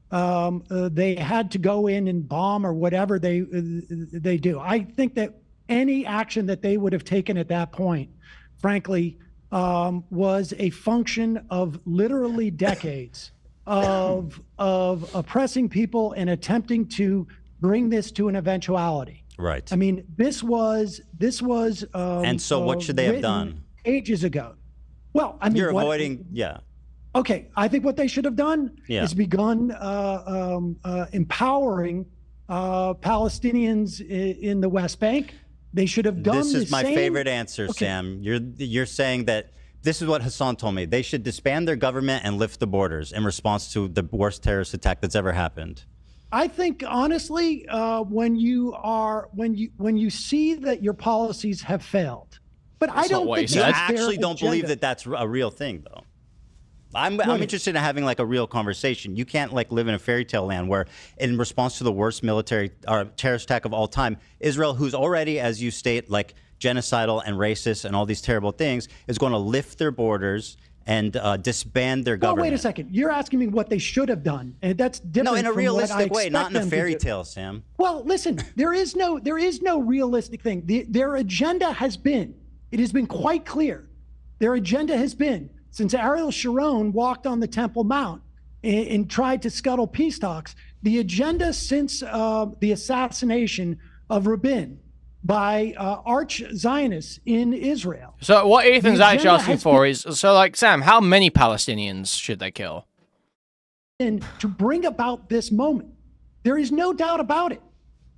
they had to go in and bomb or whatever they do. I think that any action that they would have taken at that point, frankly, was a function of literally decades of oppressing people and attempting to bring this to an eventuality. Right. I mean, this was. And so, what should they have done? Ages ago. Well, I mean, You're avoiding. Yeah. Okay, I think what they should have done is begun empowering Palestinians in the West Bank. They should have done This is my same... favorite answer, okay. Sam. You're saying that this is what Hasan told me. They should disband their government and lift the borders in response to the worst terrorist attack that's ever happened. I think honestly, when you see that your policies have failed, but I don't think I actually don't believe that that's a real thing, though. I'm interested in having like a real conversation. You can't like live in a fairy tale land where, in response to the worst military or terrorist attack of all time, Israel, who's already, as you state, like genocidal and racist and all these terrible things, is going to lift their borders and disband their government. Well, wait a second. You're asking me what they should have done, and that's different. No, in a realistic way, not in a fairy tale, tale, Sam. Well, listen, there is no realistic thing. Their agenda has been quite clear. Their agenda has been, since Ariel Sharon walked on the Temple Mount and tried to scuttle peace talks, the agenda since the assassination of Rabin by arch Zionists in Israel. So what Ethan's actually asking for is, so like, Sam, how many Palestinians should they kill? And to bring about this moment, there is no doubt about it.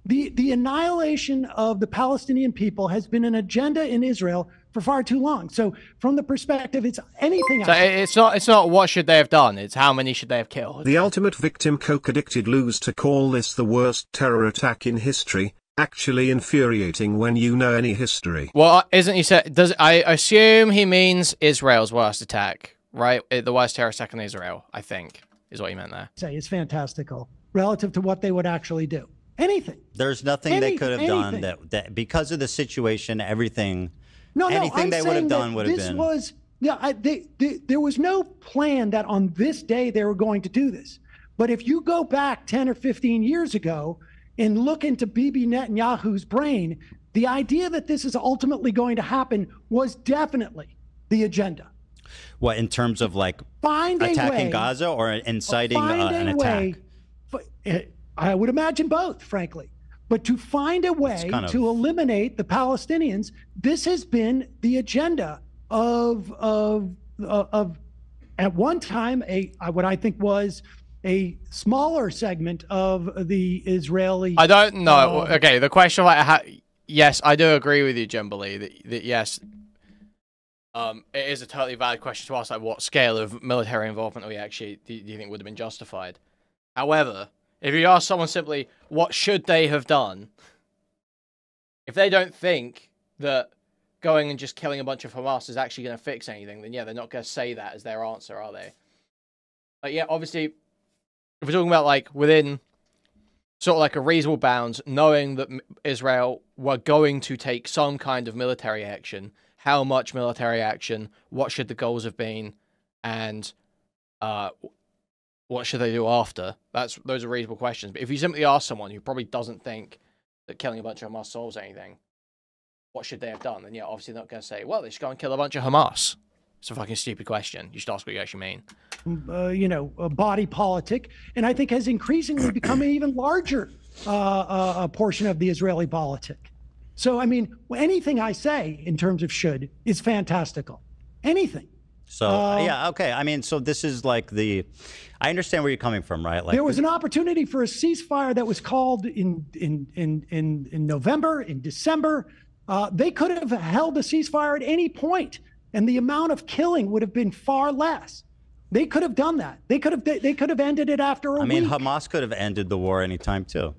The annihilation of the Palestinian people has been an agenda in Israel for far too long. So from the perspective, it's anything. So it's not what should they have done, it's how many should they have killed. The ultimate victim coke-addicted lose to call this the worst terror attack in history. Actually infuriating when you know any history. Well, isn't he said? I assume he means Israel's worst attack, right? The worst terror attack in Israel, I think, is what he meant there. Say it's fantastical relative to what they would actually do. Anything. There's nothing they could have done anything. that because of the situation, anything I'm they would have saying done that would have this been. was, there was no plan that on this day they were going to do this. But if you go back 10 or 15 years ago and look into Bibi Netanyahu's brain, the idea that this is ultimately going to happen was definitely the agenda. What, in terms of like attacking Gaza or inciting an attack? I would imagine both, frankly. But to find a way to eliminate the Palestinians, this has been the agenda of at one time what I think was a smaller segment of the Israeli. I don't know. Okay, the question yes, I do agree with you, Jimberly, that yes, it is a totally valid question to ask, like what scale of military involvement do you think would have been justified? However, if you ask someone simply, what should they have done? If they don't think that going and just killing a bunch of Hamas is actually going to fix anything, then yeah, they're not going to say that as their answer, are they? Like, yeah, obviously, if we're talking about like within sort of like a reasonable bounds, knowing that Israel were going to take some kind of military action, how much military action, what should the goals have been, and what should they do after? Those are reasonable questions. But if you simply ask someone who probably doesn't think that killing a bunch of Hamas solves anything, what should they have done? Then yeah, obviously they're not going to say, well, they should go and kill a bunch of Hamas. It's a fucking stupid question. You should ask what you actually mean. A body politic, and I think has increasingly become an even larger portion of the Israeli politic. So, I mean, anything I say in terms of should is fantastical. Anything. So, yeah, okay. I mean, so this is like I understand where you're coming from, right? Like there was an opportunity for a ceasefire that was called in November, in December. They could have held a ceasefire at any point, and the amount of killing would have been far less. They could have done that. They could have ended it after a week. I mean, Hamas could have ended the war anytime too.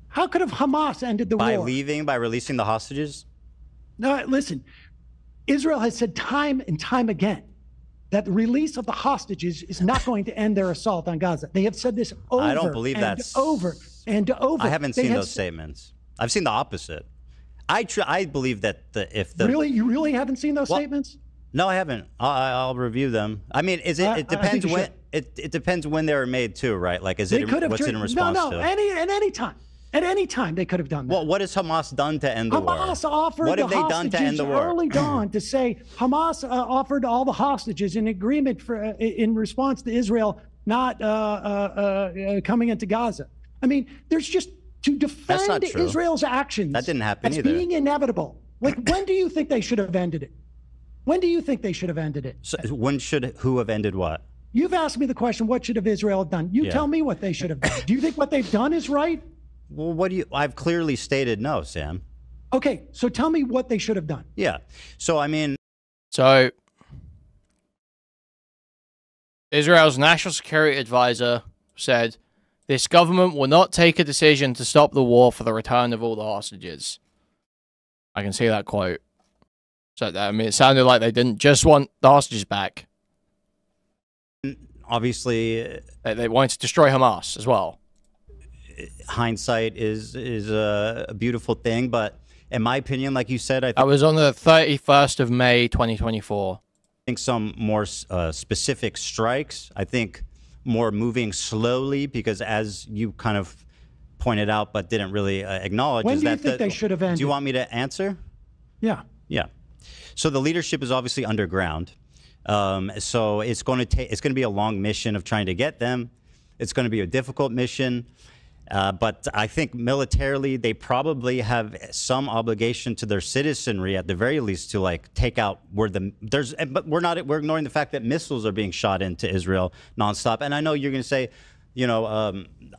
How could have Hamas ended the war? By releasing the hostages? No, listen. Israel has said time and time again that the release of the hostages is not going to end their assault on Gaza. They have said this over I don't believe that's over and over. I haven't seen those statements. I've seen the opposite. I believe that really, you really haven't seen those statements? No, I haven't. I'll review them. I mean, it depends when it depends when they were made too, right? Like, what's in response to? At any time they could have done that. Well, what has Hamas done to end the war? Hamas offered what have they done to end the war? Early dawn to say Hamas offered all the hostages in agreement in response to Israel not coming into Gaza. I mean, there's just to defend Israel's actions. That didn't happen either. Being inevitable. Like, when do you think they should have ended it? When do you think they should have ended it? So who have ended what? You've asked me the question, what should have Israel done? You tell me what they should have done. Do you think what they've done is right? Well, I've clearly stated no, Sam. Okay, so tell me what they should have done. Yeah. So, I mean... So, Israel's national security advisor said, this government will not take a decision to stop the war for the return of all the hostages. I can see that quote. So, I mean, it sounded like they didn't just want the hostages back. Obviously... They wanted to destroy Hamas as well. Hindsight is a beautiful thing, but in my opinion, like you said, I think that was on the 31st of May, 2024. I think some more specific strikes. I think more moving slowly, because as you kind of pointed out but didn't really acknowledge, when do you think they should have ended? Do you want me to answer? Yeah. Yeah. So the leadership is obviously underground. So it's going to be a long mission of trying to get them. It's going to be a difficult mission. But I think militarily, they probably have some obligation to their citizenry, at the very least, to like take out but we're ignoring the fact that missiles are being shot into Israel nonstop. And I know you're going to say,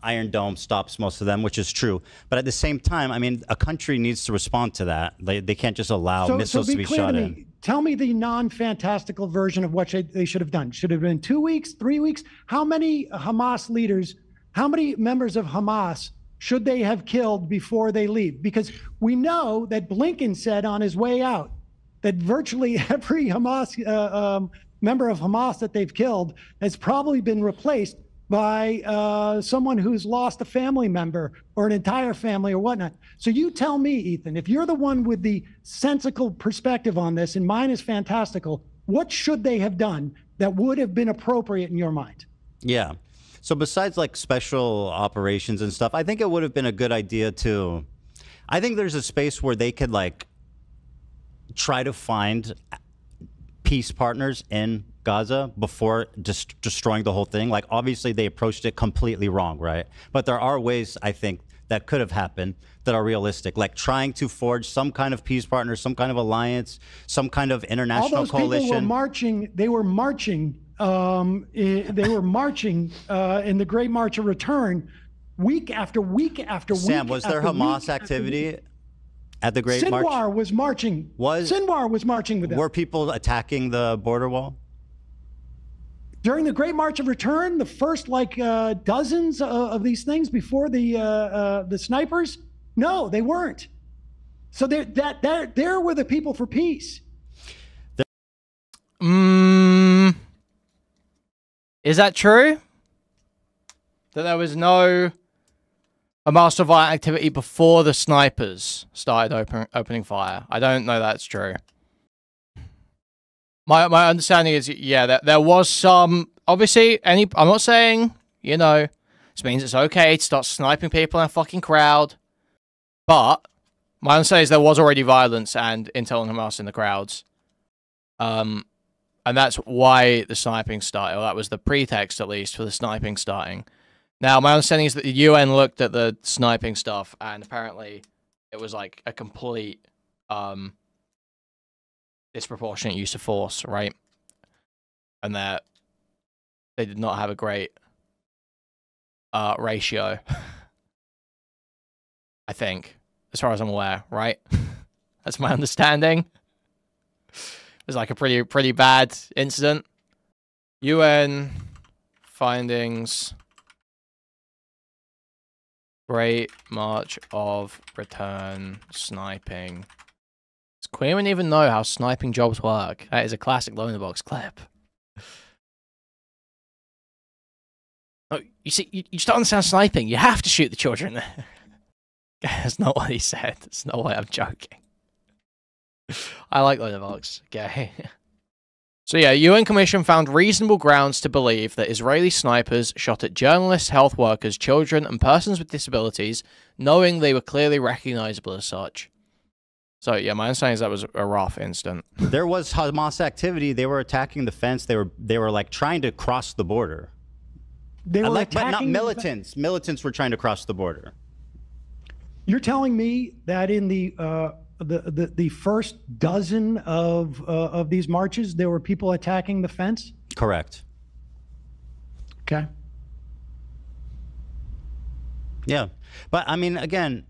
Iron Dome stops most of them, which is true. But at the same time, I mean, a country needs to respond to that. They can't just allow missiles to be shot in. Tell me the non-fantastical version of what they should have done. Should it have been 2 weeks, 3 weeks? How many Hamas leaders? How many members of Hamas should they have killed before they leave? Because we know that Blinken said on his way out that virtually every Hamas member of Hamas that they've killed has probably been replaced by someone who's lost a family member or an entire family or whatnot. So you tell me, Ethan, if you're the one with the sensical perspective on this, and mine is fantastical, what should they have done that would have been appropriate in your mind? Yeah. So besides like special operations and stuff, I think it would have been a good idea to, I think there's a space where they could like try to find peace partners in Gaza before just destroying the whole thing. Like obviously they approached it completely wrong, right? But there are ways I think that could have happened that are realistic, like trying to forge some kind of peace partner, some kind of alliance, some kind of international All those coalition. people were marching. They were marching. They were marching in the Great March of Return, week after week after week. Sam, was there Hamas activity at the Great March? Sinwar was marching. Sinwar was marching with them. Were people attacking the border wall? During the Great March of Return, the first dozens of these things before the snipers, no, they weren't. So there were the people for peace. Is that true? That there was no Hamas violent activity before the snipers started opening fire? I don't know that's true. My understanding is, yeah, there was some. Obviously, I'm not saying, you know, this means it's okay to start sniping people in a fucking crowd. But my understanding is there was already violence and intel on Hamas in the crowds. And that's why the sniping started. Or that was the pretext, at least, for the sniping starting. Now, my understanding is that the UN looked at the sniping stuff, and apparently it was like a complete disproportionate use of force, right? And that they did not have a great ratio. I think, as far as I'm aware, right? That's my understanding. It was like a pretty bad incident. UN findings. Great March of Return sniping. Does Kuihman even know how sniping jobs work? That is a classic Loner Box clip. Oh, you see, you just don't understand sniping. You have to shoot the children. That's not what he said. That's not why I'm joking. I like Loner Box. Okay. So yeah, UN Commission found reasonable grounds to believe that Israeli snipers shot at journalists, health workers, children, and persons with disabilities, knowing they were clearly recognizable as such. So yeah, my understanding is that was a rough incident. There was Hamas activity. They were attacking the fence. They were like trying to cross the border. They were but not attacking militants. Militants were trying to cross the border. You're telling me that in the first dozen of these marches, there were people attacking the fence? Correct. Okay. Yeah, but I mean, again.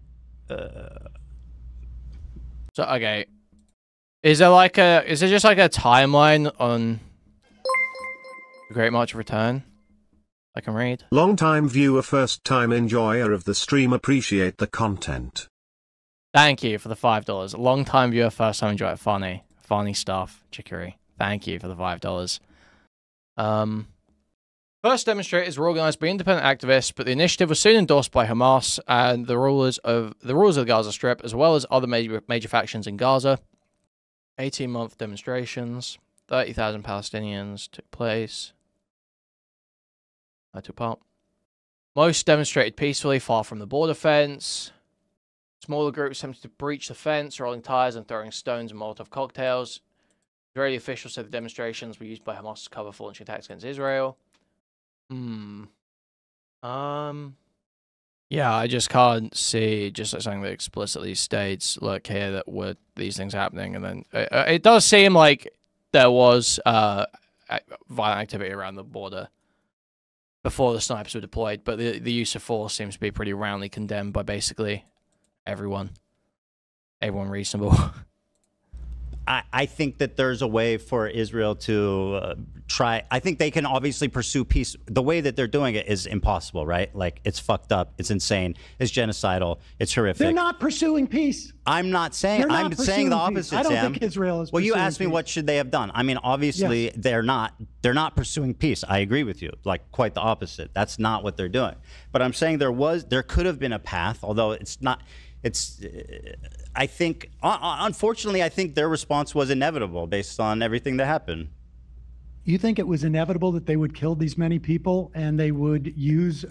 So okay, is there just like a timeline on the Great March of Return I can read? Long-time viewer, first-time enjoyer of the stream, appreciate the content. Thank you for the $5. Long-time viewer, first-time enjoyer. Funny stuff, Chicory. Thank you for the $5. First demonstrators were organized by independent activists, but the initiative was soon endorsed by Hamas and the rulers of the Gaza Strip, as well as other major factions in Gaza. 18-month demonstrations. 30,000 Palestinians took place. I took part. Most demonstrated peacefully, far from the border fence. Smaller groups attempted to breach the fence, rolling tires and throwing stones and Molotov cocktails. Israeli officials said the demonstrations were used by Hamas to cover for launching attacks against Israel. Yeah, I just can't see just like something that explicitly states, look here, that were these things happening, and then it does seem like there was violent activity around the border before the snipers were deployed, but the use of force seems to be pretty roundly condemned by basically everyone reasonable. I think that there's a way for Israel to try. I think they can obviously pursue peace. The way that they're doing it is impossible, right? Like, it's fucked up. It's insane. It's genocidal. It's horrific. They're not pursuing peace. I'm not saying. I'm saying the opposite, I don't Sam. think Israel is. Well, you pursuing asked me peace. what should they have done. I mean, obviously they're not pursuing peace. I agree with you. Like, quite the opposite. That's not what they're doing. But I'm saying there could have been a path, although it's not. I think, unfortunately, I think their response was inevitable based on everything that happened. You think it was inevitable that they would kill these many people and they would use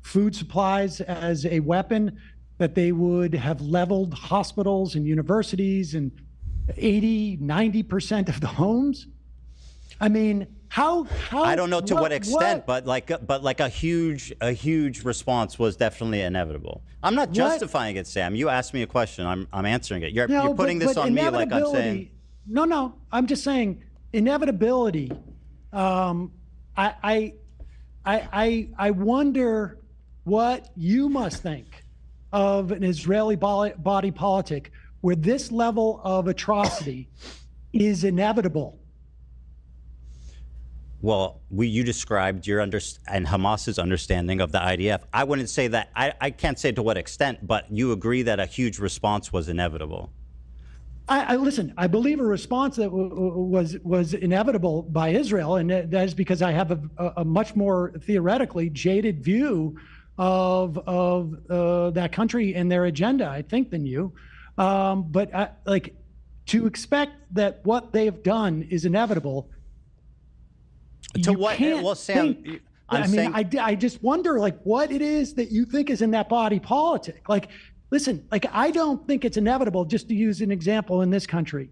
food supplies as a weapon, that they would have leveled hospitals and universities and 80–90% of the homes? I mean, how I don't know to what extent, but like a huge response was definitely inevitable. I'm not justifying it, Sam. You asked me a question. I'm answering it. You're putting this on me like I'm saying. No. I'm just saying inevitability. I wonder what you must think of an Israeli body politic where this level of atrocity is inevitable. Well, you described your and Hamas's understanding of the IDF. I wouldn't say that. I can't say to what extent, but you agree that a huge response was inevitable. Listen, I believe a response that was inevitable by Israel, and that is because I have a much more theoretically jaded view of that country and their agenda, I think, than you. But like, to expect that what they've done is inevitable. To what? Well, Sam, I just wonder, like, what it is that you think is in that body politic. Like, listen, like, I don't think it's inevitable, just to use an example in this country.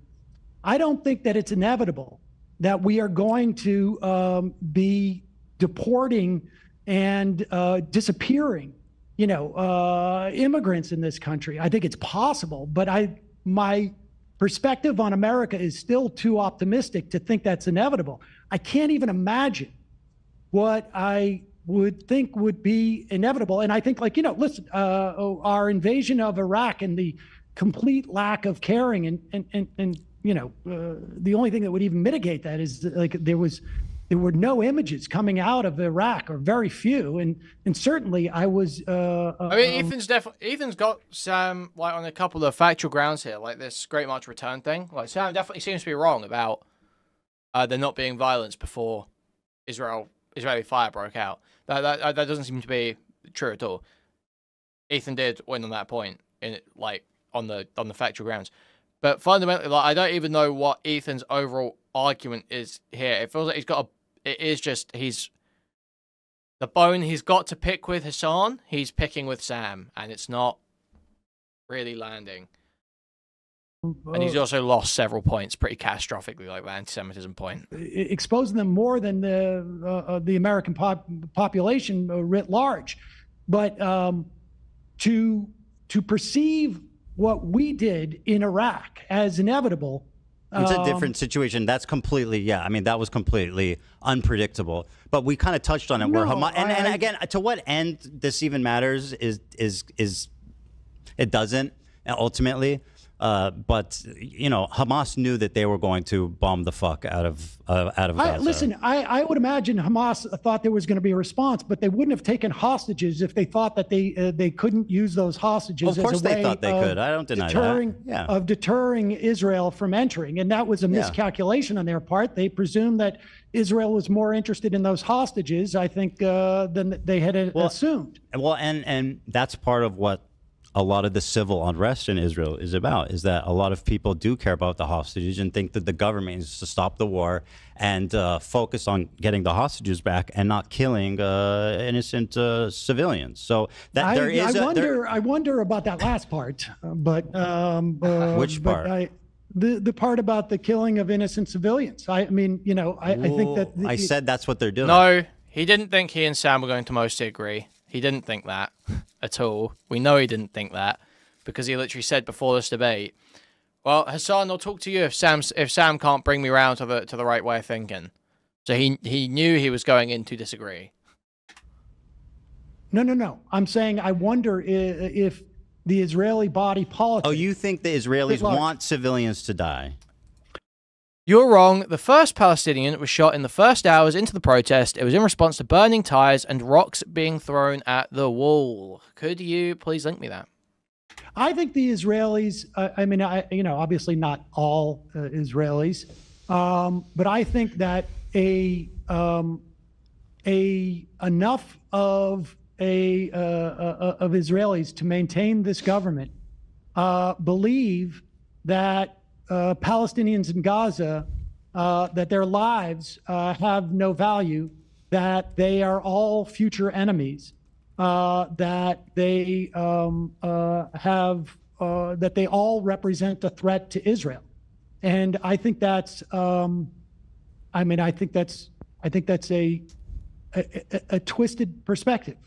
I don't think that it's inevitable that we are going to be deporting and disappearing, immigrants in this country. I think it's possible, but my perspective on America is still too optimistic to think that's inevitable. I can't even imagine what I would think would be inevitable. And I think, like, listen, our invasion of Iraq and the complete lack of caring and the only thing that would even mitigate that is, like, there were no images coming out of Iraq, or very few, and certainly I was. I mean, Ethan's got Sam, like, on a couple of factual grounds here, like this Great March Return thing. Like, Sam definitely seems to be wrong about there not being violence before Israeli fire broke out. That doesn't seem to be true at all. Ethan did win on that point, on the factual grounds. But fundamentally, like, I don't even know what Ethan's overall argument is here. It feels like he's the bone he's got to pick with Hasan, he's picking with Sam, and it's not really landing. And he's also lost several points pretty catastrophically, like the anti-Semitism point. Exposing them more than the American population writ large. But to perceive what we did in Iraq as inevitable. It's a different situation. That's completely, I mean, that was completely unpredictable. But we kind of touched on it. Where Hamas, and again, to what end this even matters is it doesn't ultimately. But Hamas knew that they were going to bomb the fuck out of Gaza. Listen, I would imagine Hamas thought there was going to be a response, but they wouldn't have taken hostages if they thought that they couldn't use those hostages. Of course, they thought they could. I don't deny that. Yeah. Of deterring Israel from entering, and that was a miscalculation on their part. They presumed that Israel was more interested in those hostages, I think, than they had assumed. Well, and that's part of what a lot of the civil unrest in Israel is about, is that a lot of people do care about the hostages and think that the government needs to stop the war and focus on getting the hostages back and not killing innocent civilians. So that I wonder about that last part, but which part? The part about the killing of innocent civilians. I mean, I think that I said that's what they're doing. No, he didn't think he and Sam were going to mostly agree. He didn't think that at all. We know he didn't think that because he literally said before this debate, "Well, Hasan, I'll talk to you if Sam can't bring me around to the right way of thinking." So he knew he was going in to disagree. No. I'm saying I wonder if the Israeli body politic. Oh, you think the Israelis want civilians to die? You're wrong. The first Palestinian was shot in the first hours into the protest. It was in response to burning tires and rocks being thrown at the wall. Could you please link me that? I think the Israelis, obviously not all Israelis, but I think that enough of Israelis to maintain this government believe that Palestinians in Gaza, that their lives have no value, that they are all future enemies, that they that they all represent a threat to Israel, and I think that's, I think that's a twisted perspective.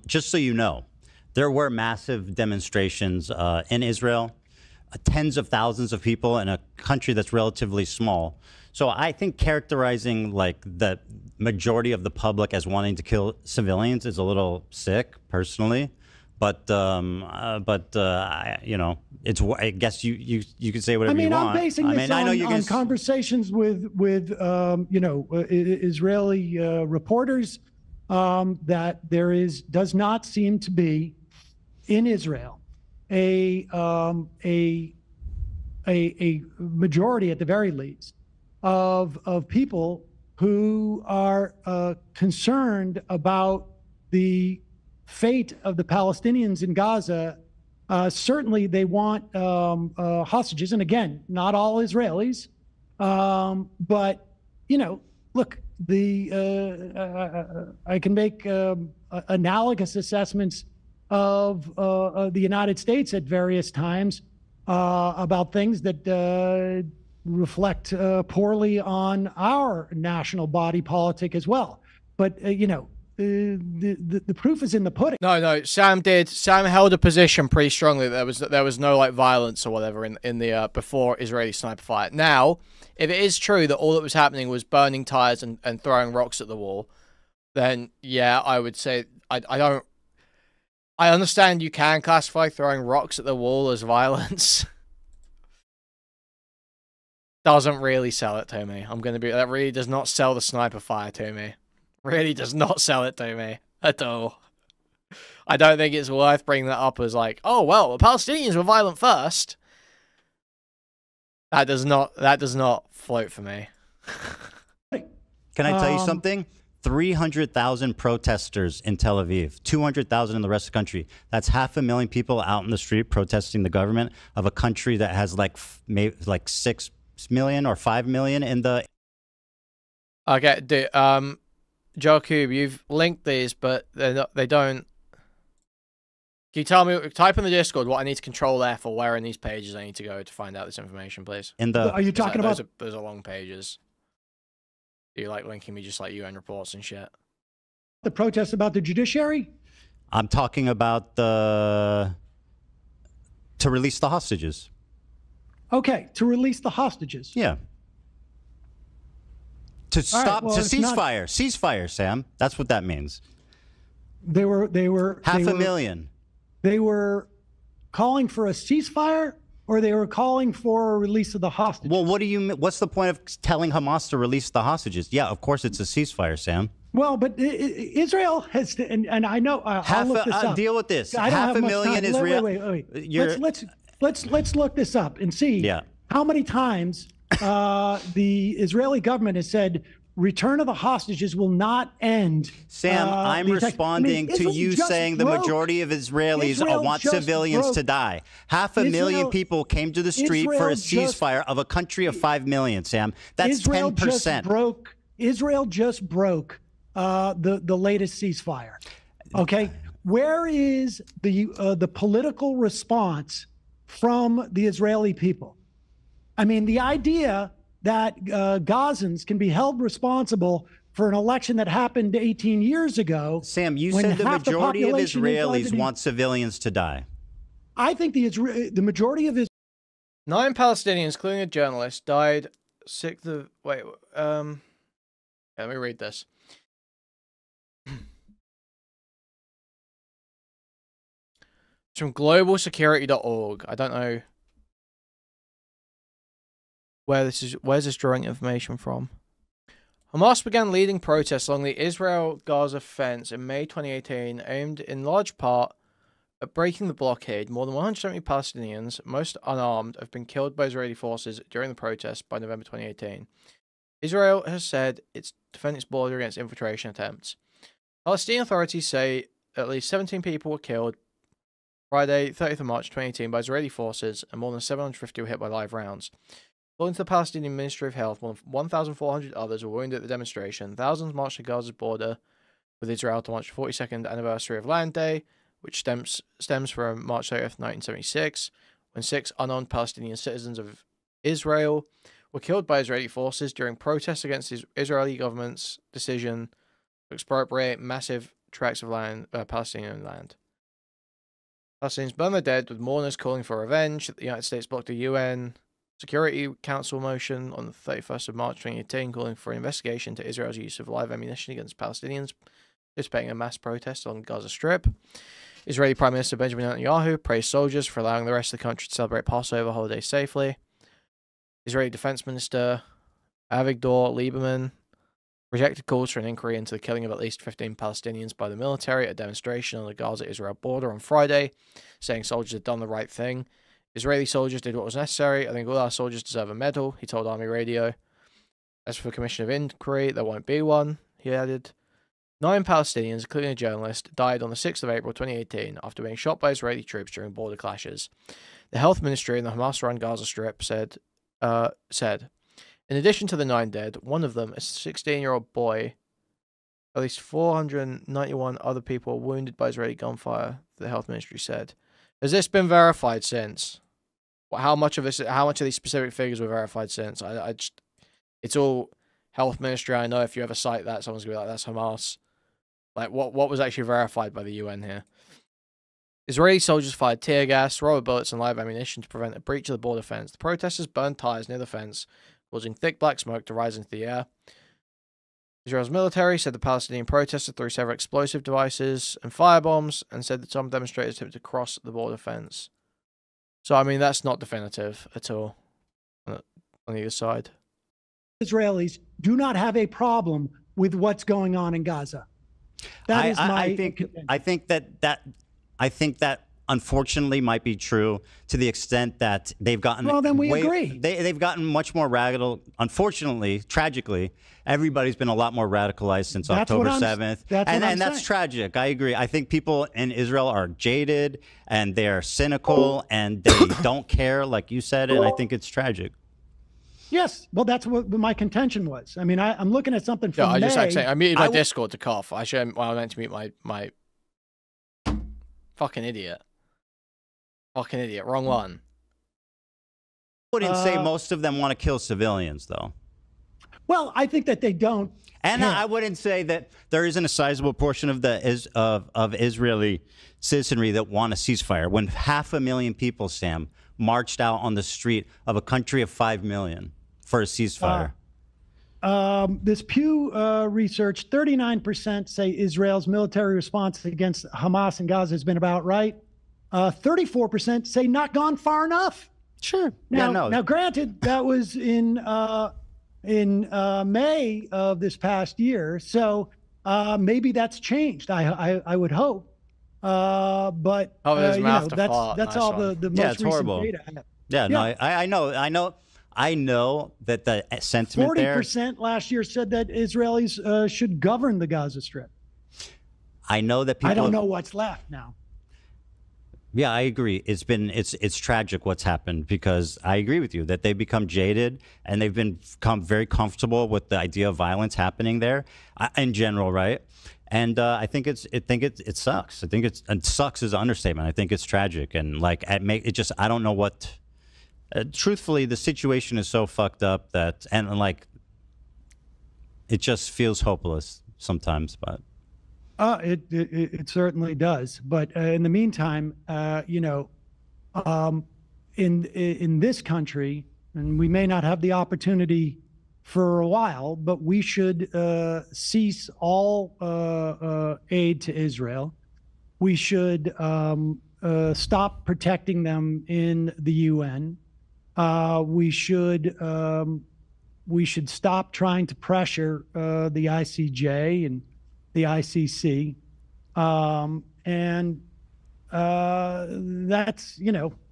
Just so you know, there were massive demonstrations in Israel, tens of thousands of people in a country that's relatively small. So I think characterizing like the majority of the public as wanting to kill civilians is a little sick, personally. But you know, it's. I guess you could say whatever you want. I'm basing this on conversations with Israeli reporters, that there does not seem to be in Israel a majority, at the very least, of people who are concerned about the fate of the Palestinians in Gaza. Certainly they want hostages, and again, not all Israelis, but look, I can make analogous assessments of the United States at various times about things that reflect poorly on our national body politic as well. But the proof is in the pudding. No, Sam did. Sam held a position pretty strongly that there was no like violence or whatever in the before Israeli sniper fire. Now, if it is true that all that was happening was burning tires and throwing rocks at the wall, then yeah, I would say I understand you can classify throwing rocks at the wall as violence. Doesn't really sell it to me. That really does not sell the sniper fire to me. Really does not sell it to me at all. I don't think it's worth bringing that up as like, oh well, the Palestinians were violent first. That does not float for me. Can I tell you something? 300,000 protesters in Tel Aviv, 200,000 in the rest of the country. That's 500,000 people out in the street protesting the government of a country that has maybe 6 million or 5 million in the. Okay, Joe Cube, you've linked these, but they don't. Can you tell me, type in the Discord what I need to control F or where in these pages I need to go to find out this information, please? Are you talking about? Those are long pages. Do you like linking me just like UN reports and shit? The protests about the judiciary? I'm talking about to release the hostages. Okay, to release the hostages. Yeah. To stop, well, to ceasefire. Ceasefire, Sam. That's what that means. They were 500,000. They were calling for a ceasefire, or they were calling for a release of the hostages? Well, what's the point of telling Hamas to release the hostages? Yeah, of course it's a ceasefire, Sam. Well, but Israel has to, and I know, I'll look this up. Deal with this. I don't have much time. Israel. Wait. Let's look this up and see how many times the Israeli government has said return of the hostages will not end. Sam, I'm responding to you saying the majority of Israelis want civilians to die. 500,000 people came to the street for a ceasefire of a country of 5 million, Sam. That's 10%. Israel just broke the latest ceasefire. Okay, where is the political response from the Israeli people? I mean, the idea that Gazans can be held responsible for an election that happened 18 years ago. Sam, you said the majority of Israelis want civilians to die. I think the majority of 9 Palestinians, including a journalist, died 6th of... Wait, let me read this. It's from globalsecurity.org. I don't know. where's this drawing information from? Hamas began leading protests along the Israel-Gaza fence in May 2018, aimed in large part at breaking the blockade. More than 170 Palestinians, most unarmed, have been killed by Israeli forces during the protests by November 2018. Israel has said it's defending its border against infiltration attempts. Palestinian authorities say at least 17 people were killed Friday, 30th of March 2018 by Israeli forces, and more than 750 were hit by live rounds. According to the Palestinian Ministry of Health, more than 1,400 others were wounded at the demonstration. Thousands marched to Gaza's border with Israel to march the 42nd anniversary of Land Day, which stems from March 30th, 1976, when 6 unarmed Palestinian citizens of Israel were killed by Israeli forces during protests against the Israeli government's decision to expropriate massive tracts of land, Palestinian land. Palestinians burned their dead, with mourners calling for revenge. The United States blocked a UN Security Council motion on the 31st of March 2018 calling for an investigation into Israel's use of live ammunition against Palestinians participating in a mass protest on the Gaza Strip. Israeli Prime Minister Benjamin Netanyahu praised soldiers for allowing the rest of the country to celebrate Passover holiday safely. Israeli Defense Minister Avigdor Lieberman rejected calls for an inquiry into the killing of at least 15 Palestinians by the military at a demonstration on the Gaza-Israel border on Friday, saying soldiers had done the right thing. Israeli soldiers did what was necessary. I think all our soldiers deserve a medal, he told Army Radio. As for the Commission of Inquiry, there won't be one, he added. 9 Palestinians, including a journalist, died on the 6th of April 2018 after being shot by Israeli troops during border clashes. The Health Ministry in the Hamas-run Gaza Strip said, in addition to the 9 dead, one of them, a 16-year-old boy, at least 491 other people were wounded by Israeli gunfire, the Health Ministry said. Has this been verified since? How much of these specific figures were verified since? It's all Health Ministry. I know if you ever cite that, someone's gonna be like, "That's Hamas." Like, what was actually verified by the UN here? Israeli soldiers fired tear gas, rubber bullets, and live ammunition to prevent a breach of the border fence. The protesters burned tires near the fence, causing thick black smoke to rise into the air. Israel's military said the Palestinian protesters threw several explosive devices and firebombs, and said that some demonstrators attempted to cross the border fence. So, I mean, that's not definitive at all on either side. Israelis do not have a problem with what's going on in Gaza. That is my I think that unfortunately might be true to the extent that they've gotten. Well, then we agree. They've gotten much more radical. Unfortunately, tragically, everybody's been a lot more radicalized since October 7th. And that's tragic. I agree. I think people in Israel are jaded and they're cynical and they don't care, like you said, and I think it's tragic. Yes, well, that's what my contention was. I mean, I'm looking at something from I May. just like saying I muted my Discord to cough. I meant to mute my fucking idiot. Fucking idiot. Wrong one. I wouldn't say most of them want to kill civilians, though. Well, I think that they don't. And I wouldn't say that there isn't a sizable portion of of Israeli citizenry that want a ceasefire. When 500,000 people, Sam, marched out on the street of a country of 5 million for a ceasefire. This Pew research, 39% say Israel's military response against Hamas in Gaza has been about right. 34% say not gone far enough. Sure. Now, granted, that was in May of this past year, so maybe that's changed. I would hope. But that's all the most recent data. I know that the sentiment 40% last year said that Israelis should govern the Gaza Strip. I know that people. I don't know what's left now. Yeah, I agree. It's tragic what's happened, because I agree with you that they've become jaded and they've become very comfortable with the idea of violence happening there in general, right? And I think it sucks. I think it sucks is an understatement. I think it's tragic, and like I don't know what. Truthfully, the situation is so fucked up that like it just feels hopeless sometimes, but. It certainly does. But in the meantime, in this country, and we may not have the opportunity for a while, but we should cease all aid to Israel. We should stop protecting them in the UN. We should stop trying to pressure the ICJ and the ICC, and that's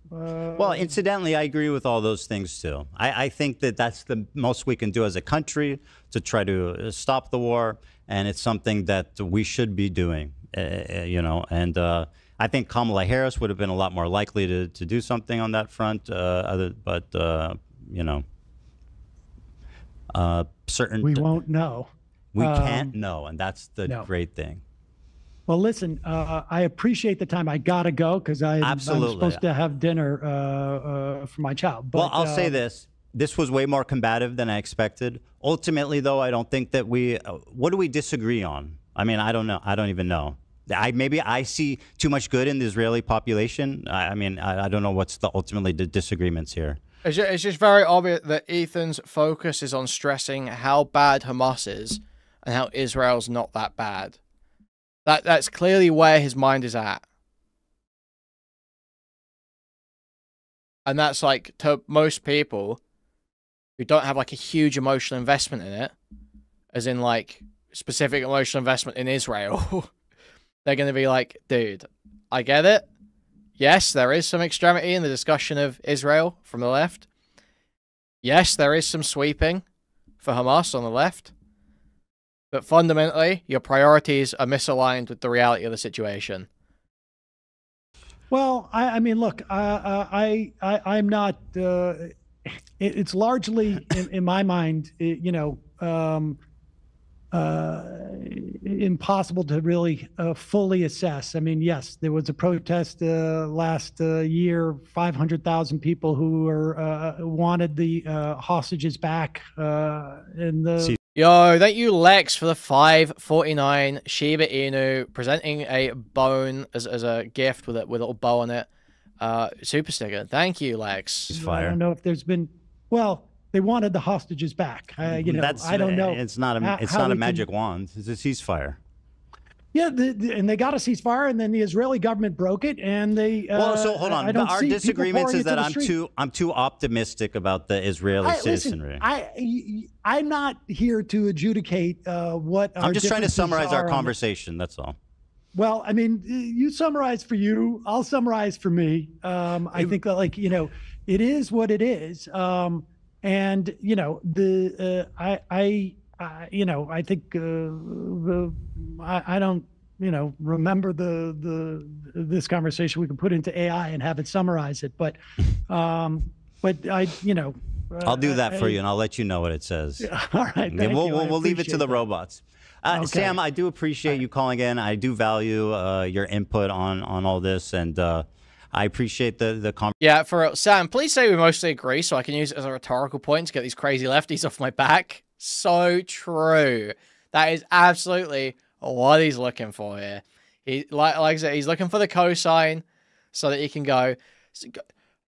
Well, incidentally, I agree with all those things too. I think that that's the most we can do as a country to try to stop the war, and it's something that we should be doing. And I think Kamala Harris would have been a lot more likely to do something on that front. Certain we won't know. We can't know, and that's the great thing. Well, listen, I appreciate the time. I gotta go because I'm supposed to have dinner for my child. But, well, I'll say this. This was way more combative than I expected. Ultimately, though, I don't think that what do we disagree on? I mean, I don't know. I don't even know. Maybe I see too much good in the Israeli population. I mean, I don't know what's ultimately the disagreements here. It's just very obvious that Ethan's focus is on stressing how bad Hamas is and how Israel's not that bad. That's clearly where his mind is at. And that's like, to most people who don't have like a huge emotional investment in it, as in like specific emotional investment in Israel, they're going to be like, dude, I get it. Yes, there is some extremity in the discussion of Israel from the left. Yes, there is some sweeping for Hamas on the left. But fundamentally, your priorities are misaligned with the reality of the situation. Well, I mean, look, I'm not. It's largely, in my mind, impossible to really fully assess. I mean, yes, there was a protest last year, 500,000 people who wanted the hostages back. Yo, thank you, Lex, for the 5.49 Shiba Inu, presenting a bone as a gift with a little bow on it. Super sticker. Thank you, Lex. I don't know if there's been. Well, they wanted the hostages back. I don't know. It's not a magic wand. It's a ceasefire. Yeah, and they got a ceasefire, and then the Israeli government broke it, and they. Well, so hold on. Our disagreements is that I'm too optimistic about the Israeli citizenry. I'm not here to adjudicate what. I'm just trying to summarize our conversation. That's all. Well, I mean, you summarize for you. I'll summarize for me. I think that, it is what it is. And I think I don't remember this conversation. We can put into AI and have it summarize it, but I'll do that for you, and I'll let you know what it says. All right, we'll leave it to the robots. Okay. Sam, I do appreciate you calling in. I do value your input on all this, and I appreciate the conversation. Yeah, for Sam, please say we mostly agree so I can use it as a rhetorical point to get these crazy lefties off my back. So true. That is absolutely what he's looking for here. Like I said, he's looking for the cosign so that he can go,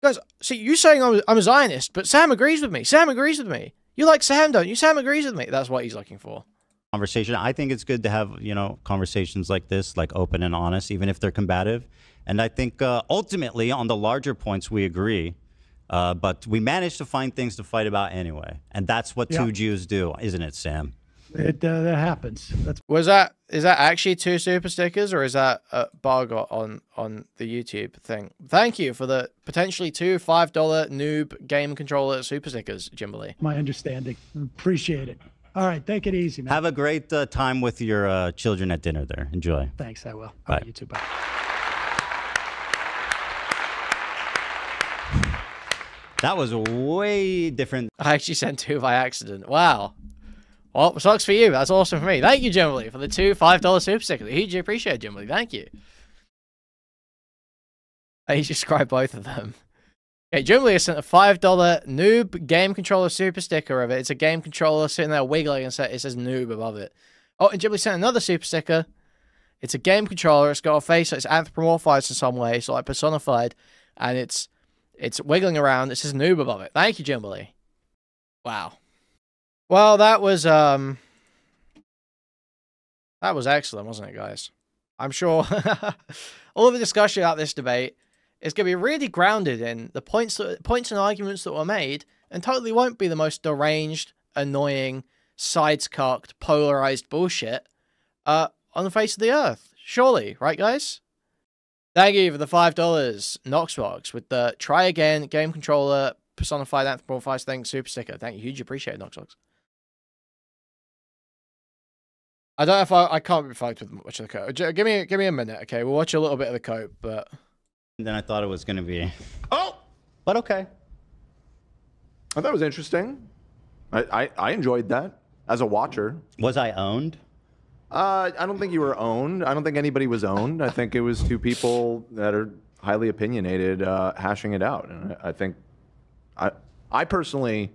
guys, see, you're saying I'm a Zionist, but Sam agrees with me. Sam agrees with me. You like Sam, don't you? Sam agrees with me. That's what he's looking for. Conversation. I think it's good to have, conversations like this, like open and honest, even if they're combative. And I think ultimately on the larger points we agree, but we managed to find things to fight about anyway. And that's what two Jews do, isn't it, Sam? That happens. Is that actually 2 super stickers, or is that a Bargot on the YouTube thing? Thank you for the potentially 2 $5 noob game controller super stickers, Jimberly. My understanding. Appreciate it. All right, take it easy, man. Have a great time with your children at dinner there. Enjoy. Thanks, I will. Bye. All right, you too. Bye. That was way different. I actually sent 2 by accident. Wow. Well, sucks for you. That's awesome for me. Thank you, Jimberly, for the 2 $5 super stickers. Hugely appreciate it, Jimberly. Thank you. I subscribed both of them. Okay, Jimberly has sent a $5 noob game controller super sticker of it. It's a game controller sitting there wiggling and it says noob above it. Oh, and Jimberly sent another super sticker. It's a game controller. It's got a face that's anthropomorphized in some way. It's like personified. And it's wiggling around. It says noob above it. Thank you, Jimberly. Wow. Well, that was excellent, wasn't it, guys? I'm sure all of the discussion about this debate is going to be really grounded in the points and arguments that were made, and totally won't be the most deranged, annoying, sides-cocked, polarized bullshit on the face of the earth. Surely, right, guys? Thank you for the $5 Noxbox with the Try Again game controller personified anthropomorphized thing super sticker. Thank you, huge appreciate it, Noxbox. I don't know if I can't be fucked with much of the code. Give me a minute, okay? We'll watch a little bit of the code, but Then I thought it was going to be. Oh, But okay. I thought it was interesting. I enjoyed that as a watcher. Was I owned? I don't think you were owned. I don't think anybody was owned. I think it was two people that are highly opinionated hashing it out. And I think I personally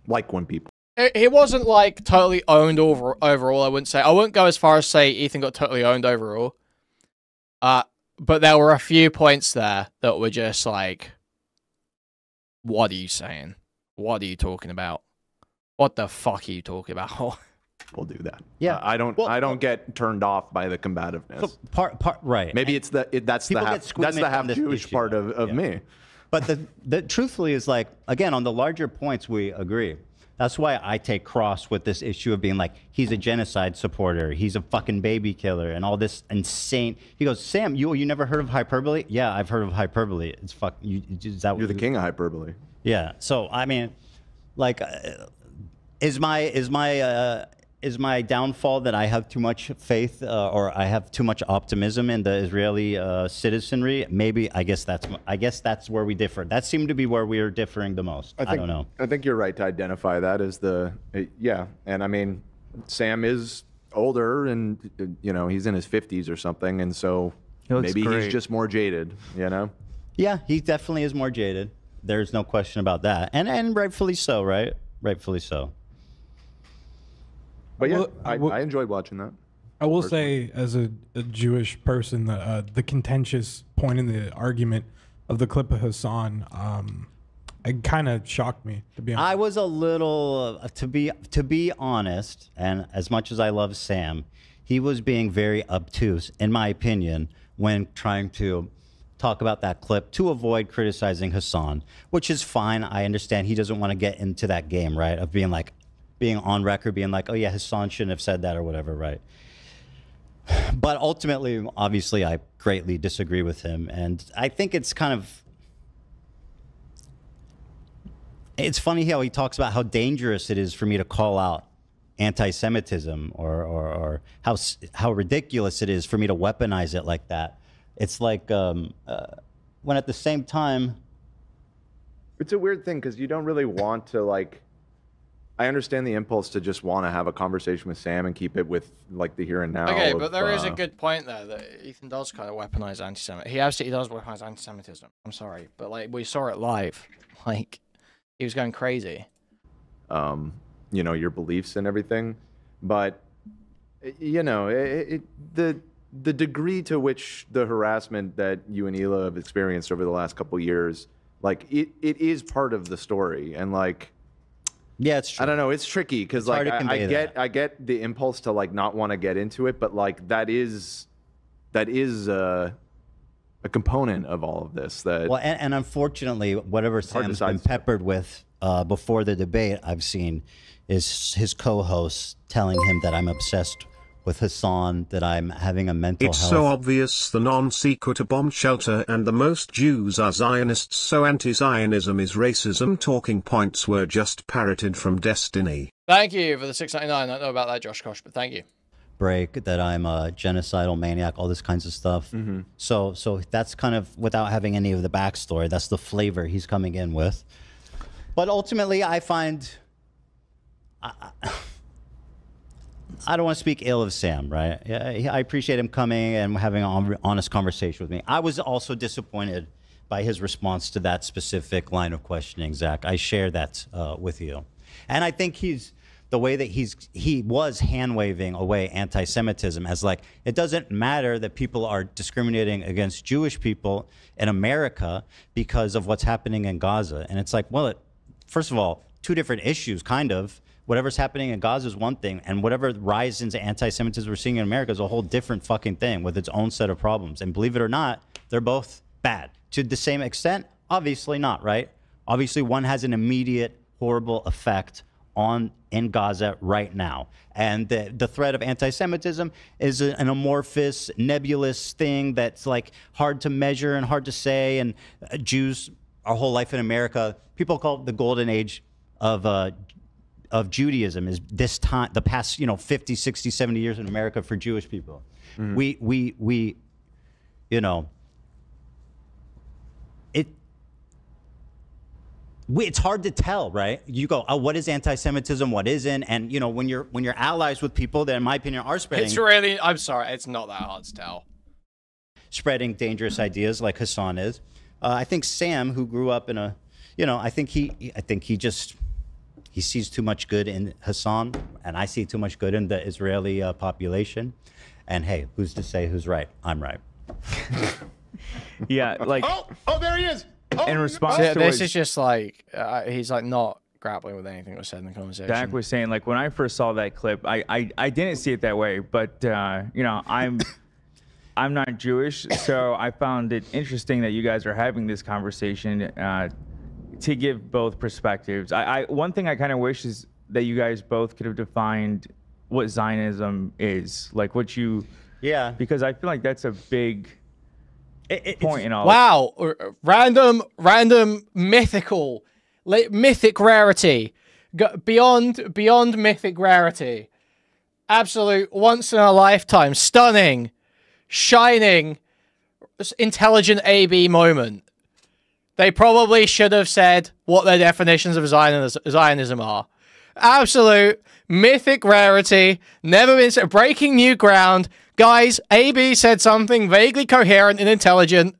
like when people. He wasn't like totally owned overall. I wouldn't say. I wouldn't go as far as say Ethan got totally owned overall. But there were a few points there that were just like, what are you saying? What are you talking about? What the fuck are you talking about? We'll do that. Yeah. I don't get turned off by the combativeness. So part right. Maybe it's that's the half Jewish part of me. But the truthfully is like, again, on the larger points we agree. That's why I take cross with this issue of being like, he's a genocide supporter, he's a fucking baby killer, and all this insane. He goes, Sam, you never heard of hyperbole? Yeah, I've heard of hyperbole. It's fuck. You're the king of hyperbole. Yeah. So I mean, like, is my downfall that I have too much faith or I have too much optimism in the Israeli citizenry? Maybe. I guess that's where we differ. That seemed to be where we are differing the most. I don't know. I think you're right to identify that as yeah. And I mean, Sam is older, and he's in his 50s or something, and so maybe he's just more jaded. Yeah, he definitely is more jaded. There's no question about that, and rightfully so, right? Rightfully so. But yeah, I enjoyed watching that. I will say, as a Jewish person, the contentious point in the argument of the clip of Hasan, it kind of shocked me, to be honest. I was a little, to be honest, and as much as I love Sam, he was being very obtuse, in my opinion, when trying to talk about that clip to avoid criticizing Hasan, which is fine. I understand he doesn't want to get into that game, right, of being on record, being like, oh yeah, Hasan shouldn't have said that or whatever, right? But ultimately, obviously, I greatly disagree with him. And I think it's funny how he talks about how dangerous it is for me to call out anti-Semitism or how ridiculous it is for me to weaponize it like that. It's like when at the same time... It's a weird thing because you don't really want to I understand the impulse to just want to have a conversation with Sam and keep it with the here and now. Okay, but there is a good point there that Ethan does kind of weaponize anti-Semitism. He absolutely does weaponize anti-Semitism. I'm sorry, but we saw it live. He was going crazy. Your beliefs and everything, but the degree to which the harassment that you and Hila have experienced over the last couple of years, it is part of the story, and yeah, it's true. I don't know. It's tricky because I get the impulse to not want to get into it, but that is a component of all of this. And unfortunately, whatever Sam's been peppered with before the debate, I've seen is his co-hosts telling him that I'm obsessed with Hasan, that I'm having a mental It's health. so obvious the non-secret a bomb shelter and the most Jews are Zionists, so anti-Zionism is racism. Talking points were just parroted from Destiny. Thank you for the $6.99. I don't know about that, Josh Kosh, but thank you. Break, that I'm a genocidal maniac, all this kinds of stuff. Mm-hmm. So that's kind of, without having any of the backstory, that's the flavor he's coming in with. But ultimately, I find... I don't want to speak ill of Sam, right? I appreciate him coming and having an honest conversation with me. I was also disappointed by his response to that specific line of questioning, Zach. I share that with you. And I think the way that he was hand-waving away anti-Semitism as it doesn't matter that people are discriminating against Jewish people in America because of what's happening in Gaza. And it's first of all, two different issues, kind of. Whatever's happening in Gaza is one thing, and whatever rise into anti-Semitism we're seeing in America is a whole different fucking thing with its own set of problems. And believe it or not, they're both bad. to the same extent? Obviously not, right? Obviously, one has an immediate horrible effect in Gaza right now. And the threat of anti-Semitism is an amorphous, nebulous thing that's like hard to measure and hard to say. And Jews, our whole life in America, people call it the golden age of Judaism, is this time, the past, 50, 60, 70 years in America for Jewish people. We it's hard to tell, right? You go, oh, what is anti-Semitism? What isn't? And when you're allies with people that, in my opinion, are spreading. It's really. I'm sorry. It's not that hard to tell. Spreading dangerous ideas like Hasan is. I think Sam, who grew up in I think he sees too much good in Hasan, and I see too much good in the Israeli population. And hey, who's to say who's right? I'm right. Yeah, like. Oh, there he is. In response to this what is just like he's like not grappling with anything that was said in the conversation. Dak was saying, like, when I first saw that clip, I didn't see it that way, but I'm not Jewish, so I found it interesting that you guys are having this conversation to give both perspectives. One thing I kind of wish is that you guys both could have defined what Zionism is, like what you. Yeah. Because I feel like that's a big. Point in all. Wow, random mythic rarity, beyond mythic rarity, absolute once in a lifetime, stunning, shining, intelligent AB moment. They probably should have said what their definitions of Zionism are. Absolute mythic rarity, never been said, breaking new ground. Guys, AB said something vaguely coherent and intelligent.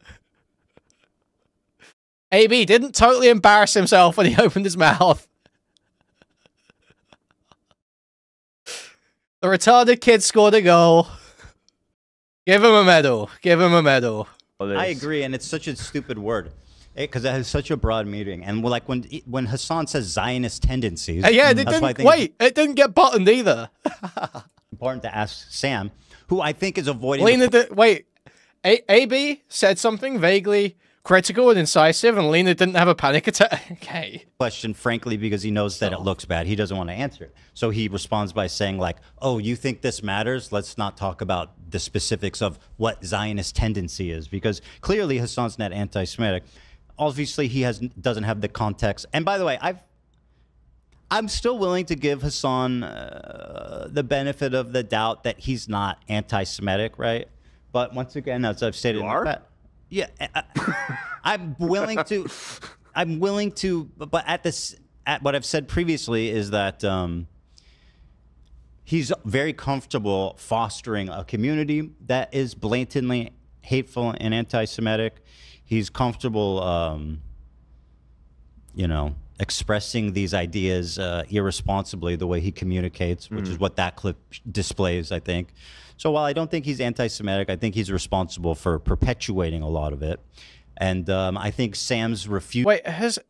AB didn't totally embarrass himself when he opened his mouth. The retarded kid scored a goal. Give him a medal. Give him a medal. I agree, and it's such a stupid word. Because it has such a broad meaning. And like when Hasan says Zionist tendencies... yeah, it didn't get buttoned either. Important to ask Sam, who I think is avoiding... AB said something vaguely critical and incisive, and Lena didn't have a panic attack. Okay. Question, frankly, because he knows that it looks bad. He doesn't want to answer it. So he responds by saying, like, oh, you think this matters? Let's not talk about the specifics of what Zionist tendency is. Because clearly Hasan's not anti-Semitic. Obviously, he doesn't have the context. And by the way, I'm still willing to give Hasan the benefit of the doubt that he's not anti-Semitic, right? But once again, as I've stated, yeah, I'm willing to. But at what I've said previously is that he's very comfortable fostering a community that is blatantly hateful and anti-Semitic. He's comfortable, expressing these ideas irresponsibly the way he communicates, which is what that clip displays, I think. So while I don't think he's anti-Semitic, I think he's responsible for perpetuating a lot of it. And I think Sam's refusal...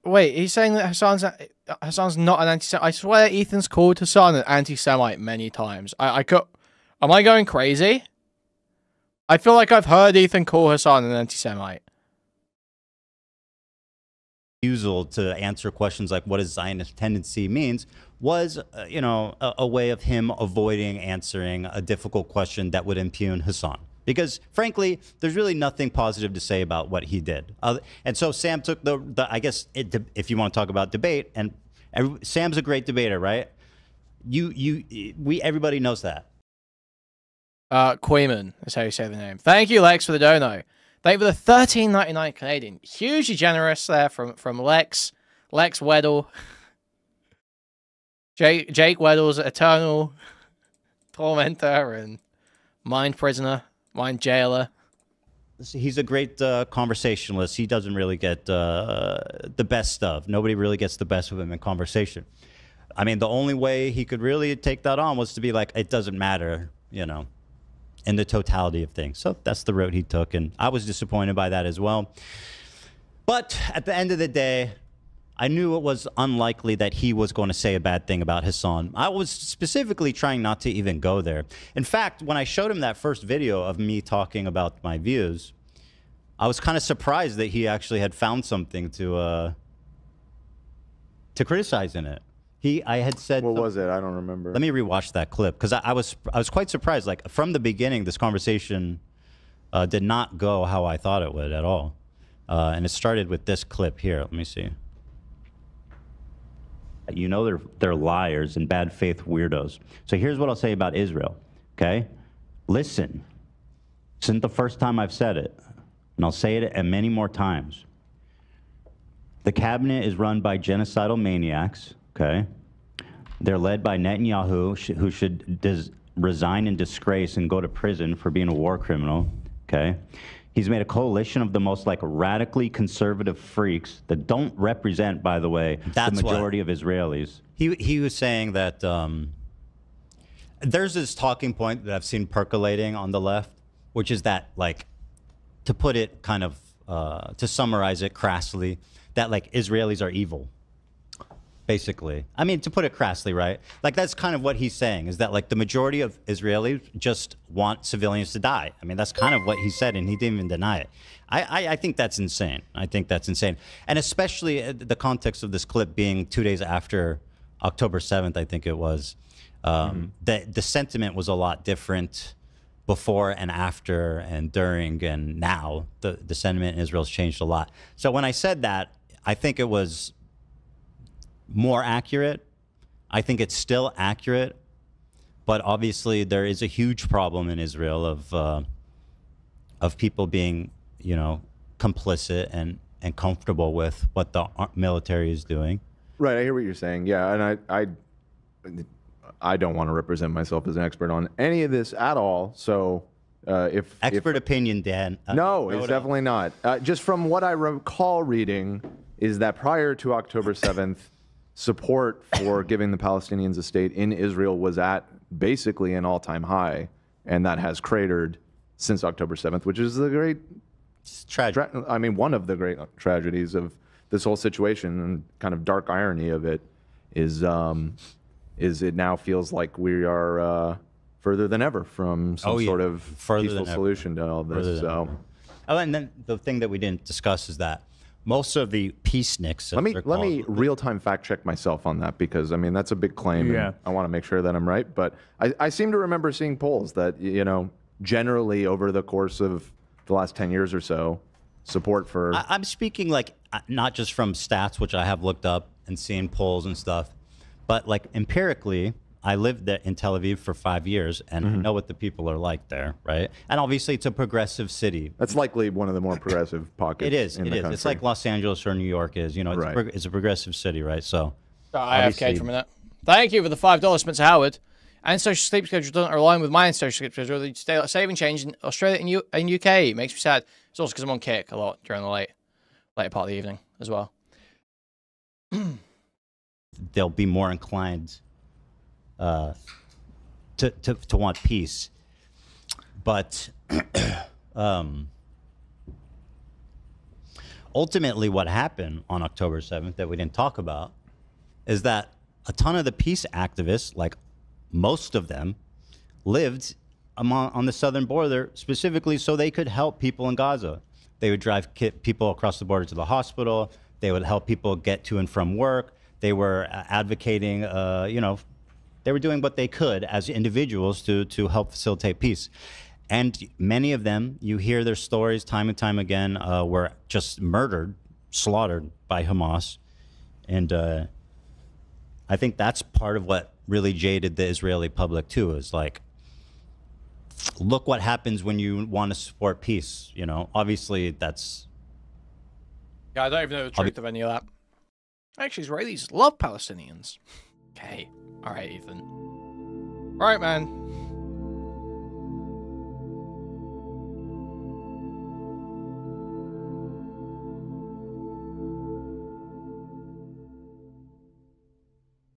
Wait, he's saying that Hasan's not an anti-Semite. I swear Ethan's called Hasan an anti-Semite many times. Am I going crazy? I feel like I've heard Ethan call Hasan an anti-Semite. Refusal to answer questions like what does Zionist tendency means was, a way of him avoiding answering a difficult question that would impugn Hasan. Because, frankly, there's really nothing positive to say about what he did. And so Sam took if you want to talk about debate, and Sam's a great debater, right? Everybody knows that. Kuihman is how you say the name. Thank you, Lex, for the dono. Thank you for the $13.99 Canadian. Hugely generous there from Lex Weddle. Jake Weddle's eternal tormentor and mind prisoner, mind jailer. He's a great conversationalist. He doesn't really get the best of. Nobody really gets the best of him in conversation. I mean, the only way he could really take that on was to be like, it doesn't matter, in the totality of things. So that's the road he took, and I was disappointed by that as well. But at the end of the day, I knew it was unlikely that he was going to say a bad thing about Hasan. I was specifically trying not to even go there. In fact, when I showed him that first video of me talking about my views, I was kind of surprised that he actually had found something to criticize in it. I had said. What was it? I don't remember. Let me rewatch that clip because I was quite surprised. Like from the beginning, this conversation did not go how I thought it would at all, and it started with this clip here. Let me see. You know they're liars and bad faith weirdos. So here's what I'll say about Israel. Okay, listen. This isn't the first time I've said it, and I'll say it many more times. The cabinet is run by genocidal maniacs. Okay, they're led by Netanyahu, who should resign in disgrace and go to prison for being a war criminal. Okay, he's made a coalition of the most like radically conservative freaks that don't represent, by the way, the majority of Israelis. He was saying that there's this talking point that I've seen percolating on the left, which is that, like, to put it kind of to summarize it crassly, that like Israelis are evil. Basically, I mean, to put it crassly, right? Like that's kind of what he's saying, is that like the majority of Israelis just want civilians to die. I mean, that's kind of what he said, and he didn't even deny it. I think that's insane. I think that's insane, and especially the context of this clip being 2 days after October 7th, I think it was. The sentiment was a lot different before and after and during and now. The sentiment in Israel's changed a lot. So when I said that, I think it was more accurate. I think it's still accurate, but obviously there is a huge problem in Israel of people being, you know, complicit and comfortable with what the military is doing. Right, I hear what you're saying. Yeah, and I don't want to represent myself as an expert on any of this at all. So if opinion, Dan. No, it's definitely not. Just from what I recall reading, is that prior to October 7th. Support for giving the Palestinians a state in Israel was at basically an all-time high, and that has cratered since October 7th, which is the great tragedy. I mean, one of the great tragedies of this whole situation, and kind of dark irony of it is it now feels like we are further than ever from some sort of peaceful solution to all this. So, and then the thing that we didn't discuss is that most of the peaceniks. Let me real-time fact check myself on that, because I mean that's a big claim. Yeah. And I want to make sure that I'm right, but I seem to remember seeing polls that, you know, generally over the course of the last 10 years or so, support for. I'm speaking like not just from stats, which I have looked up and seen polls and stuff, but like empirically. I lived there in Tel Aviv for 5 years, and I know what the people are like there, right? And obviously, it's a progressive city. That's likely one of the more progressive pockets. It is. In the country. It's like Los Angeles or New York is. You know, it's a progressive city, right? So, IFK for a minute. Thank you for the $5, Spencer Howard. And social sleep schedule doesn't align with my social sleep schedule. The daylight saving change in Australia and UK it makes me sad. It's also because I'm on kick a lot during the later part of the evening as well. They'll be more inclined to want peace, but ultimately what happened on October 7th that we didn't talk about is that a ton of the peace activists, like most of them, lived on the southern border specifically so they could help people in Gaza. They would drive people across the border to the hospital. They would help people get to and from work. They were advocating, you know, they were doing what they could as individuals to help facilitate peace. And many of them, you hear their stories time and time again, were just murdered, slaughtered by Hamas. And I think that's part of what really jaded the Israeli public too, is like, look what happens when you want to support peace. You know, obviously that's... Yeah, I don't even know the truth of any of that. Actually, Israelis love Palestinians. Okay. All right, Ethan. All right, man.